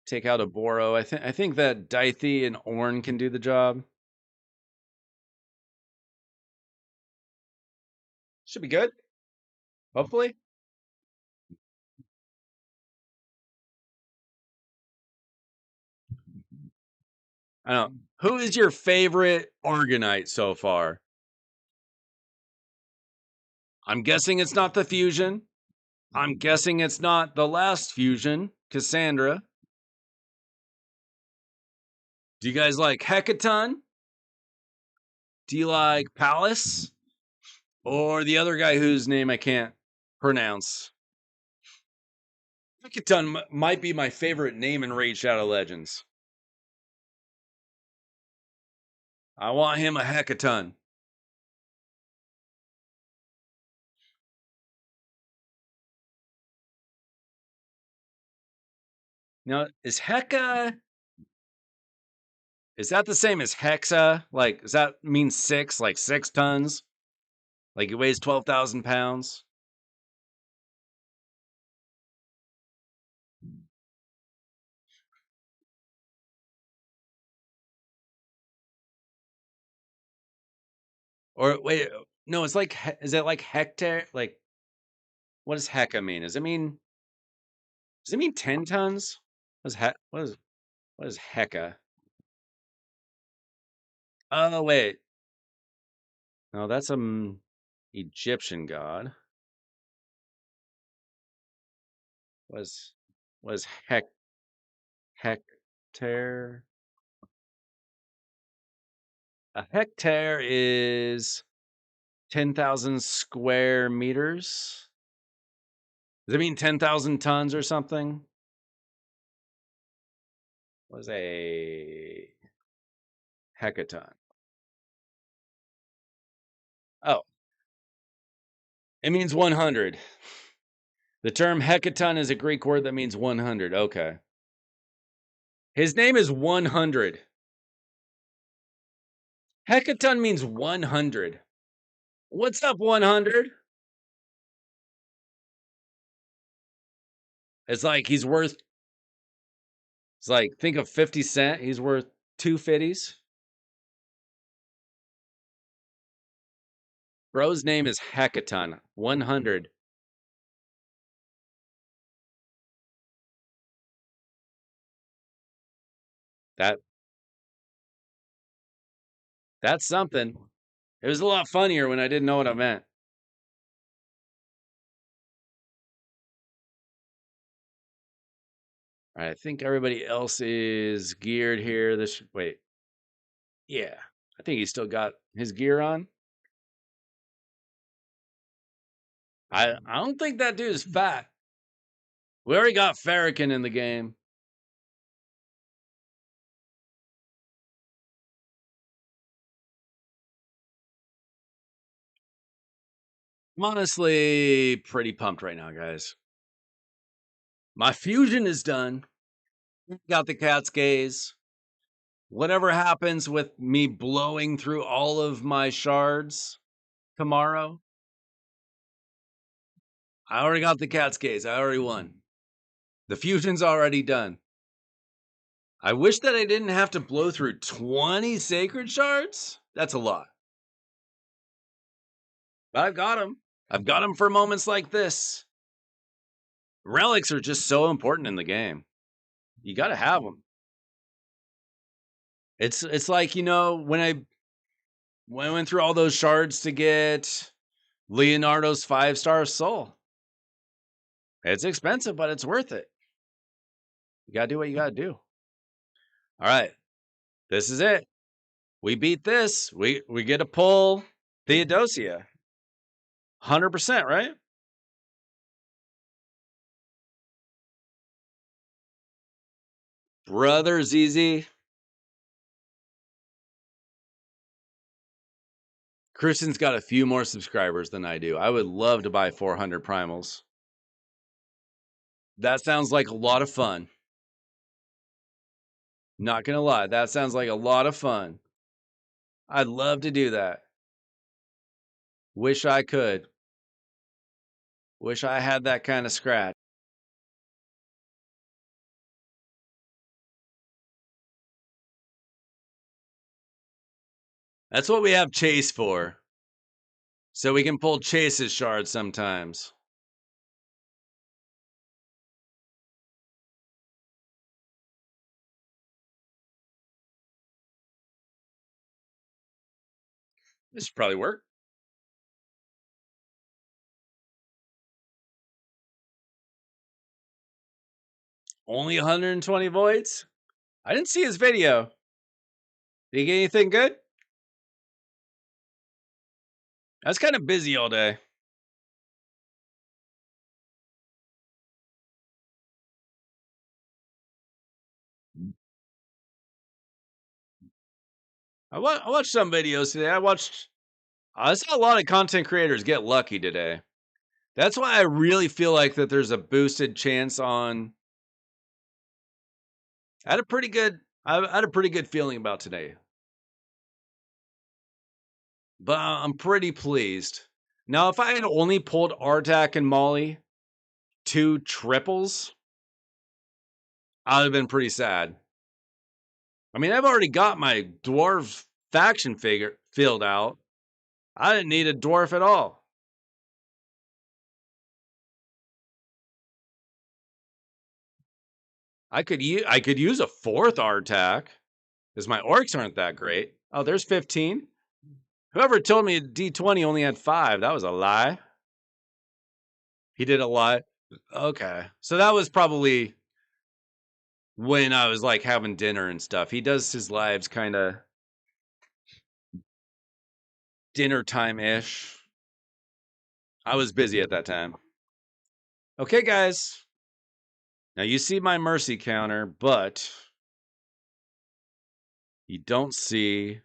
Take out a Boro. I think that Dythy and Ornn can do the job. Should be good. Hopefully. I don't know. Who is your favorite Argonite so far? I'm guessing it's not the fusion. I'm guessing it's not the last fusion, Cassandra. Do you guys like Hekaton? Do you like Palace? Or the other guy whose name I can't pronounce? Hekaton might be my favorite name in Raid Shadow Legends. I want him a Hekaton. Now, is Heka... Is that the same as Hexa? Like, does that mean 6? Like 6 tons? Like it weighs 12,000 pounds? Or wait, no, it's like, is it like hectare? Like, what does Heka mean? Does it mean 10 tons? What is Heka? Oh, wait. No, that's Egyptian god. Was hectare? A hectare is 10,000 square meters. Does it mean 10,000 tons or something? Was a hecaton? Oh, it means 100. The term hecaton is a Greek word that means 100. Okay. His name is 100. Hecaton means 100. What's up, 100? It's like he's worth. It's like think of 50 Cent. He's worth 250s. Bro's name is Hekaton. 100. That that's something. It was a lot funnier when I didn't know what I meant. All right, I think everybody else is geared here. This wait, yeah, I think he's still got his gear on. I don't think that dude is fat. We already got Farrakhan in the game. I'm honestly pretty pumped right now, guys. My fusion is done. Got the cat's gaze. Whatever happens with me blowing through all of my shards tomorrow, I already got the cat's gaze. I already won. The fusion's already done. I wish that I didn't have to blow through 20 sacred shards. That's a lot. But I've got them. I've got them for moments like this. Relics are just so important in the game. You got to have them. It's like, when I went through all those shards to get Leonardo's 5-star soul. It's expensive, but it's worth it. You got to do what you got to do. All right. This is it. We beat this. We get to pull Theodosia. 100%, right? Brother ZZ. Kristen's got a few more subscribers than I do. I would love to buy 400 primals. That sounds like a lot of fun. Not gonna lie, that sounds like a lot of fun. I'd love to do that. Wish I could. Wish I had that kind of scratch. That's what we have Chase for. So we can pull Chase's shards sometimes. This should probably work. Only 120 voids? I didn't see his video. Did he get anything good? I was kind of busy all day. I watched some videos today. I saw a lot of content creators get lucky today. That's why I really feel like that there's a boosted chance on. I had a pretty good feeling about today. But I'm pretty pleased. Now, if I had only pulled Artak and Molly 2 triples, I'd have been pretty sad. I mean, I've already got my dwarf faction figure filled out. I didn't need a dwarf at all. I could use a 4th Artak because my orcs aren't that great. Oh, there's 15. Whoever told me D20 only had 5, that was a lie. He did a lot. Okay. So that was probably when I was like having dinner and stuff. He does his lives kind of dinner time-ish. I was busy at that time. Okay, guys. Now you see my mercy counter, but you don't see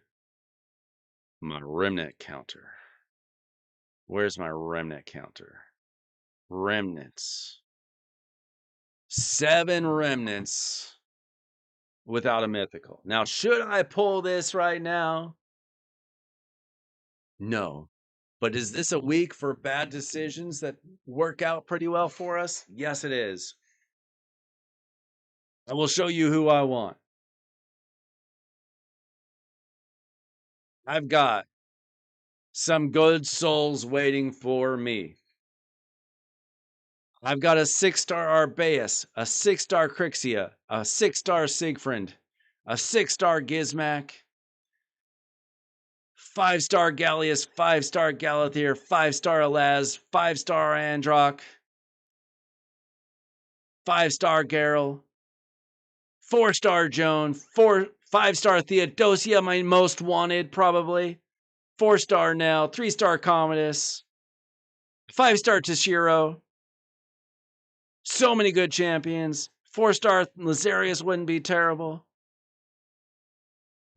my remnant counter. Where's my remnant counter? Remnants. 7 remnants without a mythical. Now, should I pull this right now? No. But is this a week for bad decisions that work out pretty well for us? Yes, it is. I will show you who I want. I've got some good souls waiting for me. I've got a 6-star Arbaeus, a 6-star Crixia, a 6-star Siegfried, a 6-star Gizmak, 5-star Gallius, 5-star Galathier, 5-star Alaz, 5-star Androck, 5-star Geralt, 4-star Joan, 5-star Theodosia, my most wanted probably, 4-star Nell, 3-star Commodus, 5-star Tashiro. So many good champions. 4-star Lazarius wouldn't be terrible.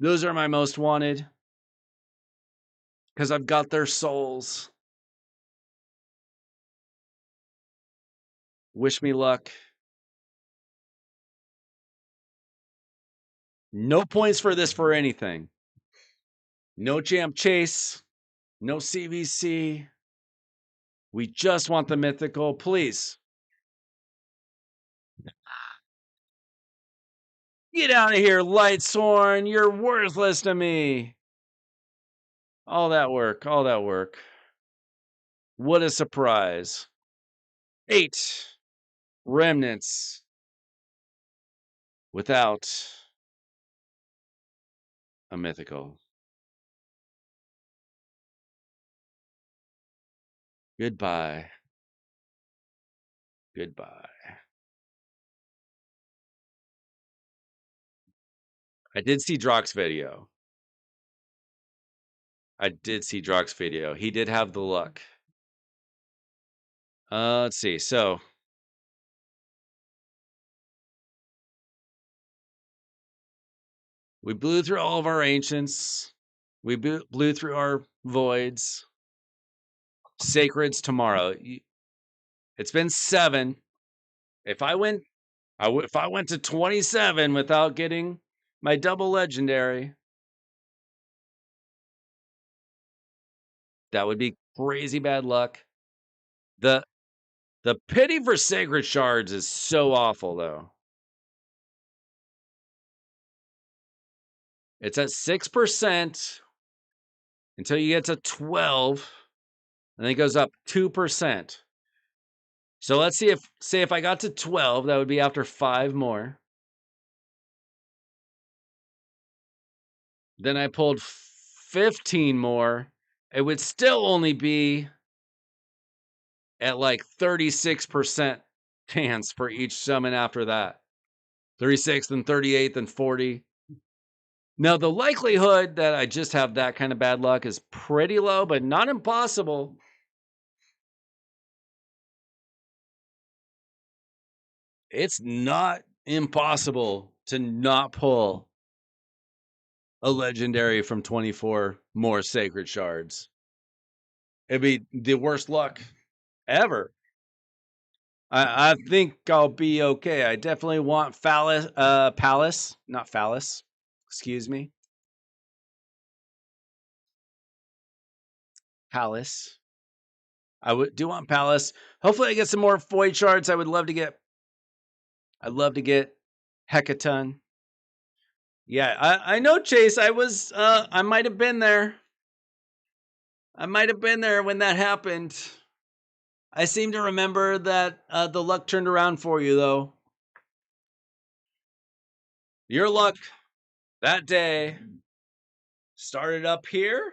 Those are my most wanted. Because I've got their souls. Wish me luck. No points for this for anything. No champ chase. No CVC. We just want the mythical. Please. Get out of here, Lightsworn. You're worthless to me. All that work. All that work. What a surprise. 8 remnants without a mythical. Goodbye. Goodbye. I did see Drock's video. He did have the luck. Let's see. So we blew through all of our ancients. We blew through our voids. Sacreds tomorrow. It's been 7. If I went to 27 without getting my double legendary, that would be crazy bad luck. The pity for sacred shards is so awful though. It's at 6% until you get to 12, and then it goes up 2%. So let's see if I got to 12, that would be after 5 more. Then I pulled 15 more. It would still only be at like 36% chance for each summon after that. 36th and 38th and 40. Now, the likelihood that I just have that kind of bad luck is pretty low, but not impossible. It's not impossible to not pull a legendary from 24 more sacred shards. It'd be the worst luck ever. I think I'll be okay. I definitely want Palace, not Phallus. Excuse me. Palace. I do want Palace. Hopefully I get some more void shards. I'd love to get Hekaton. Yeah, I know, Chase. I might have been there. I might have been there when that happened. I seem to remember that the luck turned around for you, though. Your luck that day started up here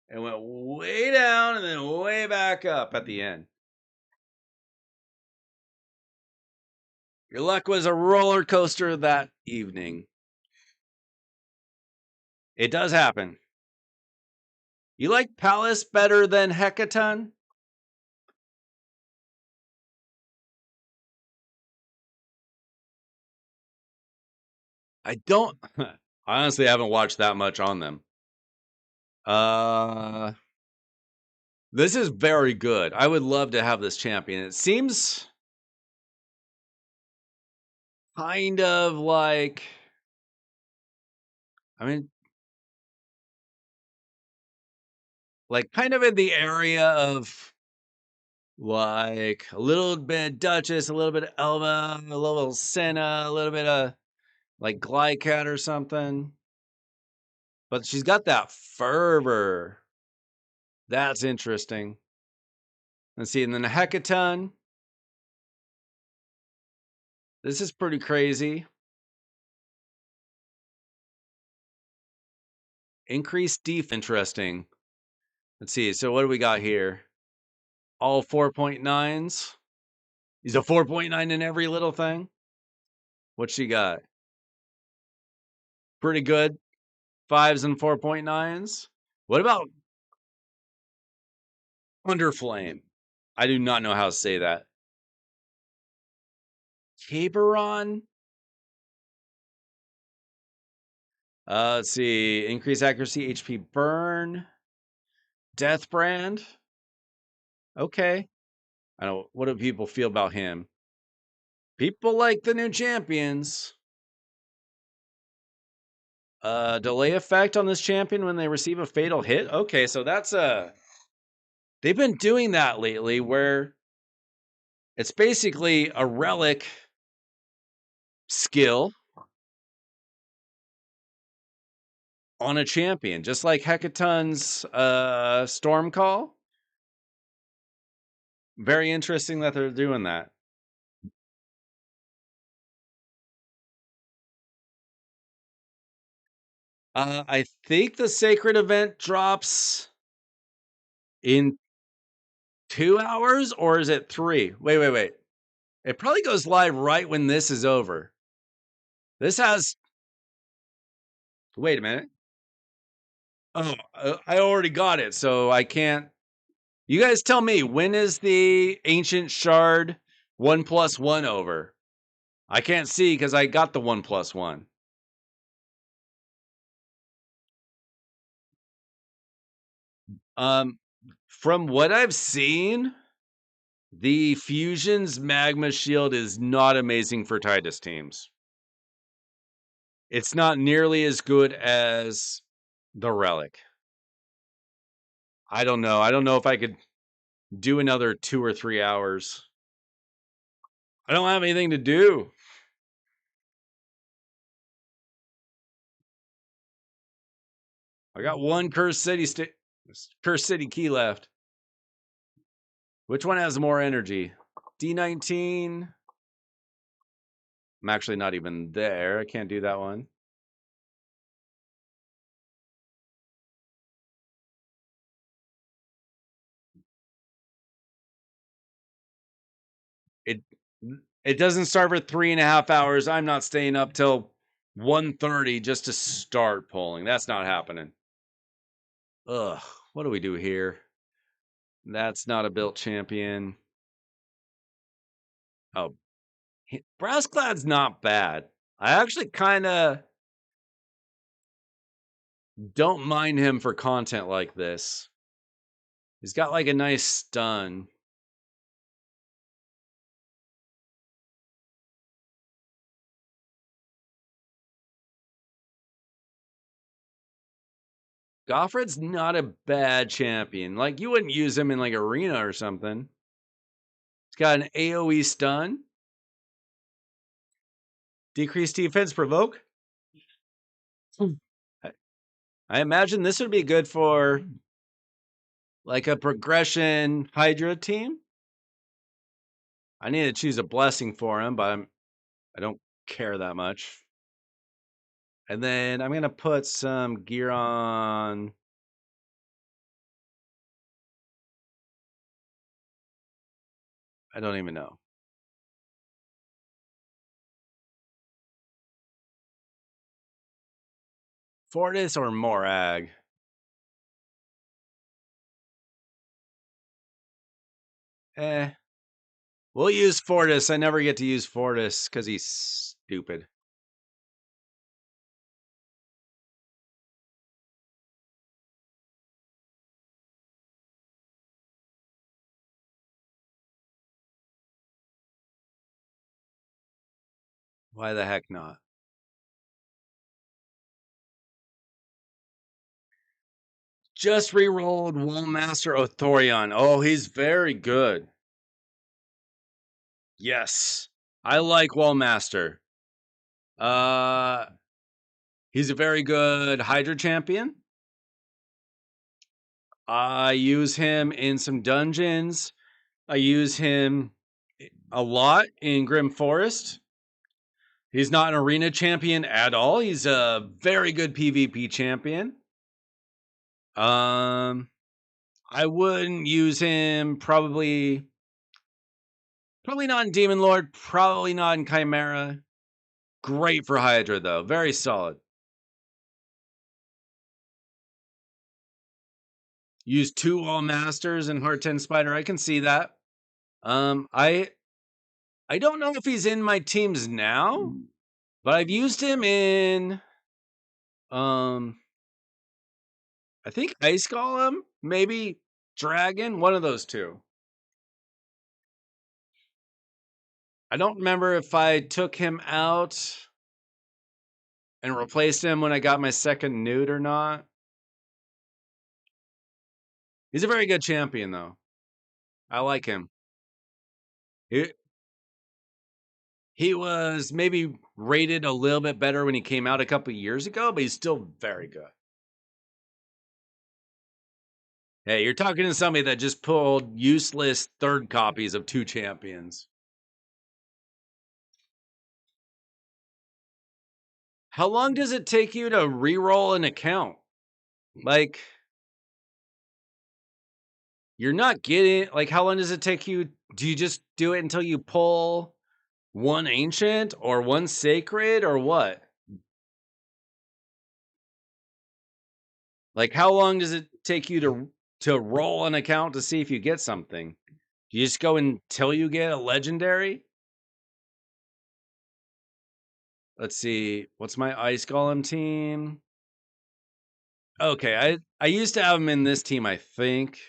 and went way down and then way back up at the end. Your luck was a roller coaster that evening. It does happen. You like Palace better than Hekaton? I don't. I honestly haven't watched that much on them. This is very good. I would love to have this champion. It seems kind of like, I mean, like kind of in the area of Like a little bit of Duchess, a little bit of Elva, a little Senna, a little bit of like Glycat or something. But she's got that fervor. That's interesting. Let's see. And then a Hekaton. This is pretty crazy. Increased def. Interesting. Let's see. So what do we got here? All 4.9s. He's a 4.9 in every little thing. What she got? Pretty good. 5s and 4.9s. What about Underflame? I do not know how to say that. Caberon? Let's see. Increase accuracy, HP burn. Death Brand. Okay. I don't. What do people feel about him? People like the new champions. Delay effect on this champion when they receive a fatal hit. Okay, so that's they've been doing that lately where it's basically a relic skill on a champion, just like Hekaton's Storm Call. Very interesting that they're doing that. I think the sacred event drops in 2 hours, or is it 3? Wait. It probably goes live right when this is over. This has. Wait a minute. Oh, I already got it, so I can't. You guys tell me, when is the ancient shard 1+1 over? I can't see because I got the 1+1. From what I've seen, the Fusion's Magma Shield is not amazing for Titus teams. It's not nearly as good as the Relic. I don't know. I don't know if I could do another 2 or 3 hours. I don't have anything to do. I got one Cursed City key left. Which one has more energy? D19. I'm actually not even there. I can't do that one. It it doesn't start for 3.5 hours. I'm not staying up till 1:30 just to start polling. That's not happening. Ugh. What do we do here? That's not a built champion. Oh, Brassclad's not bad. I actually kind of don't mind him for content like this. He's got like a nice stun. Goffred's not a bad champion. Like, you wouldn't use him in like arena or something. He's got an AoE stun. Decreased defense provoke. I imagine this would be good for like a progression Hydra team. I need to choose a blessing for him, but I don't care that much. And then I'm gonna put some gear on. I don't even know. Fortis or Morag? We'll use Fortis. I never get to use Fortis because he's stupid. Why the heck not? Just re-rolled Wallmaster Othorion. Oh, he's very good. Yes. I like Wallmaster. He's a very good Hydra champion. I use him in some dungeons. I use him a lot in Grim Forest. He's not an arena champion at all. He's a very good PvP champion. I wouldn't use him probably not in Demon Lord, probably not in Chimera. Great for Hydra though, very solid. Use 2 All Masters and Heart 10 Spider. I can see that. I don't know if he's in my teams now, but I've used him in I think Ice Golem, maybe Dragon, one of those two. I don't remember if I took him out and replaced him when I got my second nude or not. He's a very good champion though. I like him. He was maybe rated a little bit better when he came out a couple years ago, but he's still very good. Hey, you're talking to somebody that just pulled useless third copies of 2 champions. How long does it take you to re-roll an account? Like, you're not getting, like, how long does it take you? Do you just do it until you pull 1 ancient or 1 sacred or what? Like, how long does it take you to roll an account to see if you get something? You just go until you get a legendary? Let's see. What's my Ice Golem team? Okay, I used to have him in this team, I think.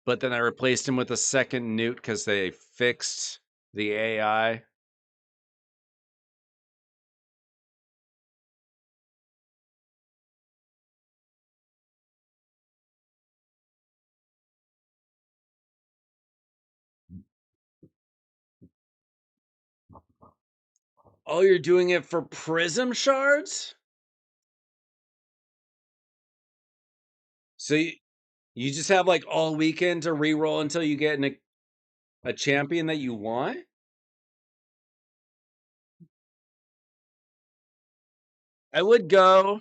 But then I replaced him with a second newt because they fixed the AI. Oh, you're doing it for Prism Shards? So you just have like all weekend to reroll until you get a champion that you want? I would go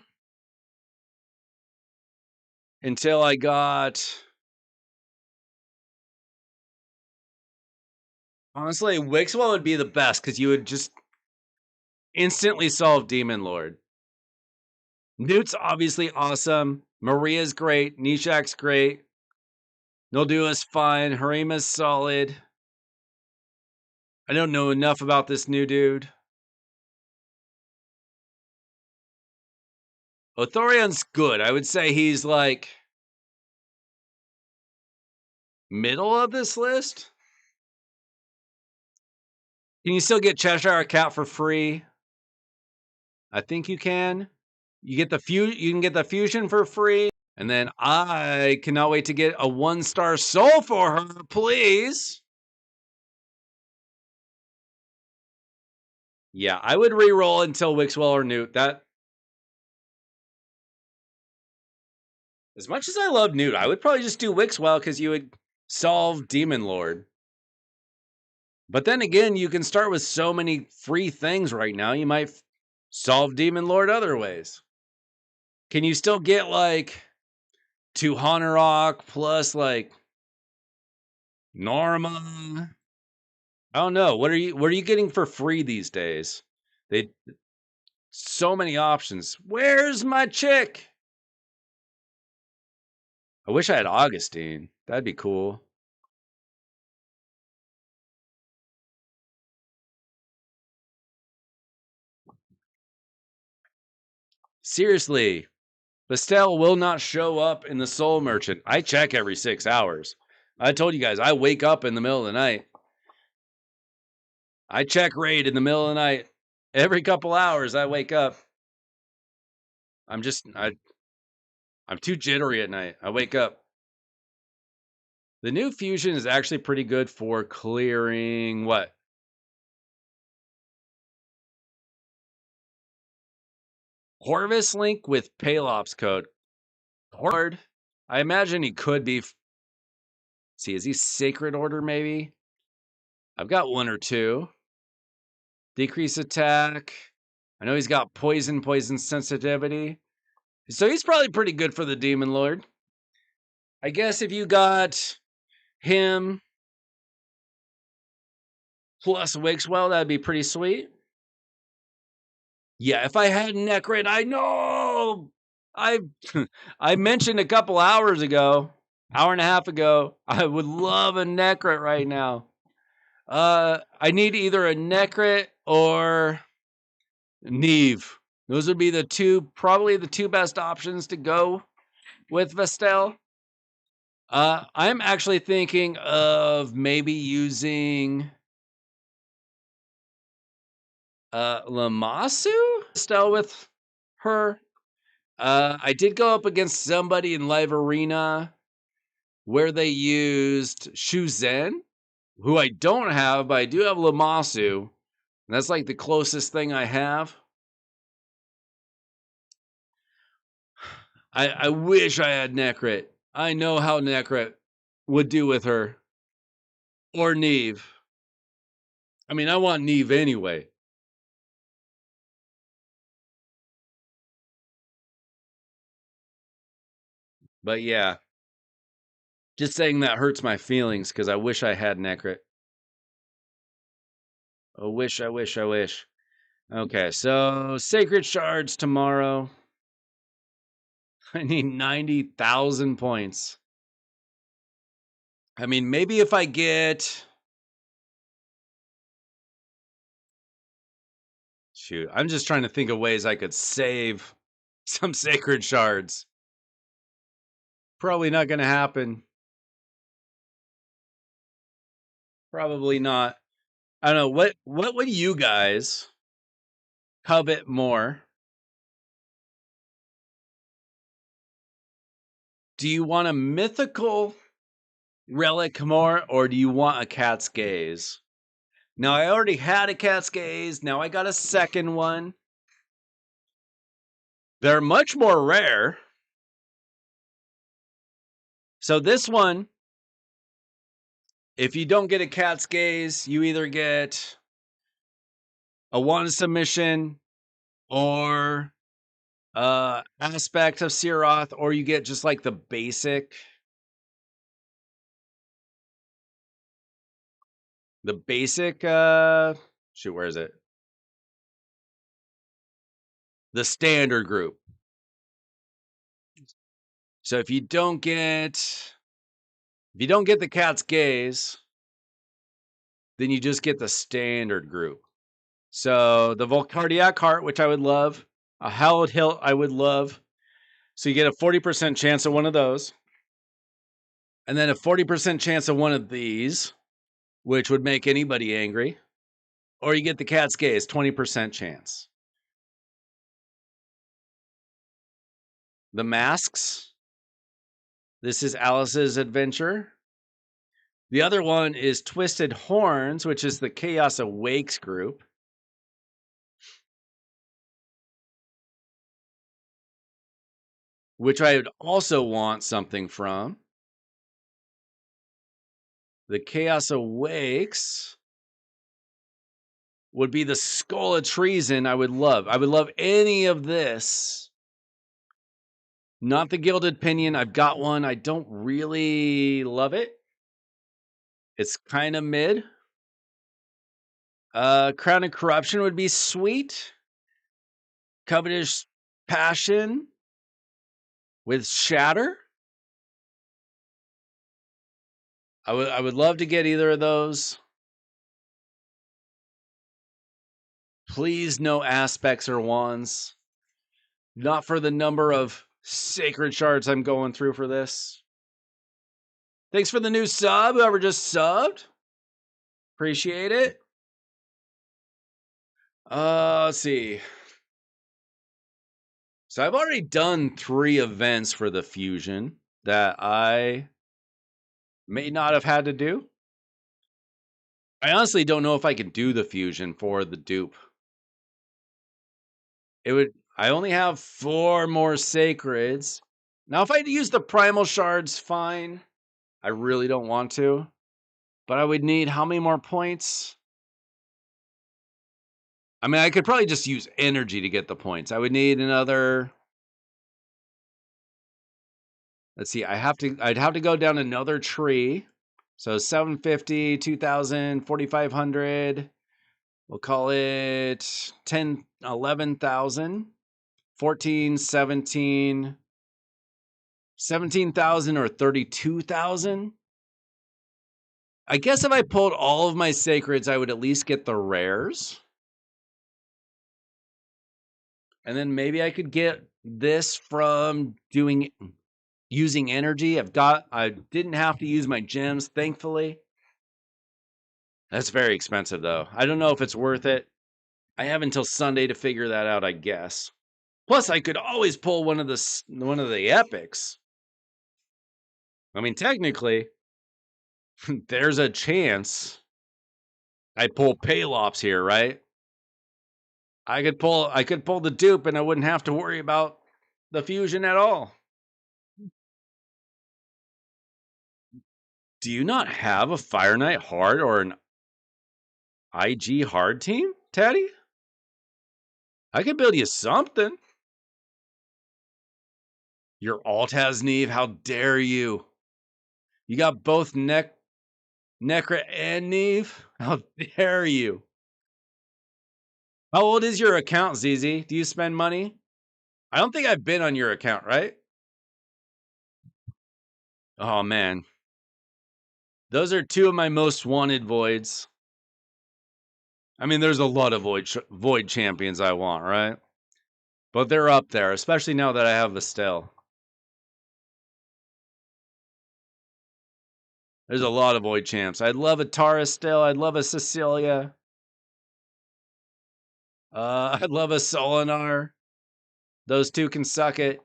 until I got... Honestly, Wixwell would be the best because you would just instantly solve Demon Lord. Newt's obviously awesome. Maria's great. Nishak's great. Noldua's fine. Harima's solid. I don't know enough about this new dude. Othorion's good. I would say he's like middle of this list. Can you still get Cheshire Cat for free? I think you can. You can get the fusion for free. And then I cannot wait to get a 1-star soul for her, please. Yeah, I would re-roll until Wixwell or Newt. That, as much as I love Newt, I would probably just do Wixwell because you would solve Demon Lord. But then again, you can start with so many free things right now. You might solve Demon Lord other ways. Can you still get like 2 Hanorok plus like Norma? I don't know. What are you getting for free these days? They so many options. Where's my chick? I wish I had Augustine. That'd be cool. Seriously, Bastel will not show up in the Soul Merchant. I check every 6 hours. I told you guys, I wake up in the middle of the night. I check raid in the middle of the night. Every couple hours, I wake up. I'm too jittery at night. I wake up. The new fusion is actually pretty good for clearing what? Horvis Link with Palop's code. Horde. I imagine he could be. See, is he Sacred Order maybe? I've got one or two. Decrease attack. I know he's got poison sensitivity. So he's probably pretty good for the Demon Lord. I guess if you got him plus Wakeswell, that'd be pretty sweet. Yeah, if I had Necrit, I know. I mentioned a couple hours ago, hour and a half ago, I would love a Necrit right now. I need either a Necrit or Neve. Those would be probably the two best options to go with Vestel. I'm actually thinking of maybe using Lamasu Vestel with her. I did go up against somebody in Live Arena where they used Shuzen, who I don't have, but I do have Lamasu. That's like the closest thing I have. I wish I had Necrit. I know how Necrit would do with her. Or Neve. I mean, I want Neve anyway. But yeah. Just saying that hurts my feelings because I wish I had Necrit. I wish. Okay, so Sacred Shards tomorrow. I need 90,000 points. I mean, maybe if I get... Shoot, I'm just trying to think of ways I could save some Sacred Shards. Probably not going to happen. Probably not. I don't know. What would you guys covet more? Do you want a mythical relic more, or do you want a cat's gaze? Now, I already had a cat's gaze. Now I got a second one. They're much more rare. So this one, if you don't get a cat's gaze, you either get a one submission or aspect of Siroth, or you get just like the basic. The basic, shoot, where is it? The standard group. So if you don't get the cat's gaze, then you just get the standard group. So the Volcardiac Heart, which I would love, a Hallowed Hilt, I would love. So you get a 40% chance of one of those. And then a 40% chance of one of these, which would make anybody angry. Or you get the cat's gaze, 20% chance. The masks. This is Alice's adventure. The other one is Twisted Horns, which is the Chaos Awakes group. Which I would also want something from. The Chaos Awakes would be the Skull of Treason. I would love any of this. Not the Gilded Pinion. I've got one. I don't really love it. It's kind of mid. Crown of Corruption would be sweet. Covetous Passion with Shatter. I would love to get either of those. Please, no aspects or wands. Not for the number of Sacred Shards I'm going through for this. Thanks for the new sub, whoever just subbed. Appreciate it. Let's see. So I've already done 3 events for the fusion that I may not have had to do. I honestly don't know if I could do the fusion for the dupe. It would. I only have 4 more sacreds. Now, if I had to use the primal shards, fine. I really don't want to. But I would need how many more points? I mean, I could probably just use energy to get the points. I would need another. Let's see. I'd have to go down another tree. So 750, 2000, 4500. We'll call it 10, 11,000, 14, 17, 17,000 or 32,000. I guess if I pulled all of my sacreds, I would at least get the rares. And then maybe I could get this from using energy. I didn't have to use my gems, thankfully. That's very expensive though. I don't know if it's worth it. I have until Sunday to figure that out, I guess. Plus, I could always pull one of the epics. I mean, technically, there's a chance I pull Palops here, right? I could pull the dupe and I wouldn't have to worry about the fusion at all. Do you not have a Fire Knight hard or an IG hard team, Taddy? I could build you something. Your alt has Neve, how dare you? You got both Necra and Neve? How dare you? How old is your account, ZZ? Do you spend money? I don't think I've been on your account, right? Oh, man. Those are 2 of my most wanted voids. I mean, there's a lot of void champions I want, right? But they're up there, especially now that I have Vestel. There's a lot of void champs. I'd love a Tara still. I'd love a Cecilia. I'd love a Solinar. Those 2 can suck it.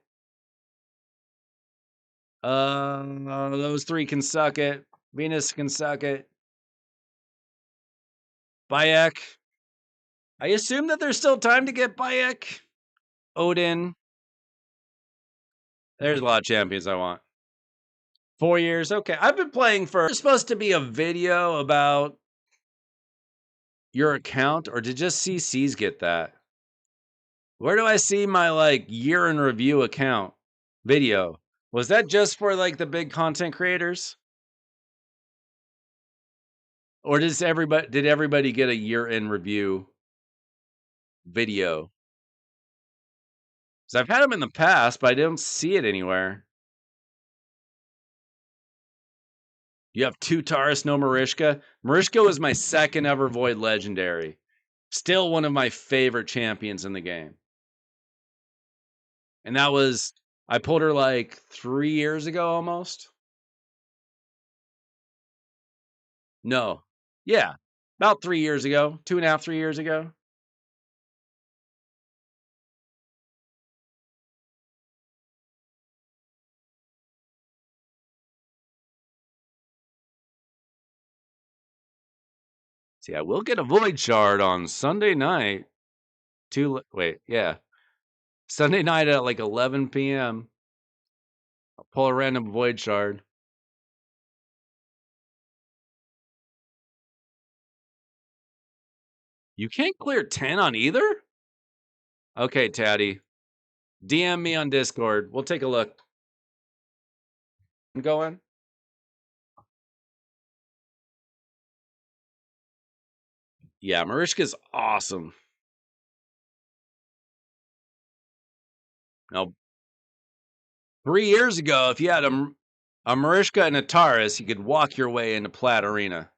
Those 3 can suck it. Venus can suck it. Bayek. I assume that there's still time to get Bayek. Odin. There's a lot of champions I want. 4 years. Okay. I've been playing for. There's supposed to be a video about your account, or did just CCs get that? Where do I see my year in review account video? Was that just for the big content creators? Or did everybody get a year in review video? Because I've had them in the past, but I don't see it anywhere. You have 2 Taurus, no Marishka. Marishka was my 2nd ever Void Legendary. Still one of my favorite champions in the game. And that was, I pulled her 3 years ago almost. No. Yeah. About 3 years ago. 2.5, 3 years ago. See, I will get a Void Shard on Sunday night. Yeah. Sunday night at 11 p.m. I'll pull a random Void Shard. You can't clear 10 on either? Okay, Taddy. DM me on Discord. We'll take a look. I'm going. Yeah, Marishka's awesome. Now, 3 years ago, if you had a Marishka and a Taurus, you could walk your way into Plat Arena.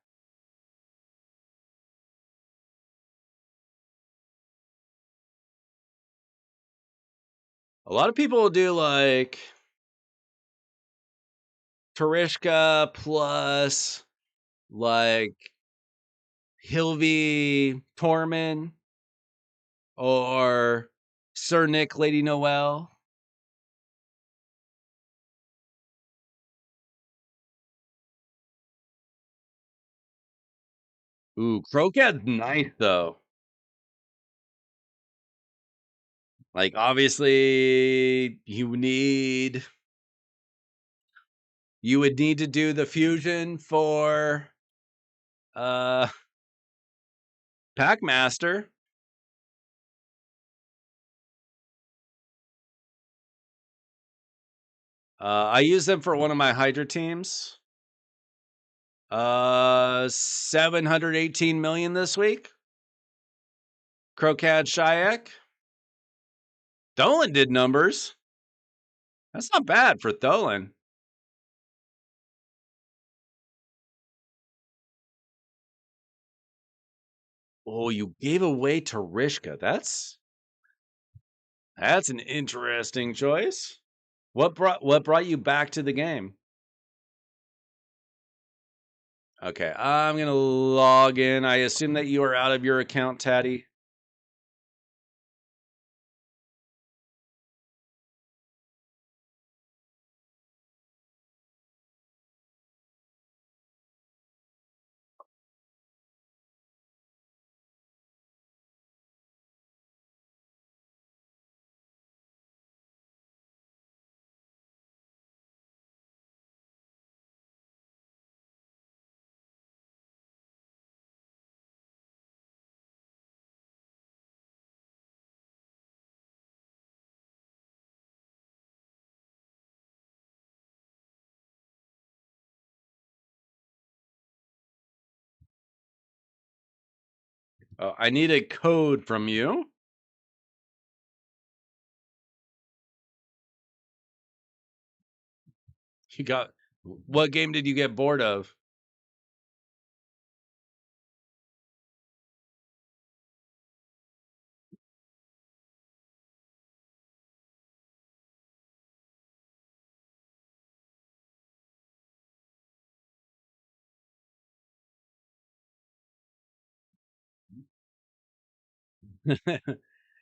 A lot of people will do Tarishka plus Hilvi Tormin or Sir Nick Lady Noel. Ooh, Croquette's nice though. Like obviously you would need to do the fusion for uh Packmaster. I use them for one of my Hydra teams. 718 million this week. Crocad Shayak. Tholen did numbers. That's not bad for Tholen. Oh, you gave away Tarishka. That's an interesting choice. What brought you back to the game? Okay, I'm gonna log in. I assume that you are out of your account, Tatty. I need a code from you. You got what game did you get bored of?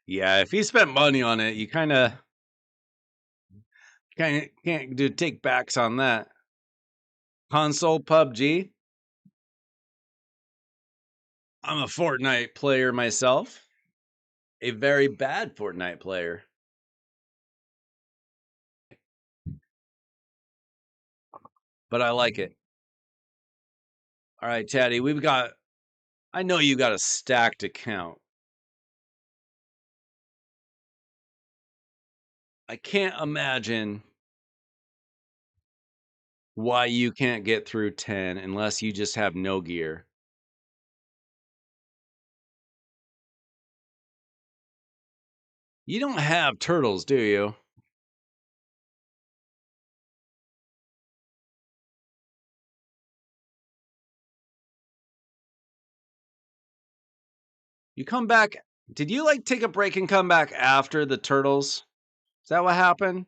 Yeah, if he spent money on it, you kind of can't do take backs on that. Console PUBG. I'm a Fortnite player myself. A very bad Fortnite player. But I like it. All right, Taddy, I know you got a stacked account. I can't imagine why you can't get through 10 unless you just have no gear. You don't have turtles, do you? You come back. Did you take a break and come back after the turtles? Is that what happened?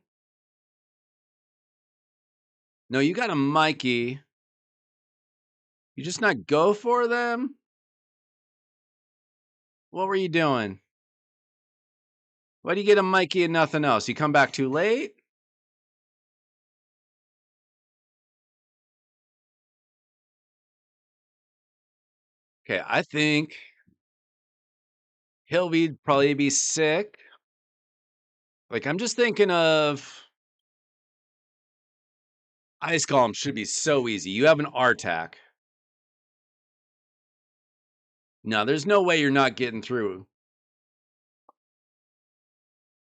No, you got a Mikey. You just not go for them? What were you doing? Why do you get a Mikey and nothing else? You come back too late? Okay, I think he'll probably be sick. I'm just thinking of Ice Golem should be so easy. You have an R-Tac. No, there's no way you're not getting through.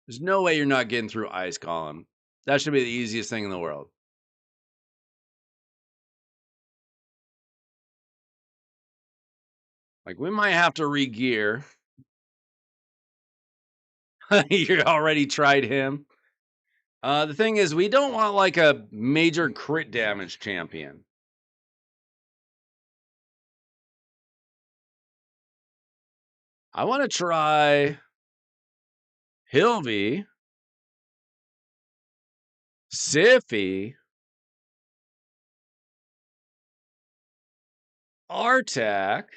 There's no way you're not getting through Ice Golem. That should be the easiest thing in the world. We might have to re-gear. You already tried him. The thing is, we don't want a major crit damage champion. I want to try Hilvy, Siffy, Artak.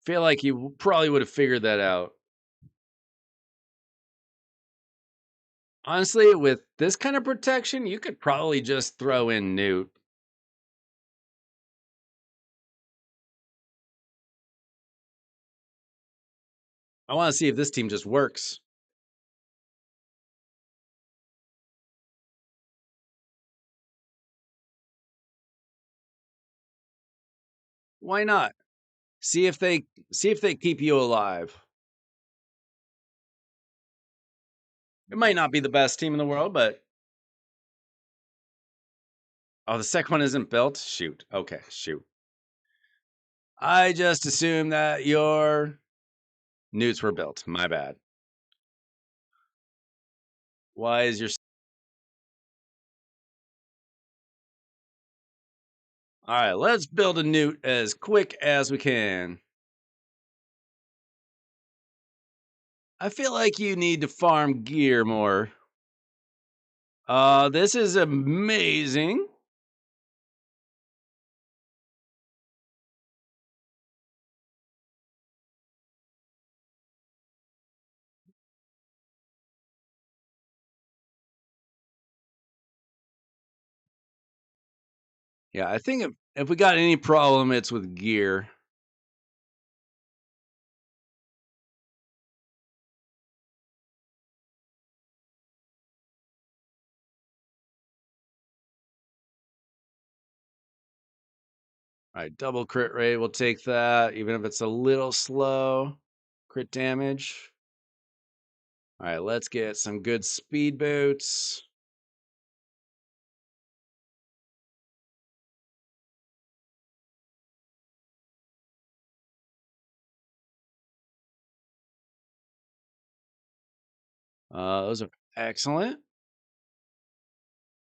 Feel like you probably would have figured that out. Honestly, with this kind of protection, you could probably just throw in Newt. I want to see if this team just works. Why not? See if they keep you alive. It might not be the best team in the world, but oh, the second one isn't built. Shoot. Okay, shoot. I just assumed that your newts were built. My bad. Why is your All right, let's build a newt as quick as we can. I feel like you need to farm gear more. This is amazing. Yeah, I think if we got any problem, it's with gear. All right, double crit rate. We'll take that, even if it's a little slow. Crit damage. All right, let's get some good speed boots. Those are excellent.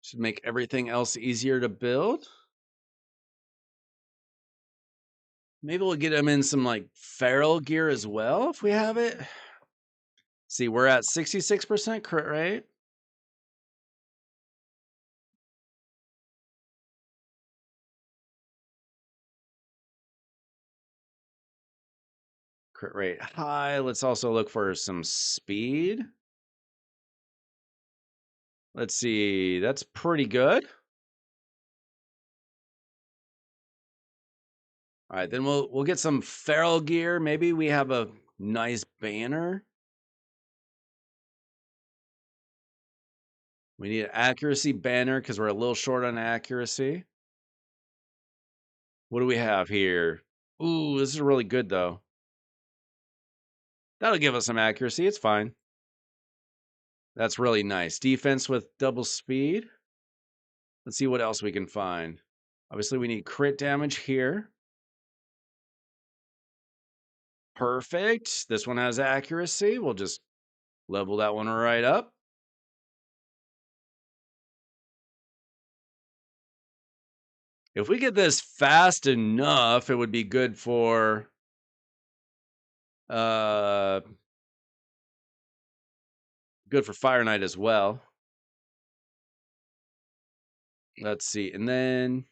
Should make everything else easier to build. Maybe we'll get them in some like feral gear as well if we have it. See, we're at 66% crit rate. Crit rate high. Let's also look for some speed. Let's see. That's pretty good. All right, then we'll get some feral gear. Maybe we have a nice banner. We need an accuracy banner because we're a little short on accuracy. What do we have here? Ooh, this is really good though. That'll give us some accuracy. It's fine. That's really nice. Defense with double speed. Let's see what else we can find. Obviously, we need crit damage here. Perfect. This one has accuracy. We'll just level that one right up. If we get this fast enough, it would be good for Fire Knight as well. Let's see. And then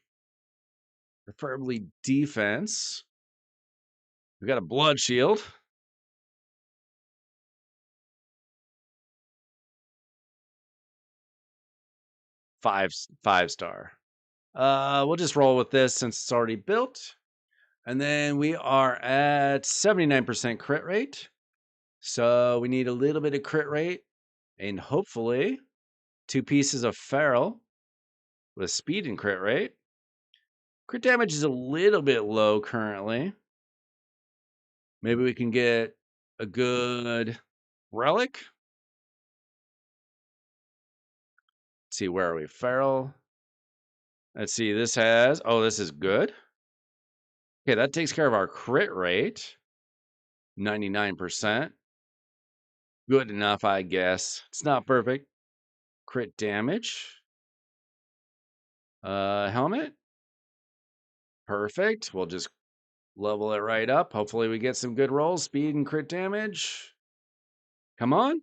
preferably defense. We got a blood shield. 5 star. We'll just roll with this since it's already built. And then we are at 79% crit rate. So we need a little bit of crit rate and hopefully 2 pieces of feral with speed and crit rate. Crit damage is a little bit low currently. Maybe we can get a good relic. Let's see, where are we? Feral. Let's see, this is good. Okay, that takes care of our crit rate. 99%. Good enough, I guess. It's not perfect. Crit damage. Helmet. Perfect. We'll just level it right up. Hopefully we get some good rolls. Speed and crit damage. Come on.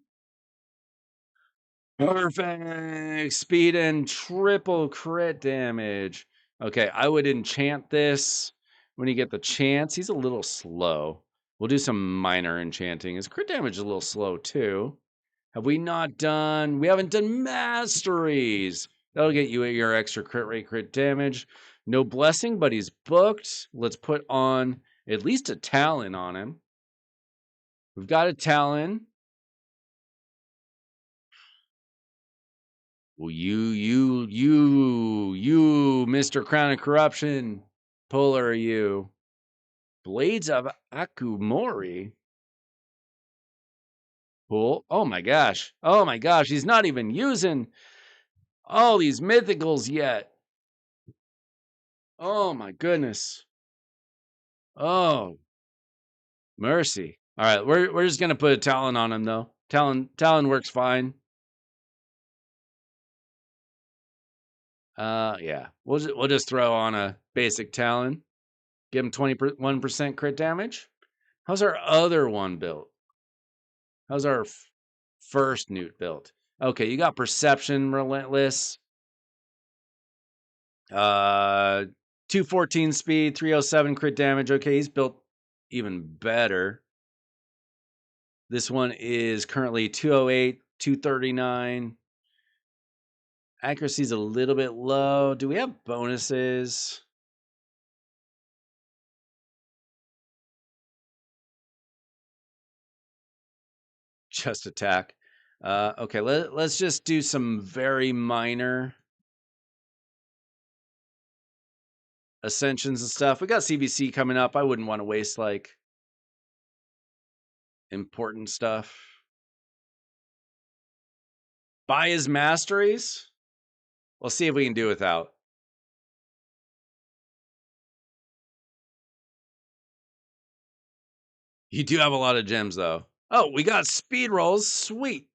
Perfect. Speed and triple crit damage. Okay, I would enchant this when you get the chance. He's a little slow. We'll do some minor enchanting. His crit damage is a little slow too. Have we not done? We haven't done masteries. That'll get you your extra crit rate, crit damage. No blessing, but he's booked. Let's put on at least a Talon on him. We've got a Talon. Well, you, Mr. Crown of Corruption. Puller, you. Blades of Akumori. Cool. Oh my gosh. Oh my gosh. He's not even using all these mythicals yet. Oh my goodness. Oh, mercy. All right, we're just gonna put a Talon on him though. Talon works fine. Yeah. We'll just throw on a basic Talon. Give him 21% crit damage. How's our other one built? How's our first Newt built? Okay, you got Perception, Relentless. 214 speed, 307 crit damage. Okay, he's built even better. This one is currently 208, 239. Accuracy's a little bit low. Do we have bonuses? Just attack. Okay, let's just do some very minor ascensions and stuff. We got CBC coming up. I wouldn't want to waste like important stuff. Buy his masteries. We'll see if we can do without. You do have a lot of gems though. Oh, we got speed rolls. Sweet.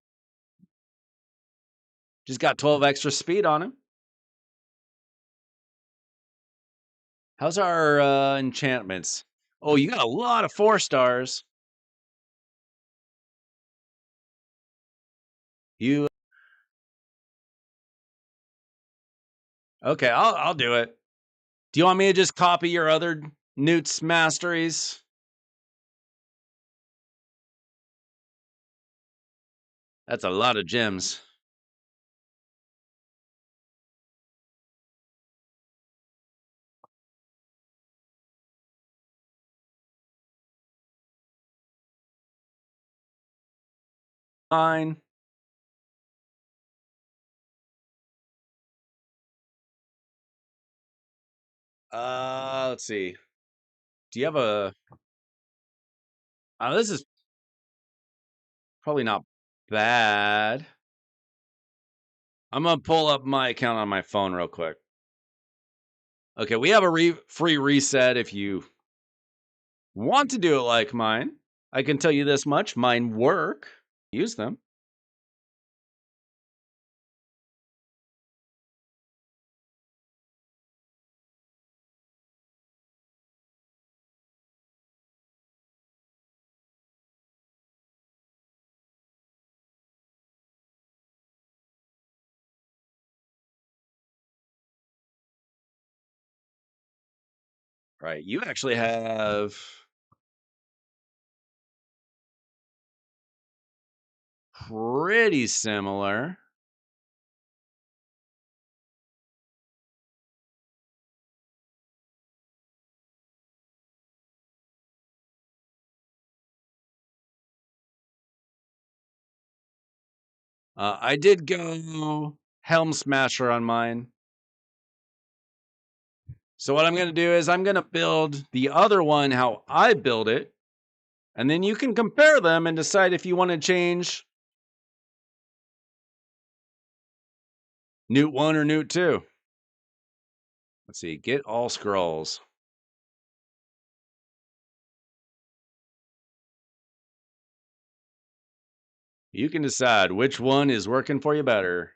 Just got 12 extra speed on him. How's our enchantments? Oh, you got a lot of 4 stars. You okay? I'll do it. Do you want me to just copy your other Newt's masteries? That's a lot of gems. Fine. Let's see. Do you have a? This is probably not bad. I'm gonna pull up my account on my phone real quick. Okay, we have a free reset if you want to do it like mine. I can tell you this much: mine work. Use them. Right. You actually have pretty similar. I did go Helm Smasher on mine. So what I'm going to do is I'm going to build the other one how I build it. And then you can compare them and decide if you want to change Newt 1 or Newt 2. Let's see. Get all scrolls. You can decide which one is working for you better.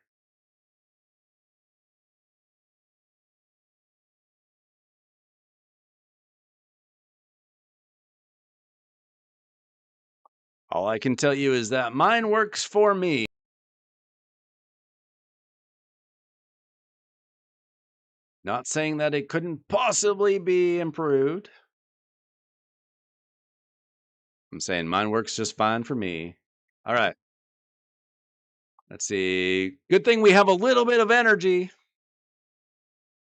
All I can tell you is that mine works for me. Not saying that it couldn't possibly be improved. I'm saying mine works just fine for me. All right. Let's see. Good thing we have a little bit of energy.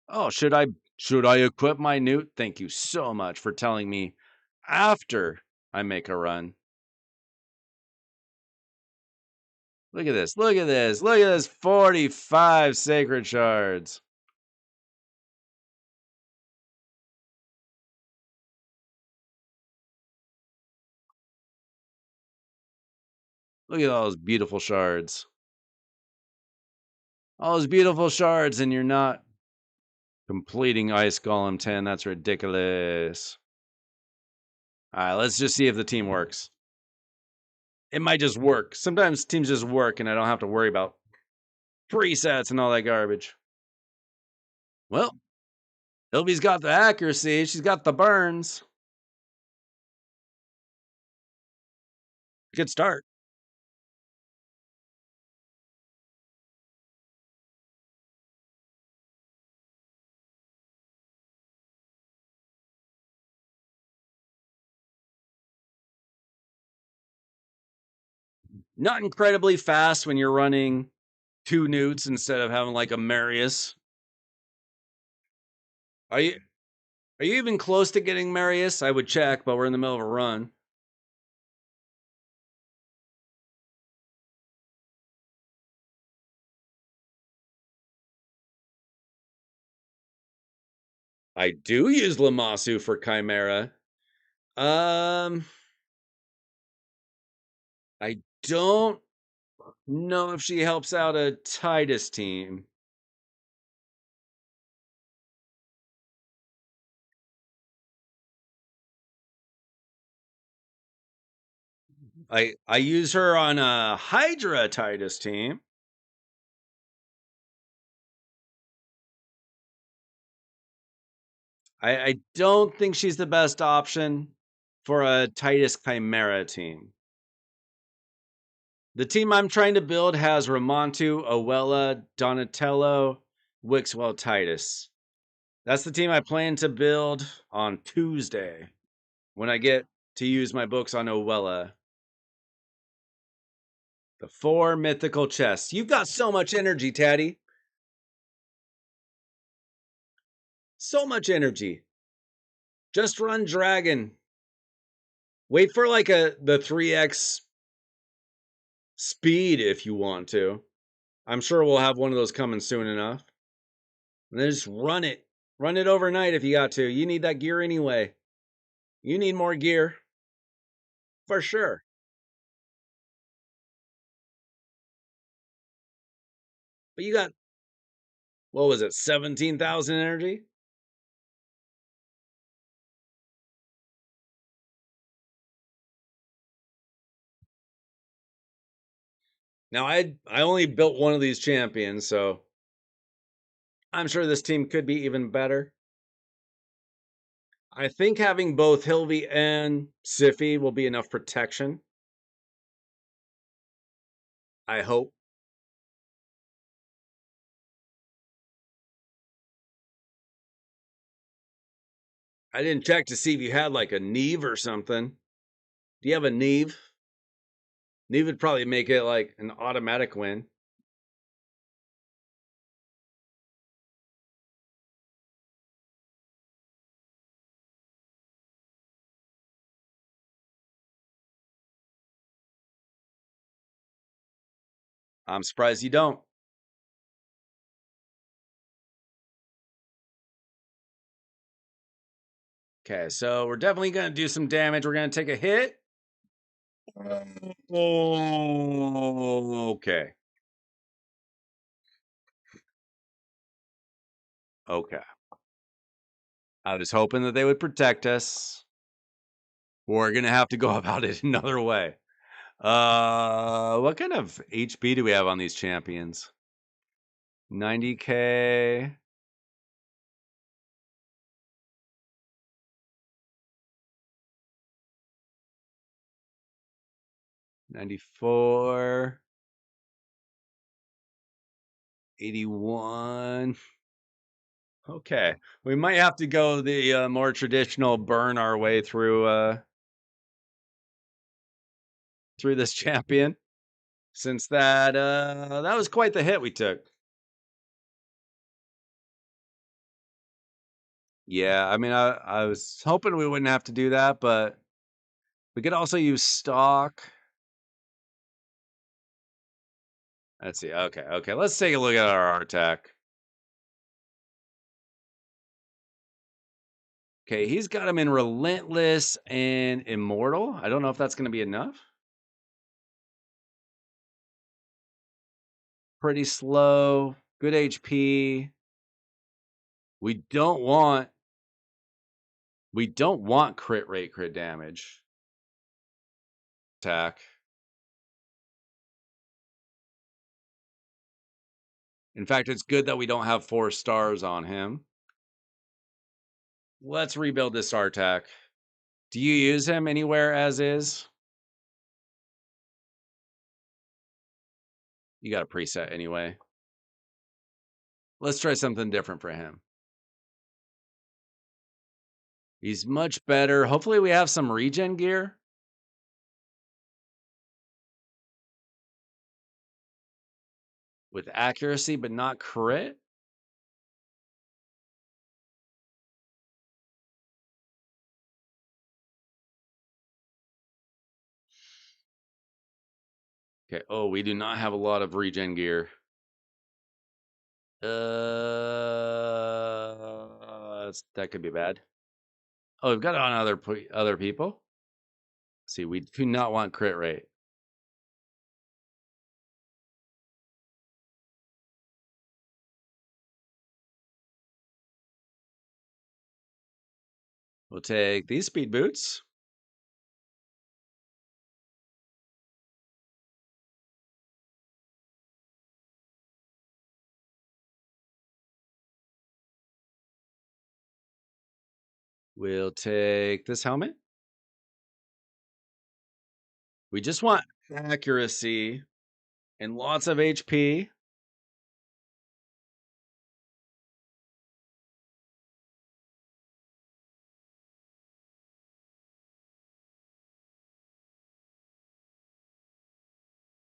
Oh, should I equip my newt? Thank you so much for telling me after I make a run. Look at this. Look at this. Look at this. 45 sacred shards. Look at all those beautiful shards. All those beautiful shards, and you're not completing Ice Golem 10. That's ridiculous. All right, let's just see if the team works. It might just work. Sometimes teams just work, and I don't have to worry about presets and all that garbage. Well, Ilby's got the accuracy. She's got the burns. Good start. Not incredibly fast when you're running 2 newts instead of having like a Marius. Are you even close to getting Marius? I would check, but we're in the middle of a run. I do use Lamasu for Chimera. I don't know if she helps out a Titus team. I use her on a Hydra Titus team. I don't think she's the best option for a Titus Chimera team. The team I'm trying to build has Ramontu, Owella, Donatello, Wixwell, Titus. That's the team I plan to build on Tuesday when I get to use my books on Owella. The 4 mythical chests. You've got so much energy, Taddy. So much energy. Just run dragon. Wait for like the 3x speed if you want to. I'm sure we'll have one of those coming soon enough. And then just run it. Run it overnight if you got to. You need that gear anyway. You need more gear. For sure. But you got, what was it, 17,000 energy? Now, I only built one of these champions, so I'm sure this team could be even better. I think having both Hilvy and Siffy will be enough protection. I hope. I didn't check to see if you had like a Neve or something. Do you have a Neve? Neve would probably make it like an automatic win. I'm surprised you don't. Okay, so we're definitely going to do some damage. We're going to take a hit. Okay. Okay. I was hoping that they would protect us. We're going to have to go about it another way. What kind of HP do we have on these champions? 90k. $94, 81. Okay, we might have to go the more traditional burn our way through this champion. since that was quite the hit we took. Yeah, I mean, I was hoping we wouldn't have to do that, but we could also use stock. Let's see. Okay, okay. Let's take a look at our attack. Okay, he's got him in relentless and immortal. I don't know if that's going to be enough. Pretty slow, good HP. We don't want crit rate, crit damage. Attack. In fact, it's good that we don't have 4 stars on him. Let's rebuild this attack. Do you use him anywhere as is? You got a preset anyway. Let's try something different for him. He's much better. Hopefully we have some regen gear. With accuracy, but not crit. Okay. Oh, we do not have a lot of regen gear. That could be bad. Oh, we've got it on other people. Let's see, we do not want crit rate. We'll take these speed boots. We'll take this helmet. We just want accuracy and lots of HP.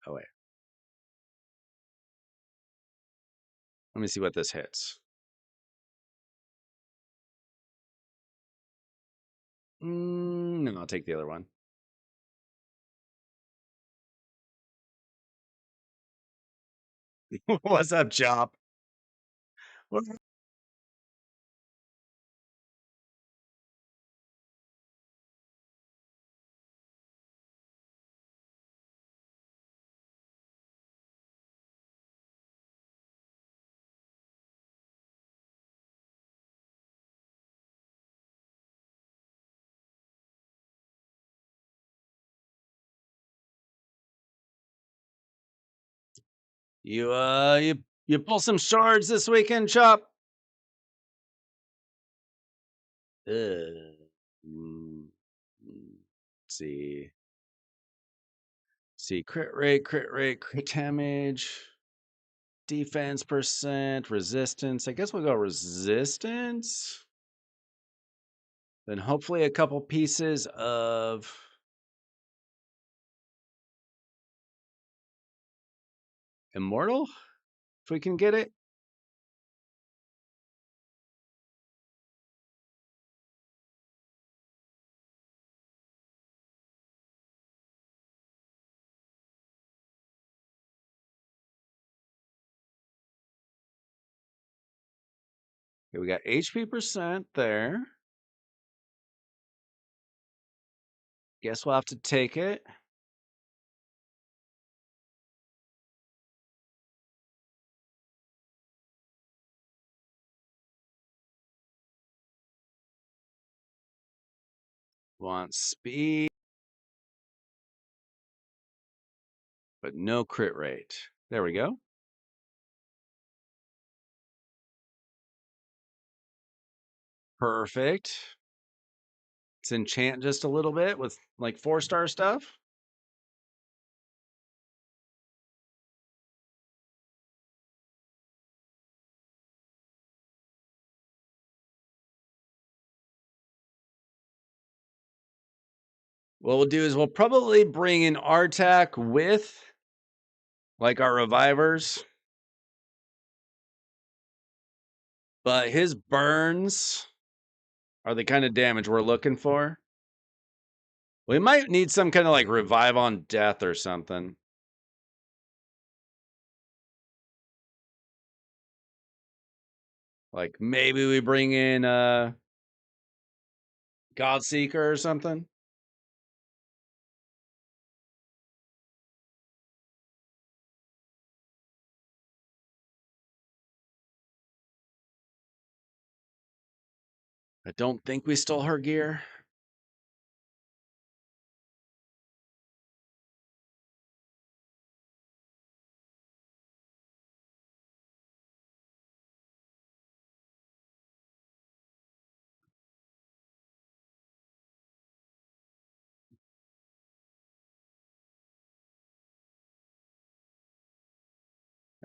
Oh, wait. Let me see what this hits. No, I'll take the other one. What's up, Chop? What- You pull some shards this weekend, Chop? Mm, see. See, crit rate, crit damage, defense percent, resistance. I guess we'll go resistance. Then hopefully a couple pieces of immortal, if we can get it. Okay, we got HP percent there. Guess we'll have to take it. Want speed, but no crit rate. There we go. Perfect. Let's enchant just a little bit with like 4-star stuff. What we'll do is we'll probably bring in Artak with like our revivers. But his burns are the kind of damage we're looking for. We might need some kind of like revive on death or something. Like maybe we bring in Godseeker or something. I don't think we stole her gear.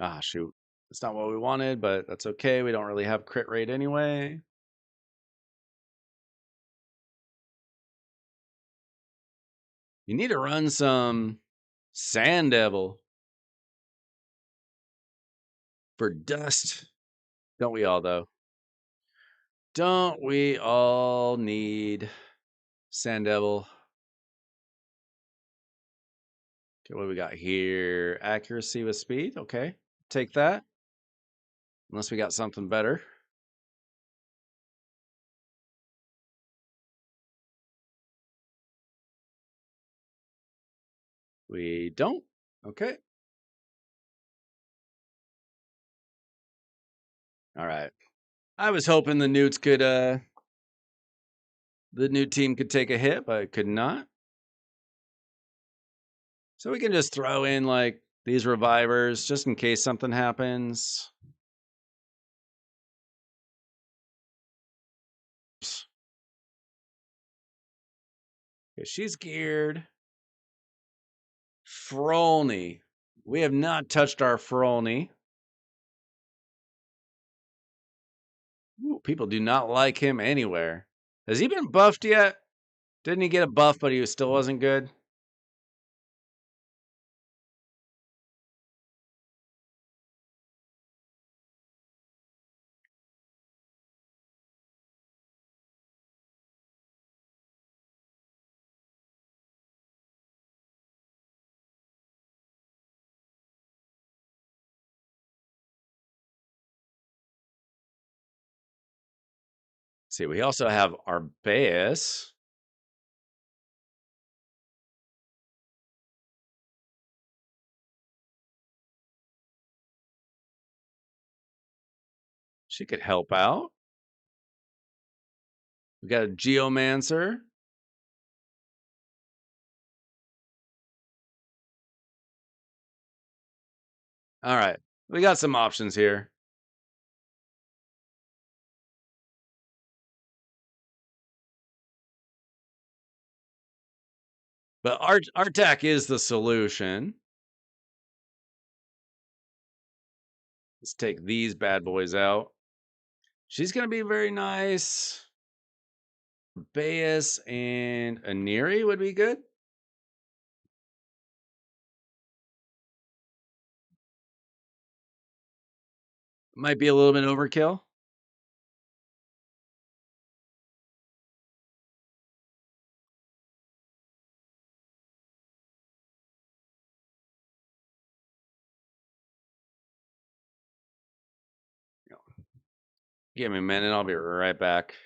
Ah, shoot. That's not what we wanted, but that's okay. We don't really have crit rate anyway. You need to run some Sand Devil for dust. Don't we all, though? Don't we all need Sand Devil? Okay, what do we got here? Accuracy with speed. Okay, take that. Unless we got something better. We don't. Okay. All right. I was hoping the Newts could the new team could take a hit, but could not. So we can just throw in like these revivers just in case something happens. Okay, she's geared. Frolny. We have not touched our Frolny. Ooh, people do not like him anywhere. Has he been buffed yet? Didn't he get a buff, but he still wasn't good? Let's see, we also have Arbeus. She could help out. We got a Geomancer. All right. We got some options here. But Artak is the solution. Let's take these bad boys out. She's going to be very nice. Baeus and Aniri would be good. Might be a little bit overkill. Give me a minute. I'll be right back.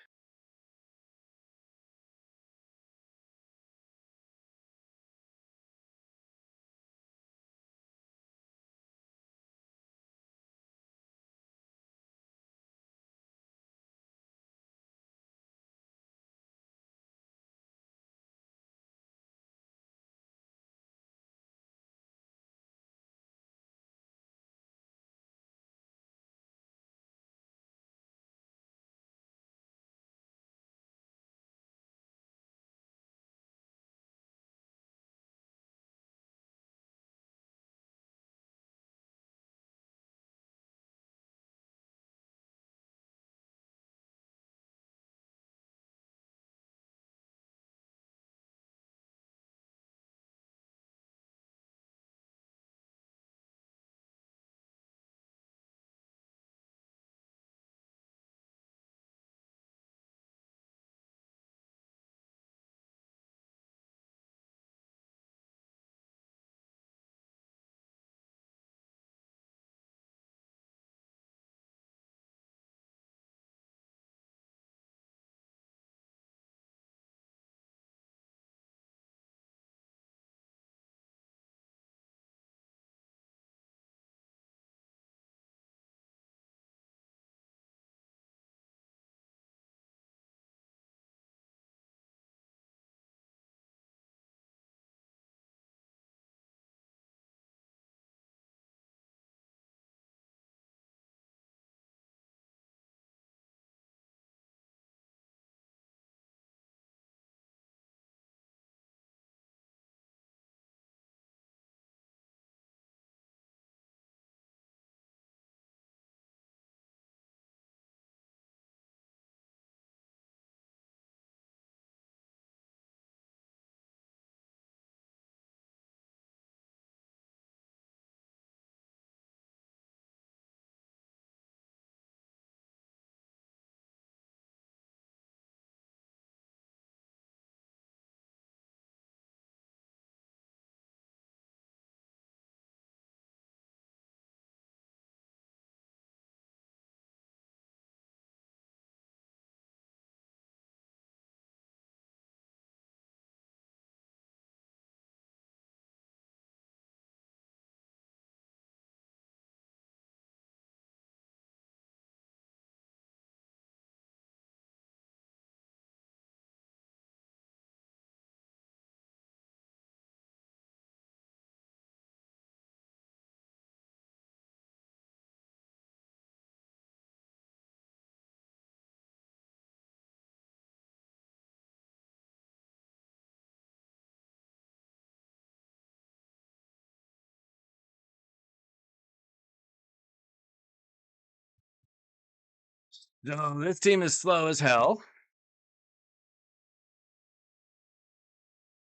So this team is slow as hell.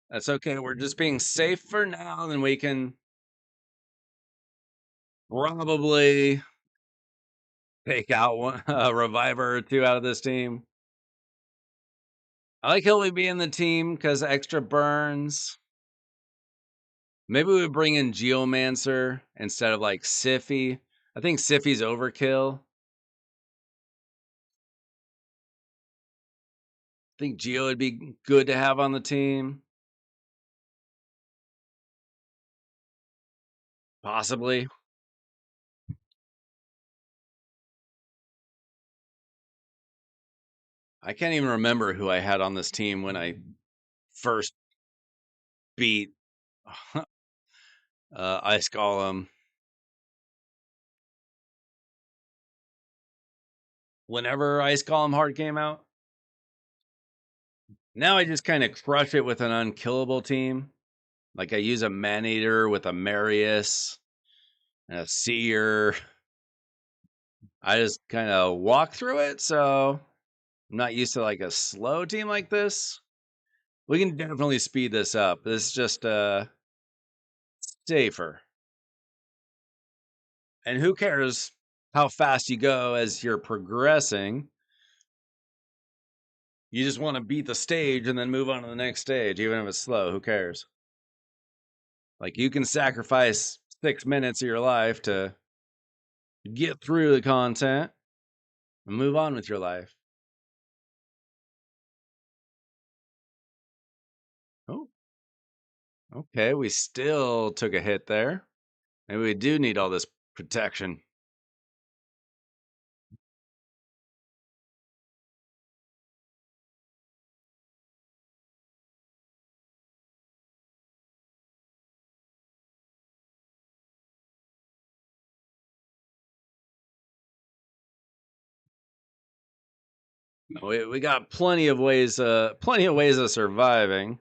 That's okay. We're just being safe for now, and we can probably take out one a reviver or two out of this team. I like Hilly being the team because extra burns. Maybe we would bring in Geomancer instead of like Siffy. I think Siffy's overkill. I think Geo would be good to have on the team. Possibly. I can't even remember who I had on this team when I first beat Ice Golem. Whenever Ice Golem Hard came out. Now I just kind of crush it with an unkillable team. Like I use a Maneater with a Marius and a Seer. I just kind of walk through it, so I'm not used to like a slow team like this. We can definitely speed this up. This is just safer. And who cares how fast you go as you're progressing? You just want to beat the stage and then move on to the next stage, even if it's slow. Who cares? Like you can sacrifice 6 minutes of your life to get through the content and move on with your life. Oh, okay. We still took a hit there. Maybe we do need all this protection. We got plenty of ways of surviving.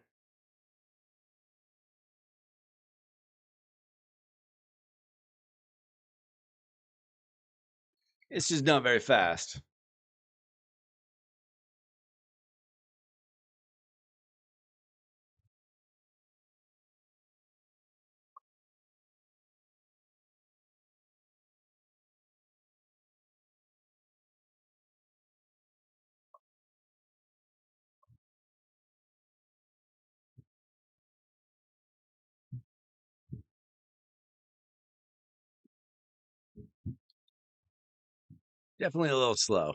It's just not very fast. Definitely a little slow.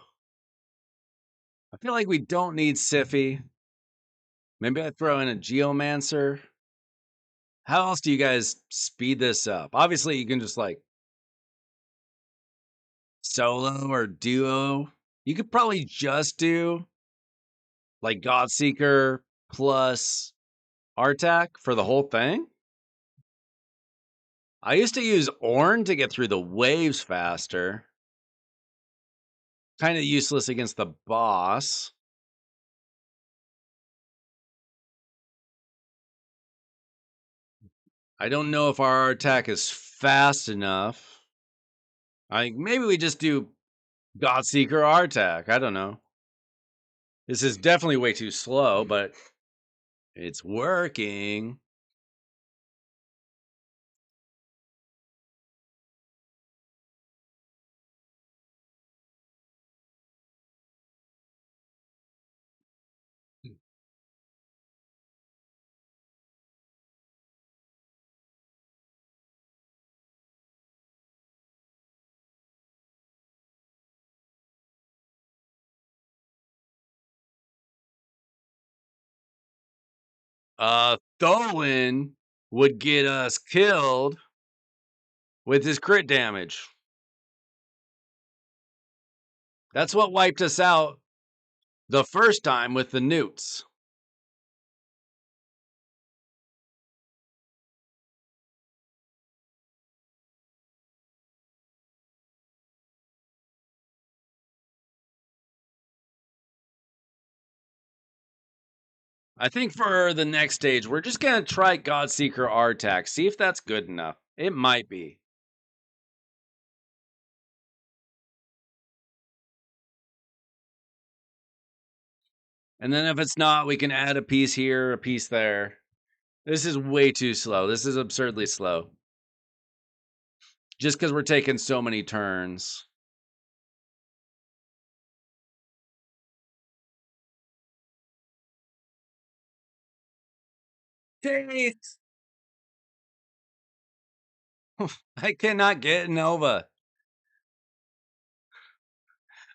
I feel like we don't need Siffy. Maybe I throw in a Geomancer. How else do you guys speed this up? Obviously, you can just like solo or duo. You could probably just do like Godseeker plus Artak for the whole thing. I used to use Ornn to get through the waves faster. Kind of useless against the boss. I don't know if our attack is fast enough. Maybe we just do Godseeker Artak. I don't know. This is definitely way too slow, but it's working. Tholin would get us killed with his crit damage. That's what wiped us out the first time with the newts. I think for the next stage, we're just going to try Godseeker Artak, see if that's good enough. It might be. And then if it's not, we can add a piece here, a piece there. This is way too slow. This is absurdly slow. Just because we're taking so many turns. Jeez. I cannot get Nova.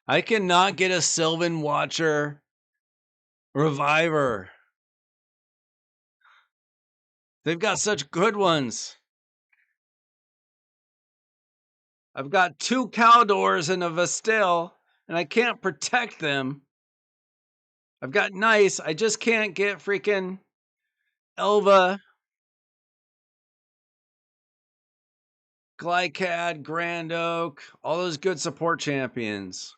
I cannot get a Sylvan Watcher Reviver. They've got such good ones. I've got 2 Caldors and a Vestil, and I can't protect them. I've got Nice. I just can't get freaking Elva, Glycad, Grand Oak, all those good support champions.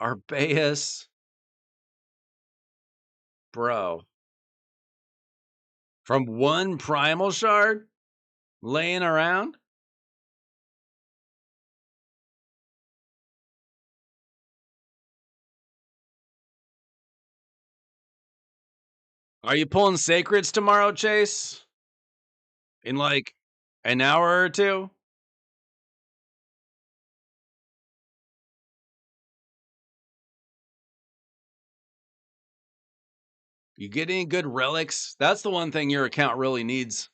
Arbaeus. Bro. From 1 Primal Shard? Laying around? Are you pulling Sacreds tomorrow, Chase? In like an hour or 2? You get any good relics? That's the one thing your account really needs.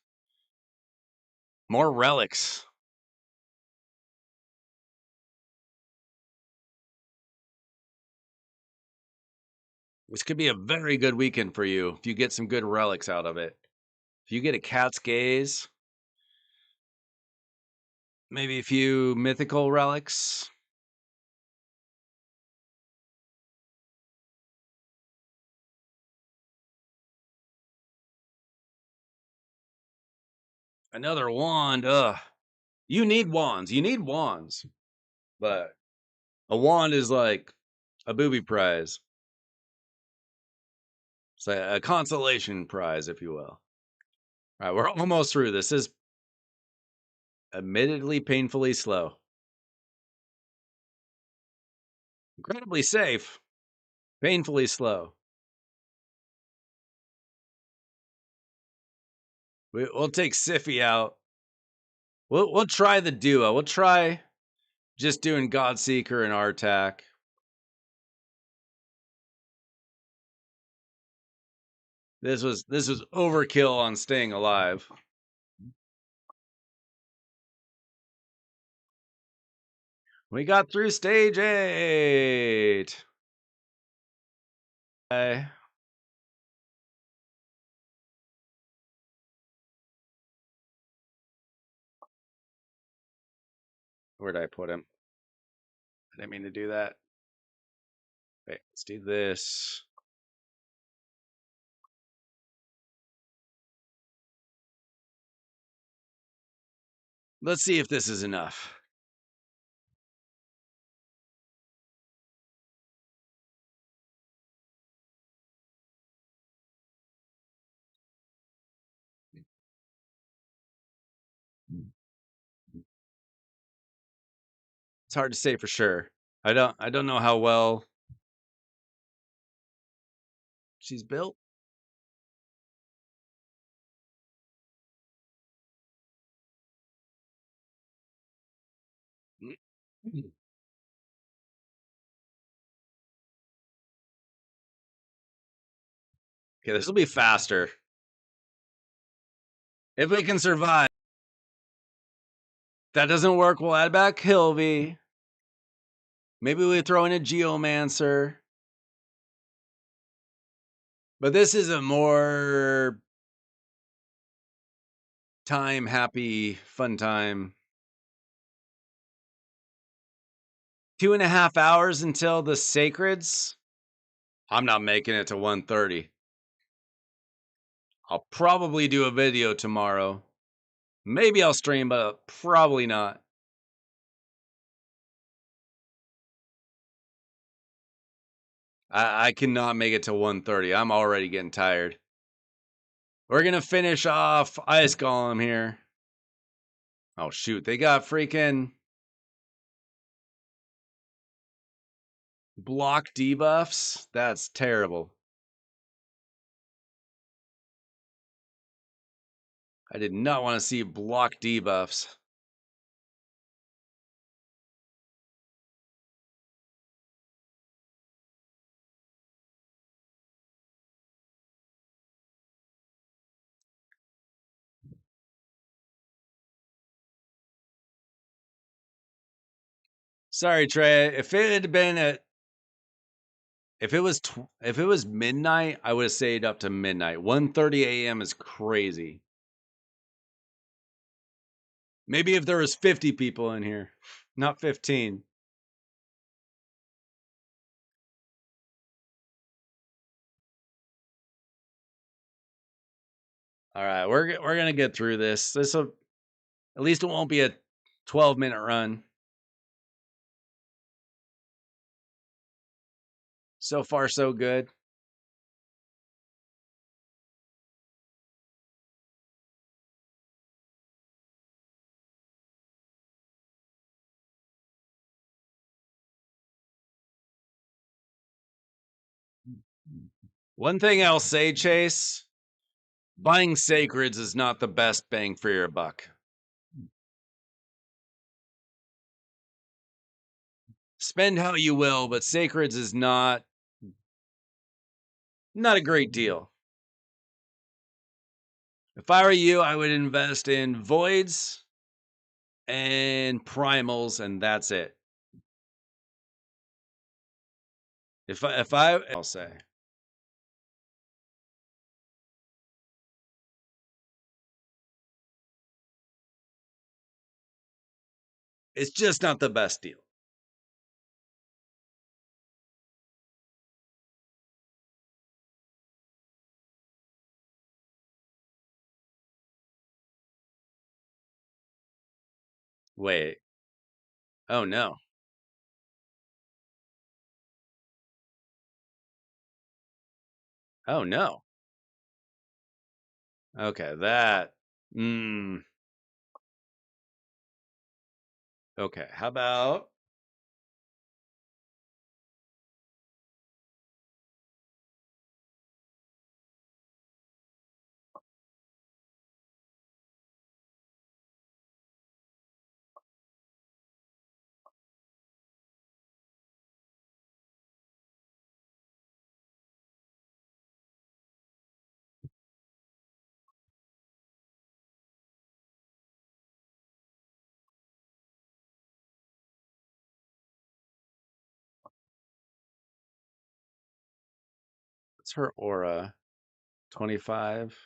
More relics. This could be a very good weekend for you if you get some good relics out of it. If you get a Cat's Gaze, maybe a few mythical relics. Another wand. Ugh. You need wands. You need wands. But a wand is like a booby prize. It's a consolation prize, if you will. All right, we're almost through. This is admittedly painfully slow. Incredibly safe. Painfully slow. We'll take Siffy out. We'll try the duo. We'll try just doing Godseeker and Artak. This was overkill on staying alive. We got through stage 8. Where'd I put him? I didn't mean to do that. Wait, let's do this. Let's see if this is enough. It's hard to say for sure. I don't know how well she's built. Okay, this will be faster. If we can survive. If that doesn't work, we'll add back Hilvy. Maybe we throw in a Geomancer. But this is a more happy, fun time. 2.5 hours until the Sacreds. I'm not making it to 1:30. I'll probably do a video tomorrow. Maybe I'll stream, but probably not. I cannot make it to 1:30. I'm already getting tired. We're going to finish off Ice Golem here. Oh, shoot. They got freaking Block debuffs? That's terrible. I did not want to see block debuffs. Sorry, Trey. If it had been if it was midnight, I would have stayed up to midnight. 1:30 a.m. is crazy. Maybe if there was 50 people in here, not 15. All right, we're gonna get through this. At least it won't be a 12-minute run. So far, so good. One thing I'll say, Chase, buying sacreds is not the best bang for your buck. Spend how you will, but sacreds is not a great deal. If I were you, I would invest in voids and primals, and that's it. I'll say it's just not the best deal. Wait. Oh no. Oh no. Okay, that. Mm, okay, how about what's her aura? 25.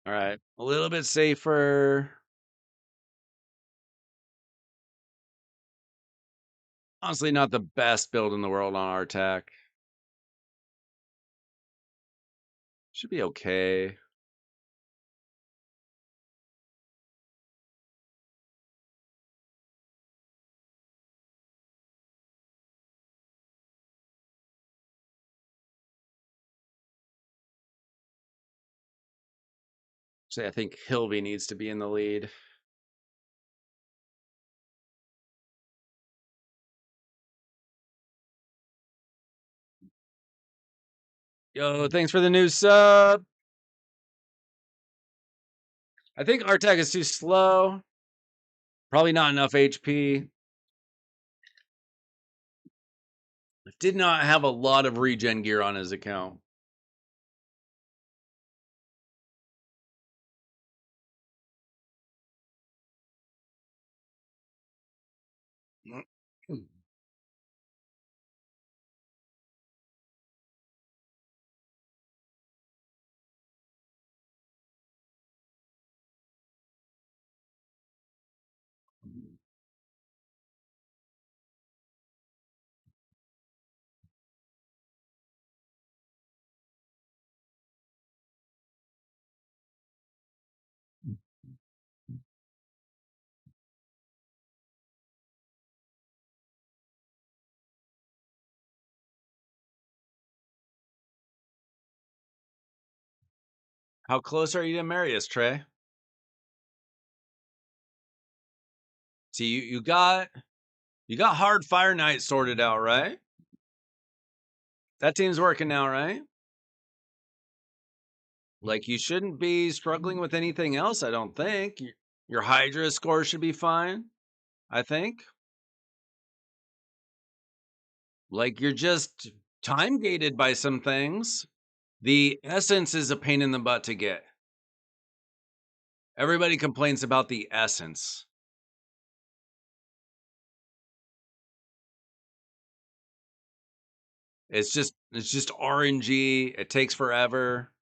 All right, a little bit safer. Honestly, not the best build in the world on our attack. Should be okay. Actually, I think Hilby needs to be in the lead. Yo, thanks for the new sub. I think our attack is too slow. Probably not enough HP. Did not have a lot of regen gear on his account. How close are you to Marius, Trey? See, you got Hard Fire Night sorted out, right? That team's working now, right? Like, you shouldn't be struggling with anything else, I don't think. Your Hydra score should be fine, I think. Like, you're just time gated by some things. The essence is a pain in the butt to get. Everybody complains about the essence. It's just RNG. It takes forever.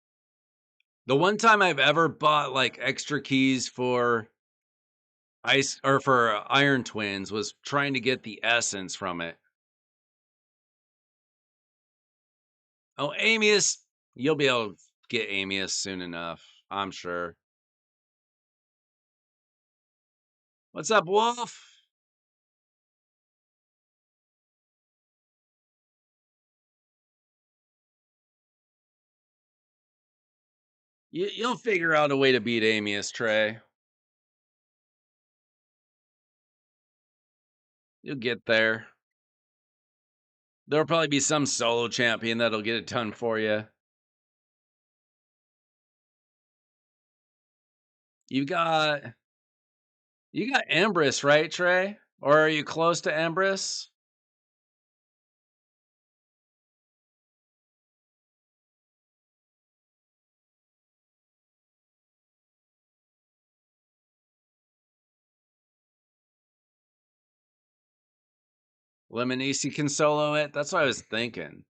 The one time I've ever bought like extra keys for ice or for Iron Twins was trying to get the essence from it. Oh, Amius, you'll be able to get Amius soon enough, I'm sure. What's up, Wolf? You'll figure out a way to beat Amius, Trey. You'll get there. There'll probably be some solo champion that'll get it done for you. You got Empress, right, Trey? Or are you close to Empress? Lemonisi can solo it. That's what I was thinking.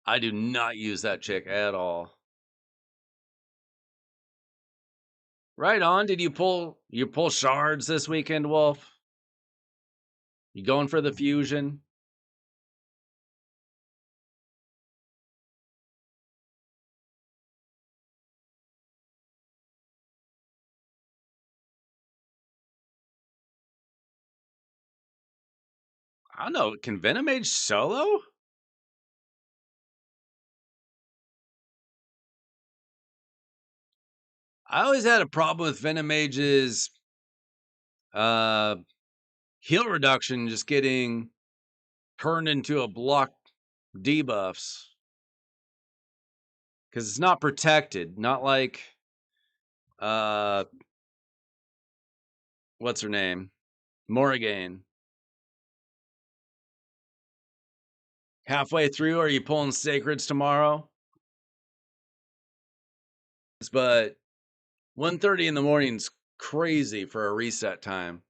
I do not use that chick at all. Right on. Did you pull shards this weekend, Wolf? You going for the fusion? I don't know. Can Venomage solo? I always had a problem with Venomage's uh heal reduction just getting turned into a block debuffs. Because it's not protected. Not like uh what's her name? Morrigan. Halfway through, are you pulling sacreds tomorrow? But 1:30 in the morning's crazy for a reset time.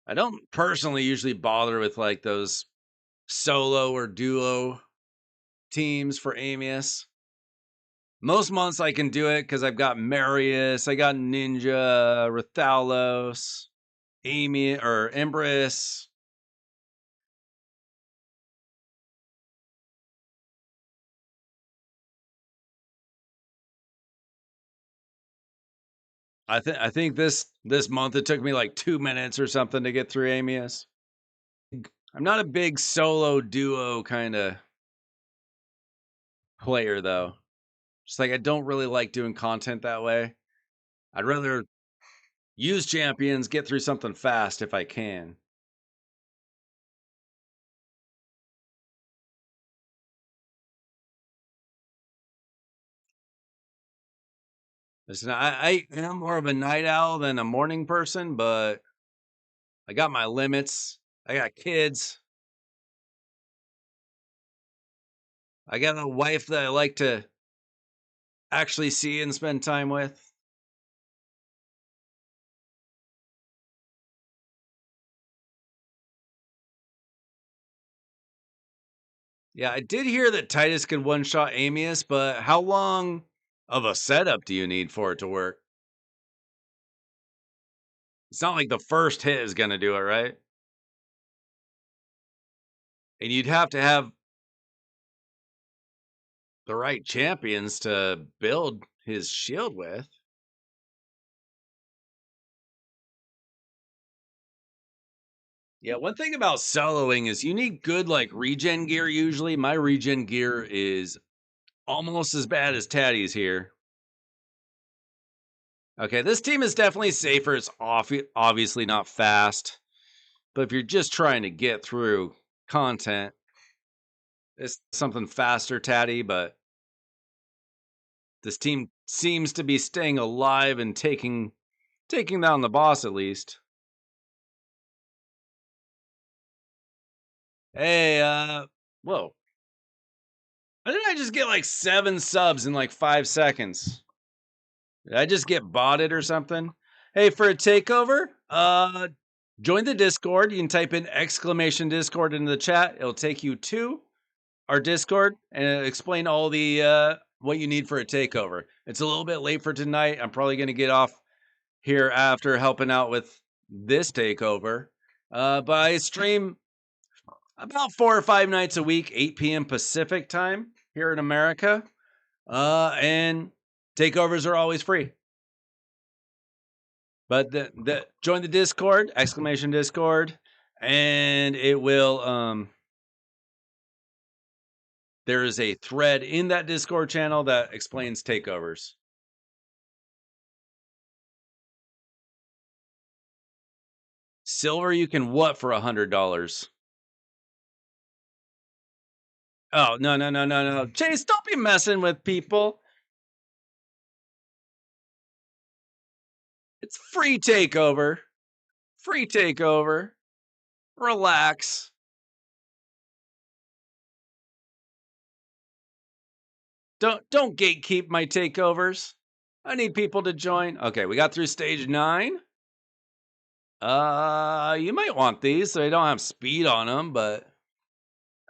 I don't personally usually bother with like those solo or duo teams for Amius. Most months I can do it because I've got Marius, I got Ninja, Rathalos, Amy or Empress. I think this month it took me like 2 minutes or something to get through Amius. I'm not a big solo duo kind of player though. Just like I don't really like doing content that way. I'd rather use champions, get through something fast if I can. Listen, I am more of a night owl than a morning person, but I got my limits. I got kids. I got a wife that I like to actually see and spend time with. Yeah, I did hear that Titus could one shot Amius, but how long of a setup do you need for it to work? It's not like the first hit is going to do it, right? And you'd have to have the right champions to build his shield with. Yeah, one thing about soloing is you need good like regen gear usually. My regen gear is almost as bad as Taddy's here. Okay, this team is definitely safer. It's obviously not fast. But if you're just trying to get through content, it's something faster, Taddy, but this team seems to be staying alive and taking down the boss at least. Hey, whoa. Why did I just get like 7 subs in like 5 seconds? Did I just get botted or something? Hey, for a takeover, join the Discord. You can type in !Discord into the chat. It'll take you to our Discord and explain all the what you need for a takeover. It's a little bit late for tonight. I'm probably going to get off here after helping out with this takeover. But I stream about 4 or 5 nights a week, 8 p.m. Pacific time here in America. And takeovers are always free. But the join the Discord, !Discord, and it will there is a thread in that Discord channel that explains takeovers. Silver you can what for $100? Oh, no. Chase, don't be messing with people. It's free takeover. Free takeover. Relax. Don't gatekeep my takeovers. I need people to join. Okay, we got through stage 9. You might want these so they don't have speed on them, but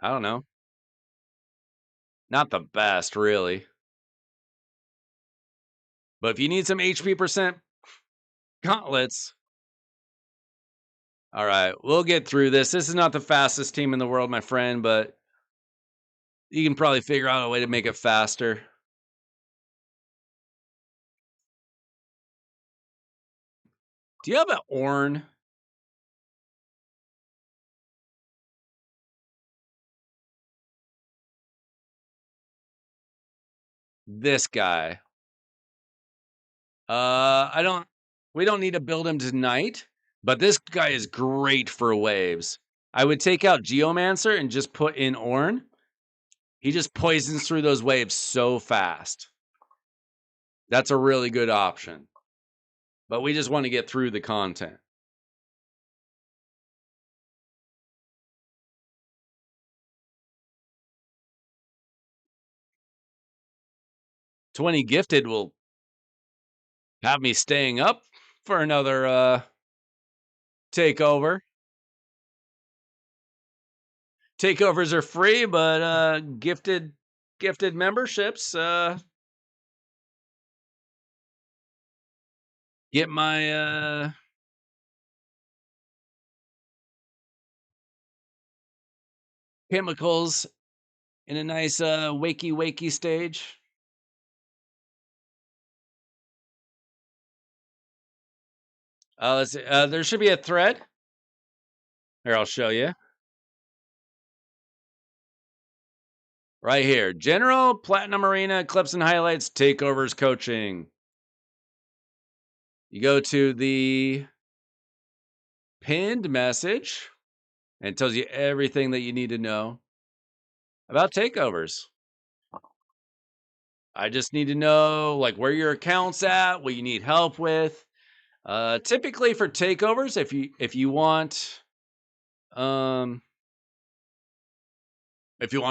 I don't know. Not the best, really. But if you need some HP percent gauntlets, all right, we'll get through this. This is not the fastest team in the world, my friend, but you can probably figure out a way to make it faster. Do you have an Ornn? This guy. We don't need to build him tonight, but this guy is great for waves. I would take out Geomancer and just put in Ornn. He just poisons through those waves so fast. That's a really good option. But we just want to get through the content. $20 gifted will have me staying up for another takeover. Takeovers are free, but gifted memberships get my chemicals in a nice wakey stage. Let's see. There should be a thread. Here, I'll show you. Right here. General, Platinum Arena, Clips and Highlights, Takeovers Coaching. You go to the pinned message, and it tells you everything that you need to know about takeovers. I just need to know like where your account's at, what you need help with. Typically for takeovers, if you want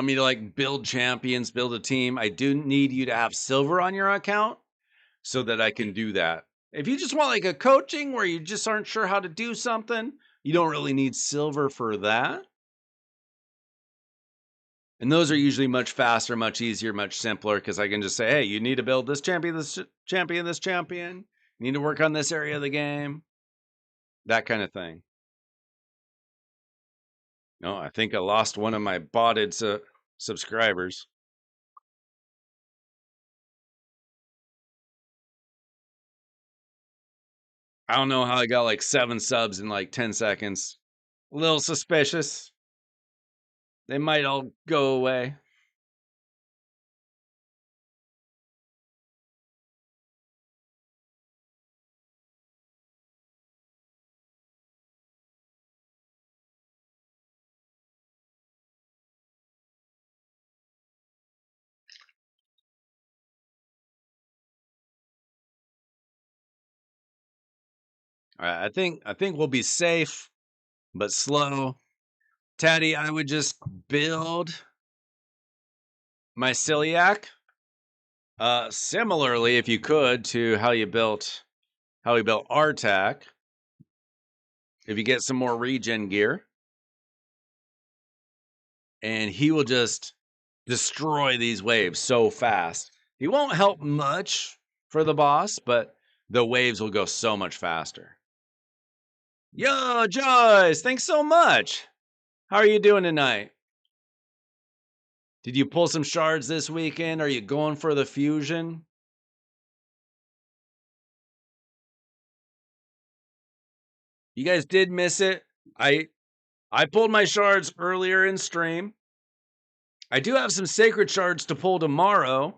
me to like build champions, build a team, I do need you to have silver on your account so that I can do that. If you just want like a coaching where you just aren't sure how to do something, you don't really need silver for that. And those are usually much faster, much easier, much simpler because I can just say, hey, you need to build this champion, this champion, this champion. You need to work on this area of the game. That kind of thing. No, I think I lost one of my botted subscribers. I don't know how I got like 7 subs in like 10 seconds. A little suspicious. They might all go away. All right, I think we'll be safe, but slow. Taddy, I would just build my celiac. Similarly, if you could, to how we built Artak. If you get some more regen gear, and he will just destroy these waves so fast. He won't help much for the boss, but the waves will go so much faster. Yo, Joyce, thanks so much. How are you doing tonight? Did you pull some shards this weekend? Are you going for the fusion? You guys did miss it. I pulled my shards earlier in stream. I do have some sacred shards to pull tomorrow.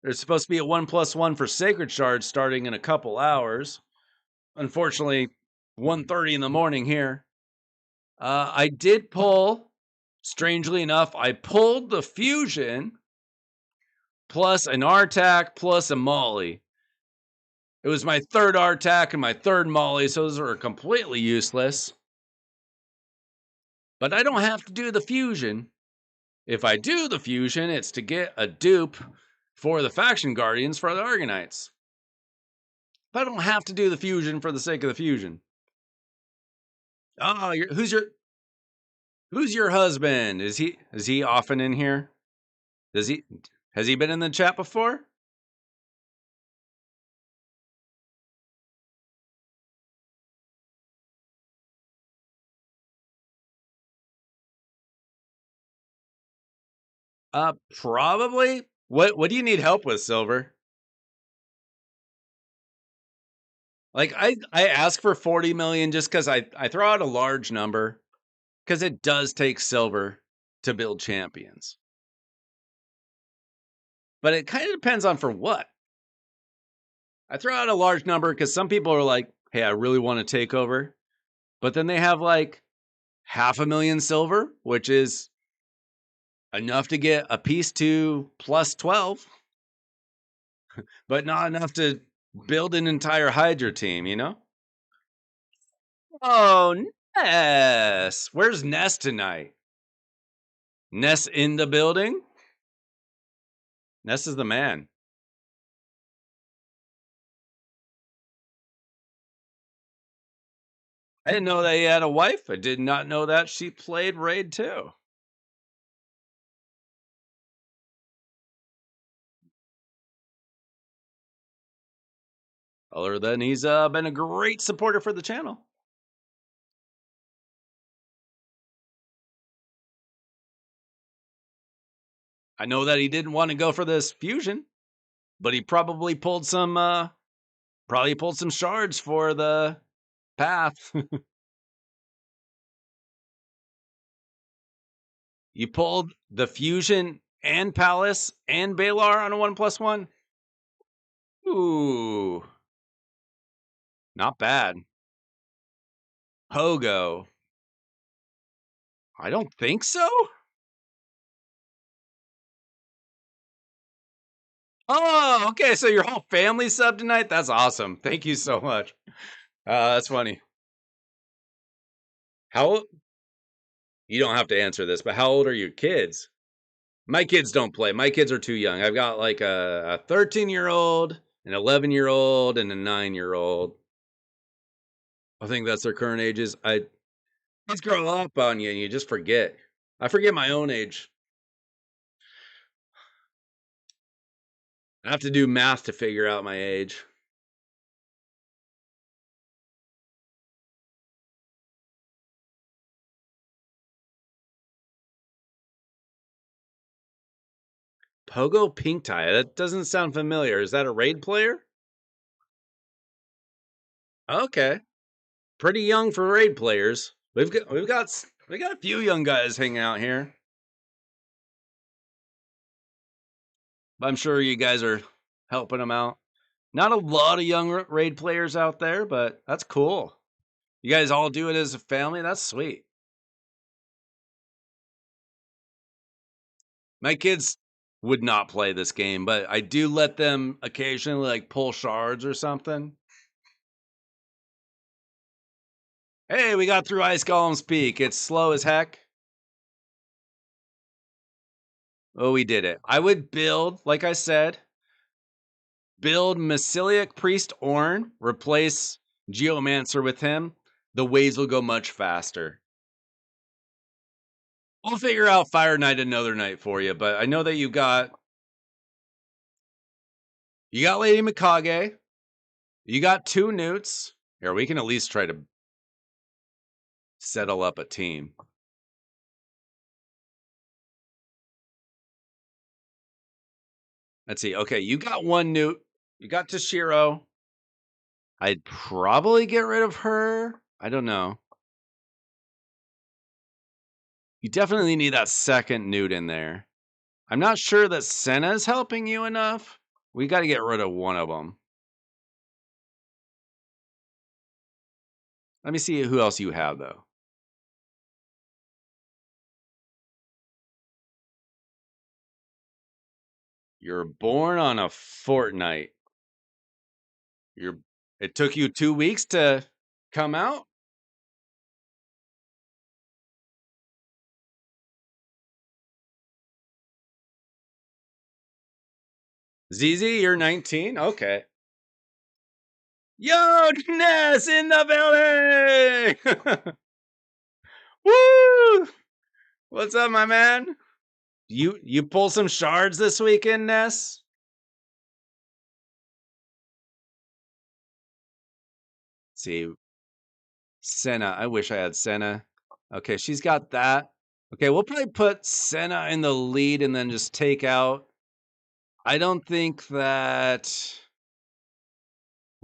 There's supposed to be a 1+1 for sacred shards starting in a couple hours. Unfortunately, 1:30 in the morning here. I did pull, strangely enough, I pulled the fusion plus an Artak plus a Molly. It was my third Artak and my third Molly, so those are completely useless. But I don't have to do the fusion. If I do the fusion, it's to get a dupe for the faction guardians for the Argonites. But I don't have to do the fusion for the sake of the fusion. Oh, who's your husband? Is he often in here? Has he been in the chat before? Probably. What do you need help with, Silver? Like I ask for 40 million just because I throw out a large number because it does take silver to build champions. But it kind of depends on for what. I throw out a large number because some people are like, hey, I really want to take over. But then they have like 500,000 silver, which is enough to get a piece to plus 12, but not enough to build an entire Hydra team, you know? Oh, Ness. Where's Ness tonight? Ness in the building? Ness is the man. I didn't know that he had a wife. I did not know that she played Raid too. Other than he's been a great supporter for the channel. I know that he didn't want to go for this fusion, but he probably pulled some shards for the path. You pulled the fusion and palace and Balar on a 1+1. Ooh, not bad. Pogo. I don't think so. Oh, okay. So your whole family sub tonight? That's awesome. Thank you so much. That's funny. How you don't have to answer this, but how old are your kids? My kids don't play. My kids are too young. I've got like a 13-year-old, an 11-year-old, and a 9-year-old. I think that's their current ages. Kids grow up on you and you just forget. I forget my own age. I have to do math to figure out my age. Pogo Pink Tie. That doesn't sound familiar. Is that a raid player? Okay. Pretty young for raid players. We got a few young guys hanging out here. I'm sure you guys are helping them out. Not a lot of young raid players out there, but that's cool. You guys all do it as a family. That's sweet. My kids would not play this game, but I do let them occasionally like pull shards or something. Hey, we got through Ice Golem's Peak. It's slow as heck. Oh, we did it. I would build, like I said, build Masiliac Priest Ornn, replace Geomancer with him. The waves will go much faster. I'll figure out Fire Knight another night for you, but I know that you got Lady Mikage, you got 2 newts. Here, we can at least try to settle up a team. Let's see. Okay, you got 1 newt. You got Toshiro. I'd probably get rid of her. I don't know. You definitely need that second newt in there. I'm not sure that Senna's helping you enough. We got to get rid of one of them. Let me see who else you have, though. You're born on a fortnight. It took you 2 weeks to come out? ZZ, you're 19? Okay. Yo, Ness in the building! Woo! What's up, my man? You pull some shards this weekend, Ness? See, Senna. I wish I had Senna. Okay, she's got that. Okay, we'll probably put Senna in the lead and then just take out. I don't think that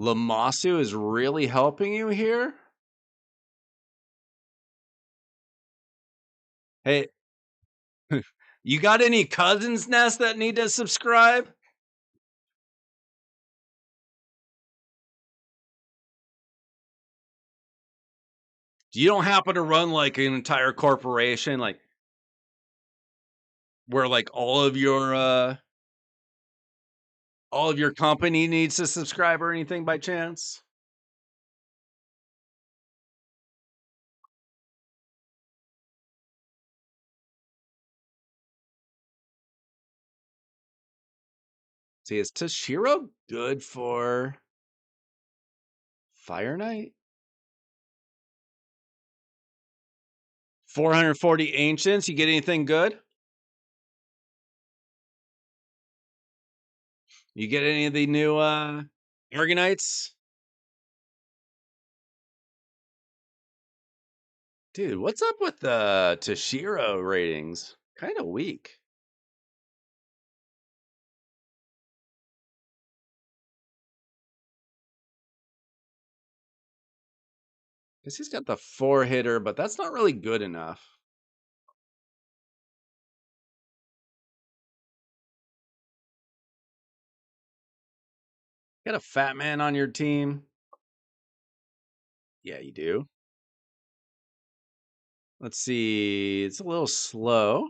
Lamasu is really helping you here. Hey, you got any cousins, Ness, that need to subscribe? You don't happen to run like an entire corporation, like where like all of your company needs to subscribe or anything by chance? See, is Toshiro good for Fire Knight? 440 ancients. You get anything good? You get any of the new Argonites? Dude, what's up with the Toshiro ratings? Kind of weak. Because he's got the 4-hitter, but that's not really good enough. You got a fat man on your team? Yeah, you do. Let's see. It's a little slow.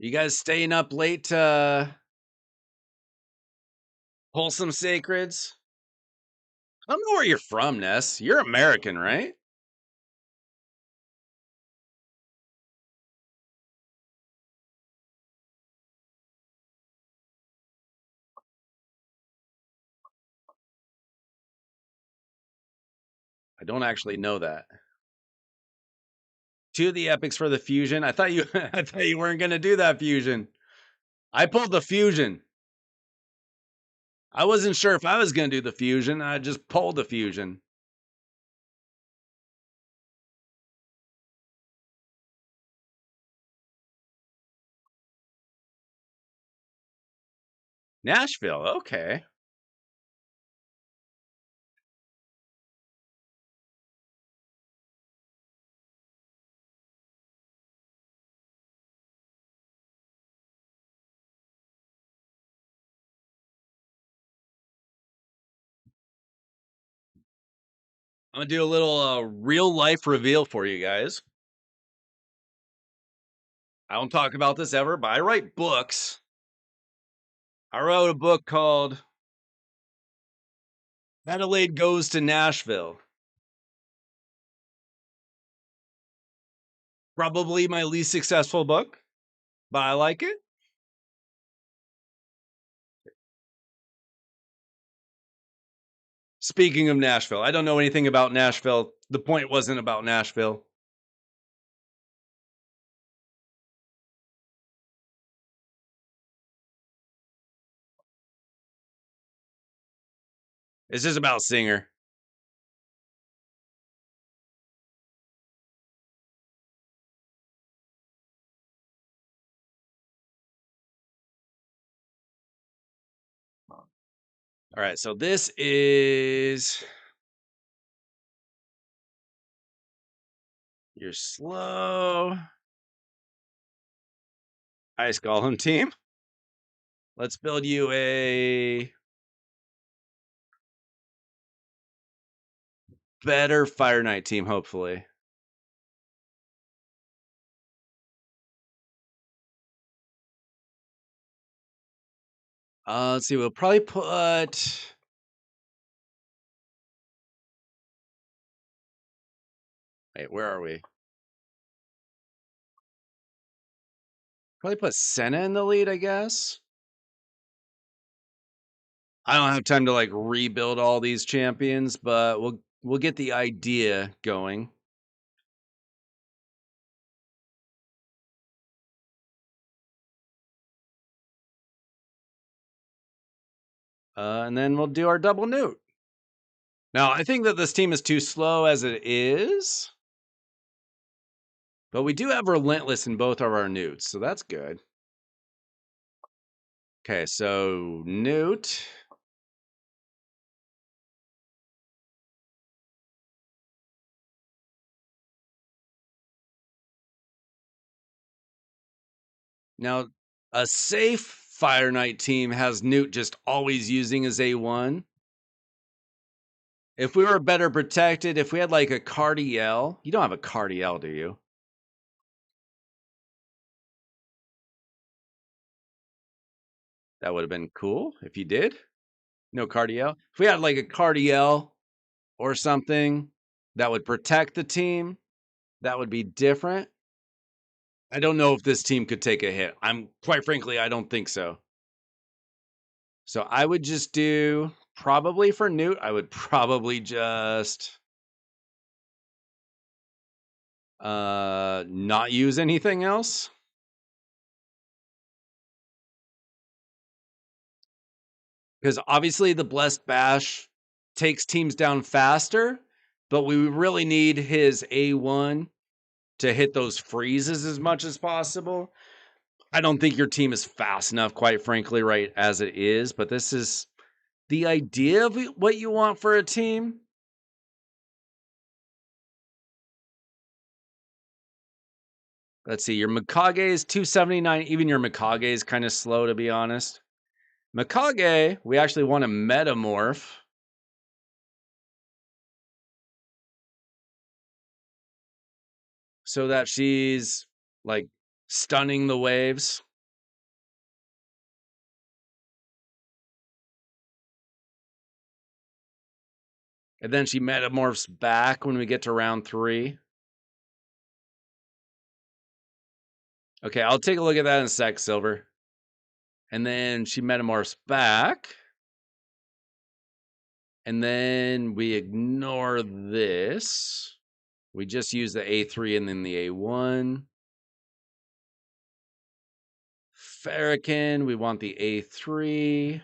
You guys staying up late to pull some sacreds? I don't know where you're from, Ness. You're American, right? I don't actually know that. 2 of the epics for the fusion. I thought you weren't gonna do that fusion. I pulled the fusion. I wasn't sure if I was gonna do the fusion. I just pulled the fusion. Nashville, okay. I'm gonna do a little real life reveal for you guys. I don't talk about this ever, but I write books. I wrote a book called Adelaide Goes to Nashville. Probably my least successful book, but I like it. Speaking of Nashville, I don't know anything about Nashville. The point wasn't about Nashville. It's just about Singer. All right, so this is your slow Ice Golem team. Let's build you a better Fire Knight team, hopefully. Let's see. We'll probably put. Wait, where are we? Probably put Senna in the lead, I guess. I don't have time to like rebuild all these champions, but we'll get the idea going. And then we'll do our double newt. Now, I think that this team is too slow as it is, but we do have Relentless in both of our newts, so that's good. Okay, so newt. Now, a safe Fire Knight team has newt just always using as A1. If we were better protected, if we had like a Cardiel, you don't have a Cardiel, do you? That would have been cool if you did. No Cardiel. If we had like a Cardiel or something that would protect the team, that would be different. I don't know if this team could take a hit. I'm quite frankly, I don't think so. So I would just do probably for Newt, I would probably just not use anything else. Because obviously the Blessed Bash takes teams down faster, but we really need his A1 to hit those freezes as much as possible. I don't think your team is fast enough, quite frankly, right as it is, but this is the idea of what you want for a team. Let's see, your Mikage is 279. Even your Mikage is kind of slow, to be honest. Mikage, we actually want to metamorph. So that she's like stunning the waves. And then she metamorphs back when we get to round 3. Okay, I'll take a look at that in a sec, Silver. And then she metamorphs back. And then we ignore this. We just use the A3 and then the A1. Farrakhan, we want the A3.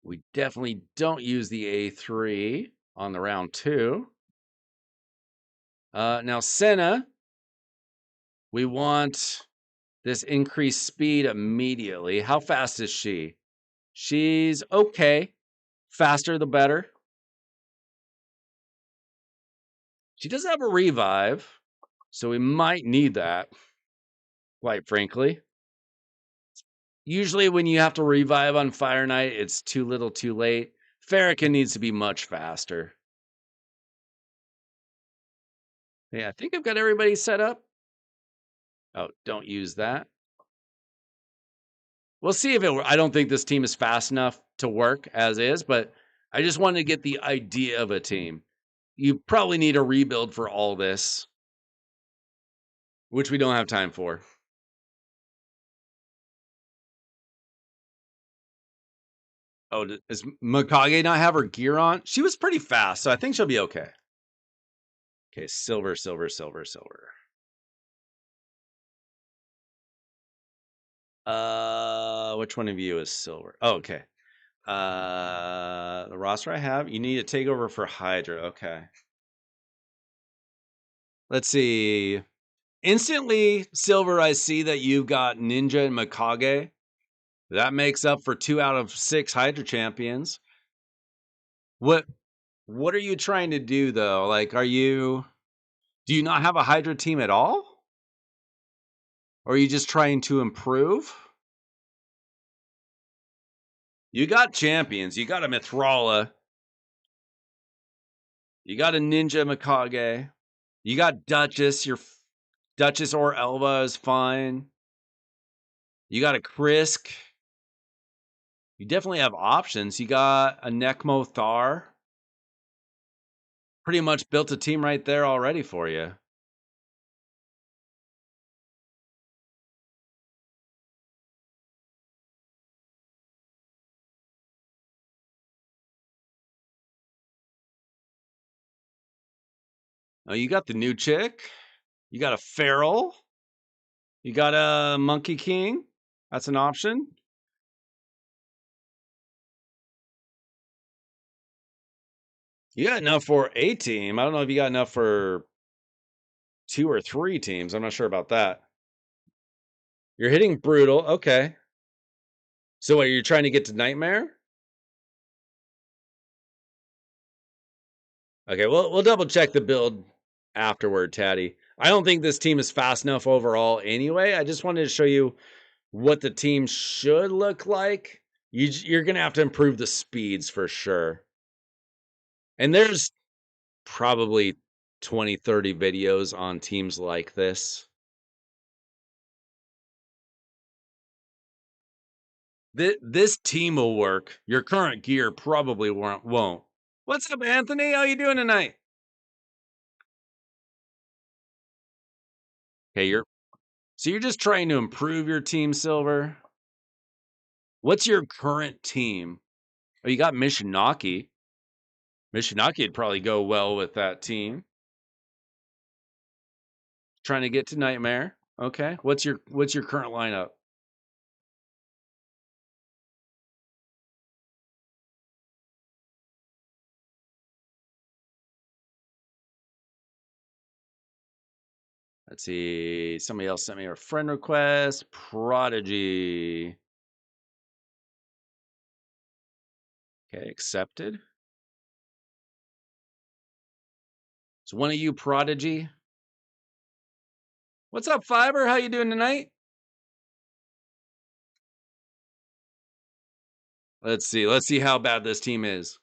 We definitely don't use the A3 on the round 2. Now Senna, we want this increased speed immediately. How fast is she? She's okay. Faster the better. She does have a revive, so we might need that, quite frankly. Usually when you have to revive on Fire Knight, it's too little too late. Farrakhan needs to be much faster. Yeah, I think I've got everybody set up. Oh, don't use that. We'll see if it. I don't think this team is fast enough to work as is, but I just wanted to get the idea of a team. You probably need a rebuild for all this, which we don't have time for. Oh, does Mikage not have her gear on? She was pretty fast, so I think she'll be okay. Okay, silver, silver, silver, silver. Which one of you is silver? Oh, okay. The roster I have, you need a takeover for Hydra. Okay. Let's see. Instantly, silver, I see that you've got Ninja and Mikage. That makes up for 2 out of 6 Hydra champions. What are you trying to do though? Like, do you not have a Hydra team at all? Or are you just trying to improve? You got champions. You got a Mithrala. You got a Ninja Mikage. You got Duchess. Your Duchess or Elva is fine. You got a Krisk. You definitely have options. You got a Necmo Thar. Pretty much built a team right there already for you. Oh, you got the new chick. You got a Feral. You got a Monkey King. That's an option. You got enough for a team. I don't know if you got enough for 2 or 3 teams. I'm not sure about that. You're hitting Brutal. Okay. So what, you're trying to get to Nightmare? Okay, we'll double check the build afterward, Taddy. I don't think this team is fast enough overall anyway. I just wanted to show you what the team should look like. You're going to have to improve the speeds for sure. And there's probably 20, 30 videos on teams like this. This team will work. Your current gear probably won't. What's up, Anthony? How you doing tonight? Okay, you're just trying to improve your team, Silver. What's your current team? Oh, you got Mishinaki. Mishinaki would probably go well with that team. Trying to get to Nightmare. Okay. What's your current lineup? Let's see. Somebody else sent me a friend request. Prodigy. Okay, accepted. So one of you, Prodigy. What's up, Fiber? How you doing tonight? Let's see. Let's see how bad this team is.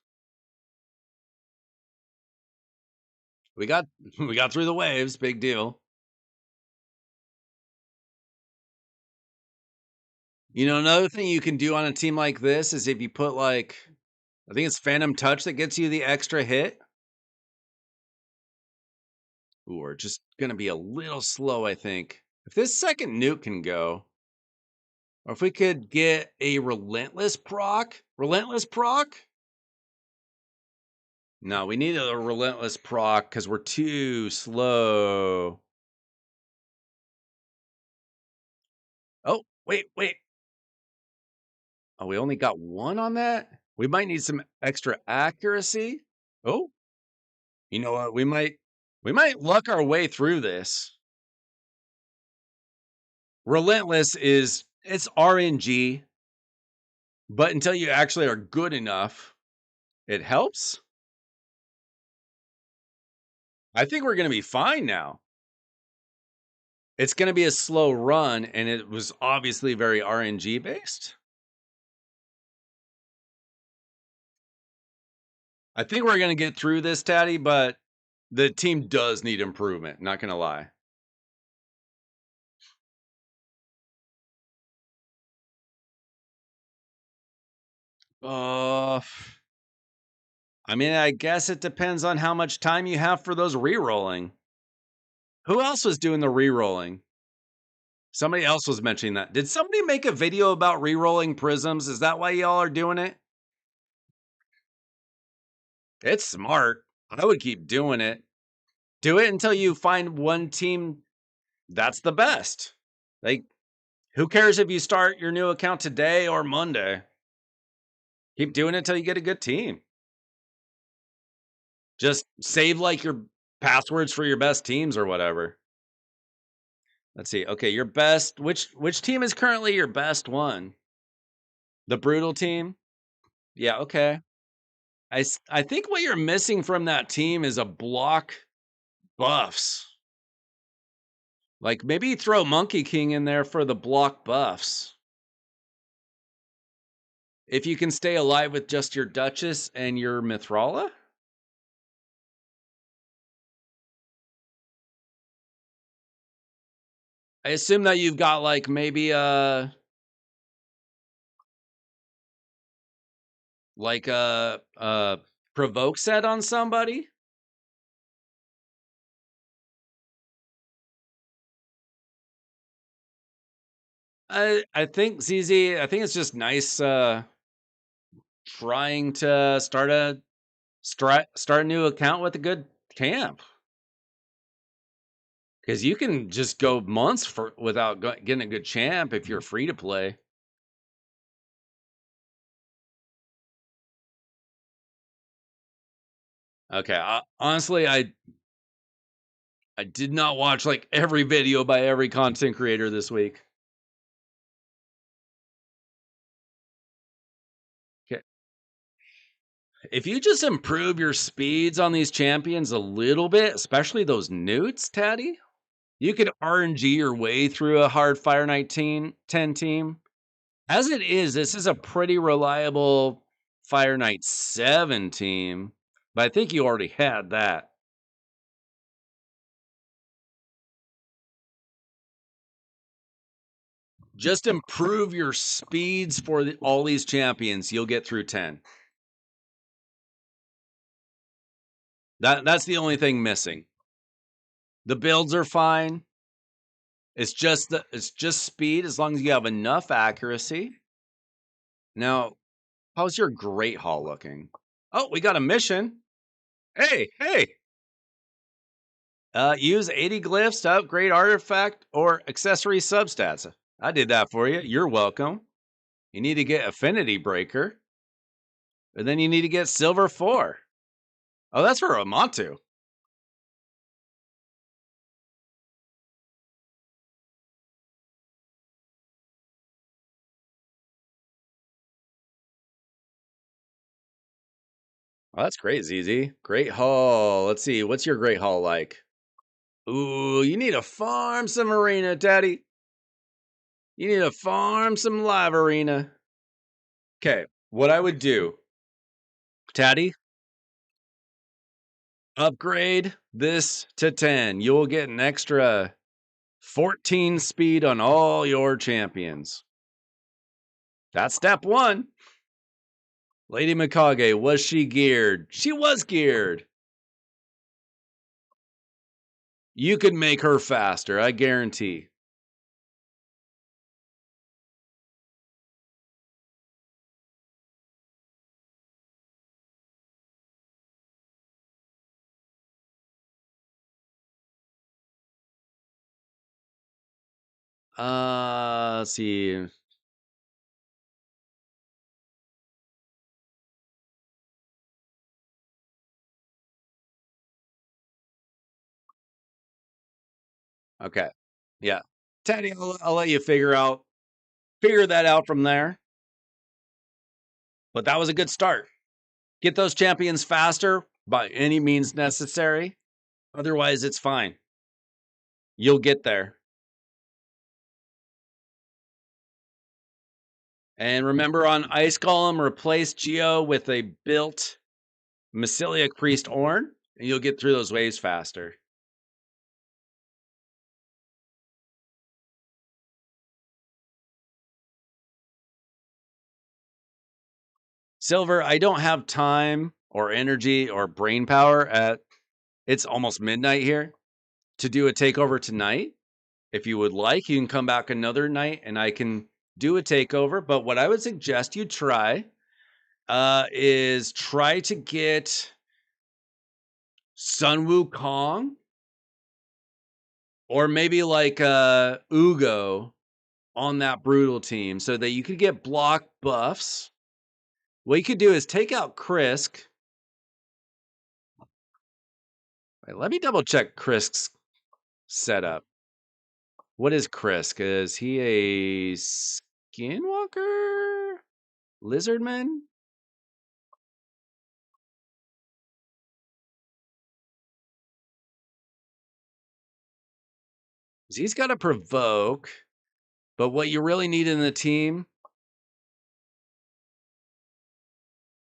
We got through the waves. Big deal. You know, another thing you can do on a team like this is if you put like, I think it's Phantom Touch that gets you the extra hit. Ooh, we're just gonna be a little slow, I think. If this second nuke can go. Or if we could get a relentless proc. Relentless proc? No, we need a relentless proc because we're too slow. Oh, wait. Oh, we only got one on that? We might need some extra accuracy. Oh, you know what? We might luck our way through this. Relentless is it's RNG, but until you actually are good enough, it helps. I think we're gonna be fine now. It's gonna be a slow run, and it was obviously very RNG based. I think we're gonna get through this, Tatty, but the team does need improvement. Not gonna lie. Uh, I mean, I guess it depends on how much time you have for those re-rolling. Who else was doing the re-rolling? Somebody else was mentioning that. Did somebody make a video about re-rolling prisms? Is that why y'all are doing it? It's smart. I would keep doing it. Do it until you find one team that's the best. Like, who cares if you start your new account today or Monday? Keep doing it until you get a good team. Just save like your passwords for your best teams or whatever. Let's see. Okay, your best which team is currently your best one? The brutal team? Yeah, okay. I think what you're missing from that team is a block buffs. Like maybe throw Monkey King in there for the block buffs. If you can stay alive with just your Duchess and your Mithrala? I assume that you've got like maybe a provoke set on somebody. I think ZZ. I think it's just nice trying to start a new account with a good camp because you can just go months without getting a good champ if you're free to play. Okay, honestly, I did not watch like every video by every content creator this week. Okay. If you just improve your speeds on these champions a little bit, especially those newts, Taddy, you could RNG your way through a hard Fire Knight 10 team. As it is, this is a pretty reliable Fire Knight 7 team, but I think you already had that. Just improve your speeds for all these champions. You'll get through 10. That's the only thing missing. The builds are fine. It's just speed as long as you have enough accuracy. Now, how's your Great Hall looking? Oh, we got a mission. Hey. Use 80 glyphs to upgrade artifact or accessory substats. I did that for you. You're welcome. You need to get Affinity Breaker. And then you need to get Silver 4. Oh, that's for Amontu. Oh, that's great, ZZ. Great Hall. Let's see. What's your Great Hall like? Ooh, you need to farm some arena, Daddy. You need to farm some live arena. Okay, what I would do, Taddy, upgrade this to 10. You'll get an extra 14 speed on all your champions. That's step one. Lady Mikage, was she geared? She was geared. You could make her faster, I guarantee. Let's see. Okay. Yeah. Teddy, I'll let you figure that out from there. But that was a good start. Get those champions faster by any means necessary. Otherwise, it's fine. You'll get there. And remember on Ice Golem, replace Geo with a built Mycelic Priest Ornn, and you'll get through those waves faster. Silver, I don't have time or energy or brain power it's almost midnight here to do a takeover tonight. If you would like, you can come back another night and I can do a takeover. But what I would suggest you try is try to get Sun Wukong or maybe like Ugo on that brutal team so that you could get block buffs. What you could do is take out Krisk. Wait, let me double check Krisk's setup. What is Krisk? Is he a skinwalker? Lizardman? He's got to provoke, but what you really need in the team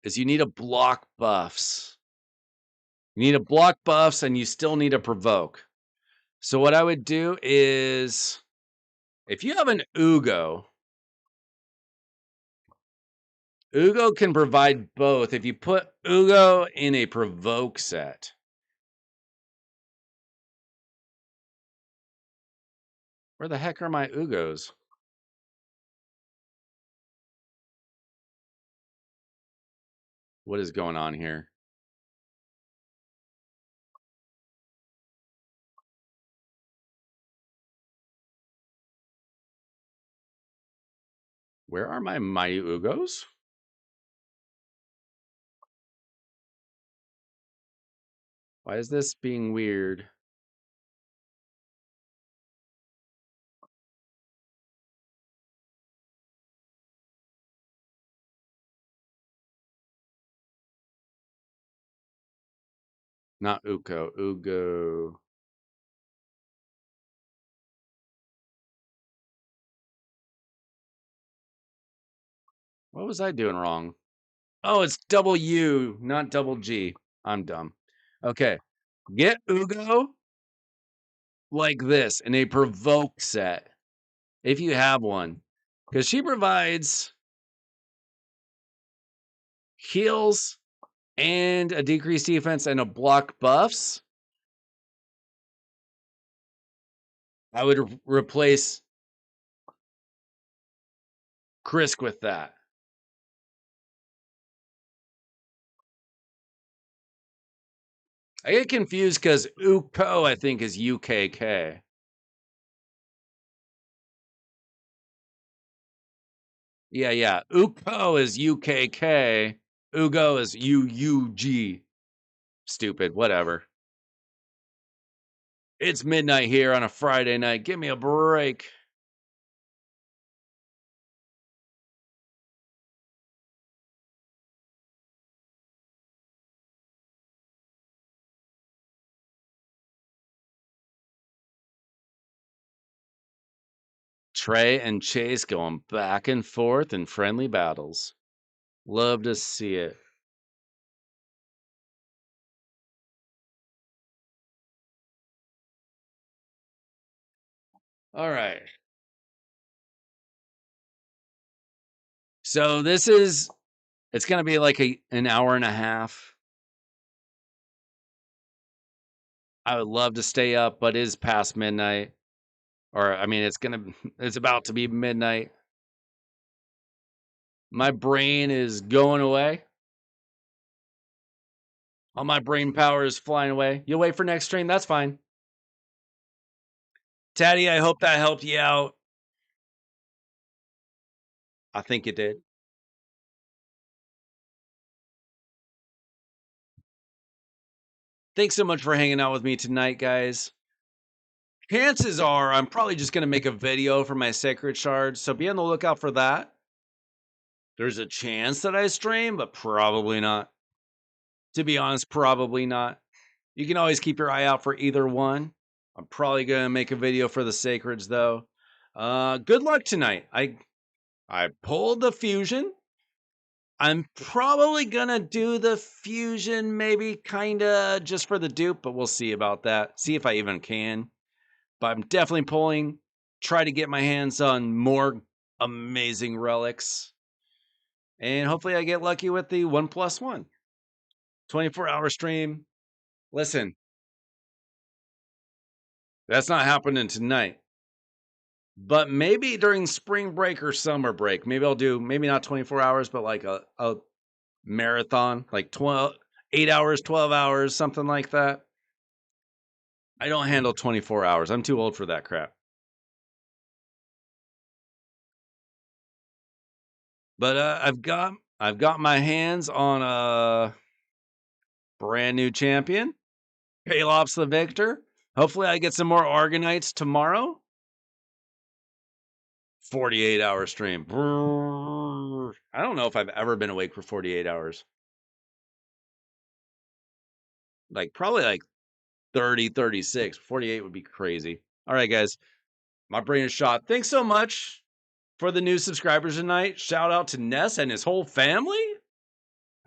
is you need a block buffs. You need a block buffs and you still need a provoke. So what I would do is if you have an Ugo can provide both. If you put Ugo in a provoke set, where the heck are my Ugos? What is going on here? Where are my mighty Ugos? Why is this being weird? Not Uko, Ugo. What was I doing wrong? Oh, it's double U, not double G. I'm dumb. Okay. Get Ugo like this in a provoke set if you have one, because she provides heals and a decreased defense and a block buffs. I would replace Krisk with that. I get confused because Uko, I think, is UKK. Yeah. Uko is UKK. Ugo is UUG. Stupid. Whatever. It's midnight here on a Friday night. Give me a break. Trey and Chase going back and forth in friendly battles. Love to see it. All right. So it's going to be like an hour and a half. I would love to stay up, but it is past midnight. Or, I mean, it's about to be midnight. My brain is going away. All my brain power is flying away. You'll wait for next stream? That's fine. Taddy, I hope that helped you out. I think it did. Thanks so much for hanging out with me tonight, guys. Chances are I'm probably just going to make a video for my sacred shards, so be on the lookout for that. There's a chance that I stream, but probably not. To be honest, probably not. You can always keep your eye out for either one. I'm probably going to make a video for the sacreds, though. Good luck tonight. I pulled the fusion. I'm probably gonna do the fusion, maybe kinda just for the dupe, but we'll see about that. See if I even can. But I'm definitely pulling, try to get my hands on more amazing relics. And hopefully I get lucky with the 1+1. 24-hour stream. Listen, that's not happening tonight. But maybe during spring break or summer break, maybe I'll do maybe not 24 hours, but like a marathon, like 8 hours, 12 hours, something like that. I don't handle 24 hours. I'm too old for that crap. But I've got my hands on a brand new champion. Palop's the victor. Hopefully I get some more Argonites tomorrow. 48-hour stream. I don't know if I've ever been awake for 48 hours. Like probably like 30, 36. 48 would be crazy. All right, guys. My brain is shot. Thanks so much for the new subscribers tonight. Shout out to Ness and his whole family.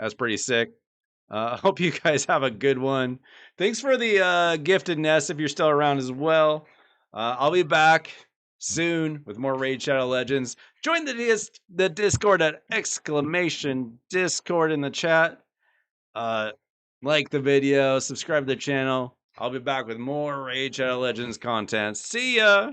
That's pretty sick. I hope you guys have a good one. Thanks for the gifted Ness if you're still around as well. I'll be back soon with more Raid Shadow Legends. Join the Discord at !Discord in the chat. Like the video, subscribe to the channel. I'll be back with more Raid Shadow Legends content. See ya!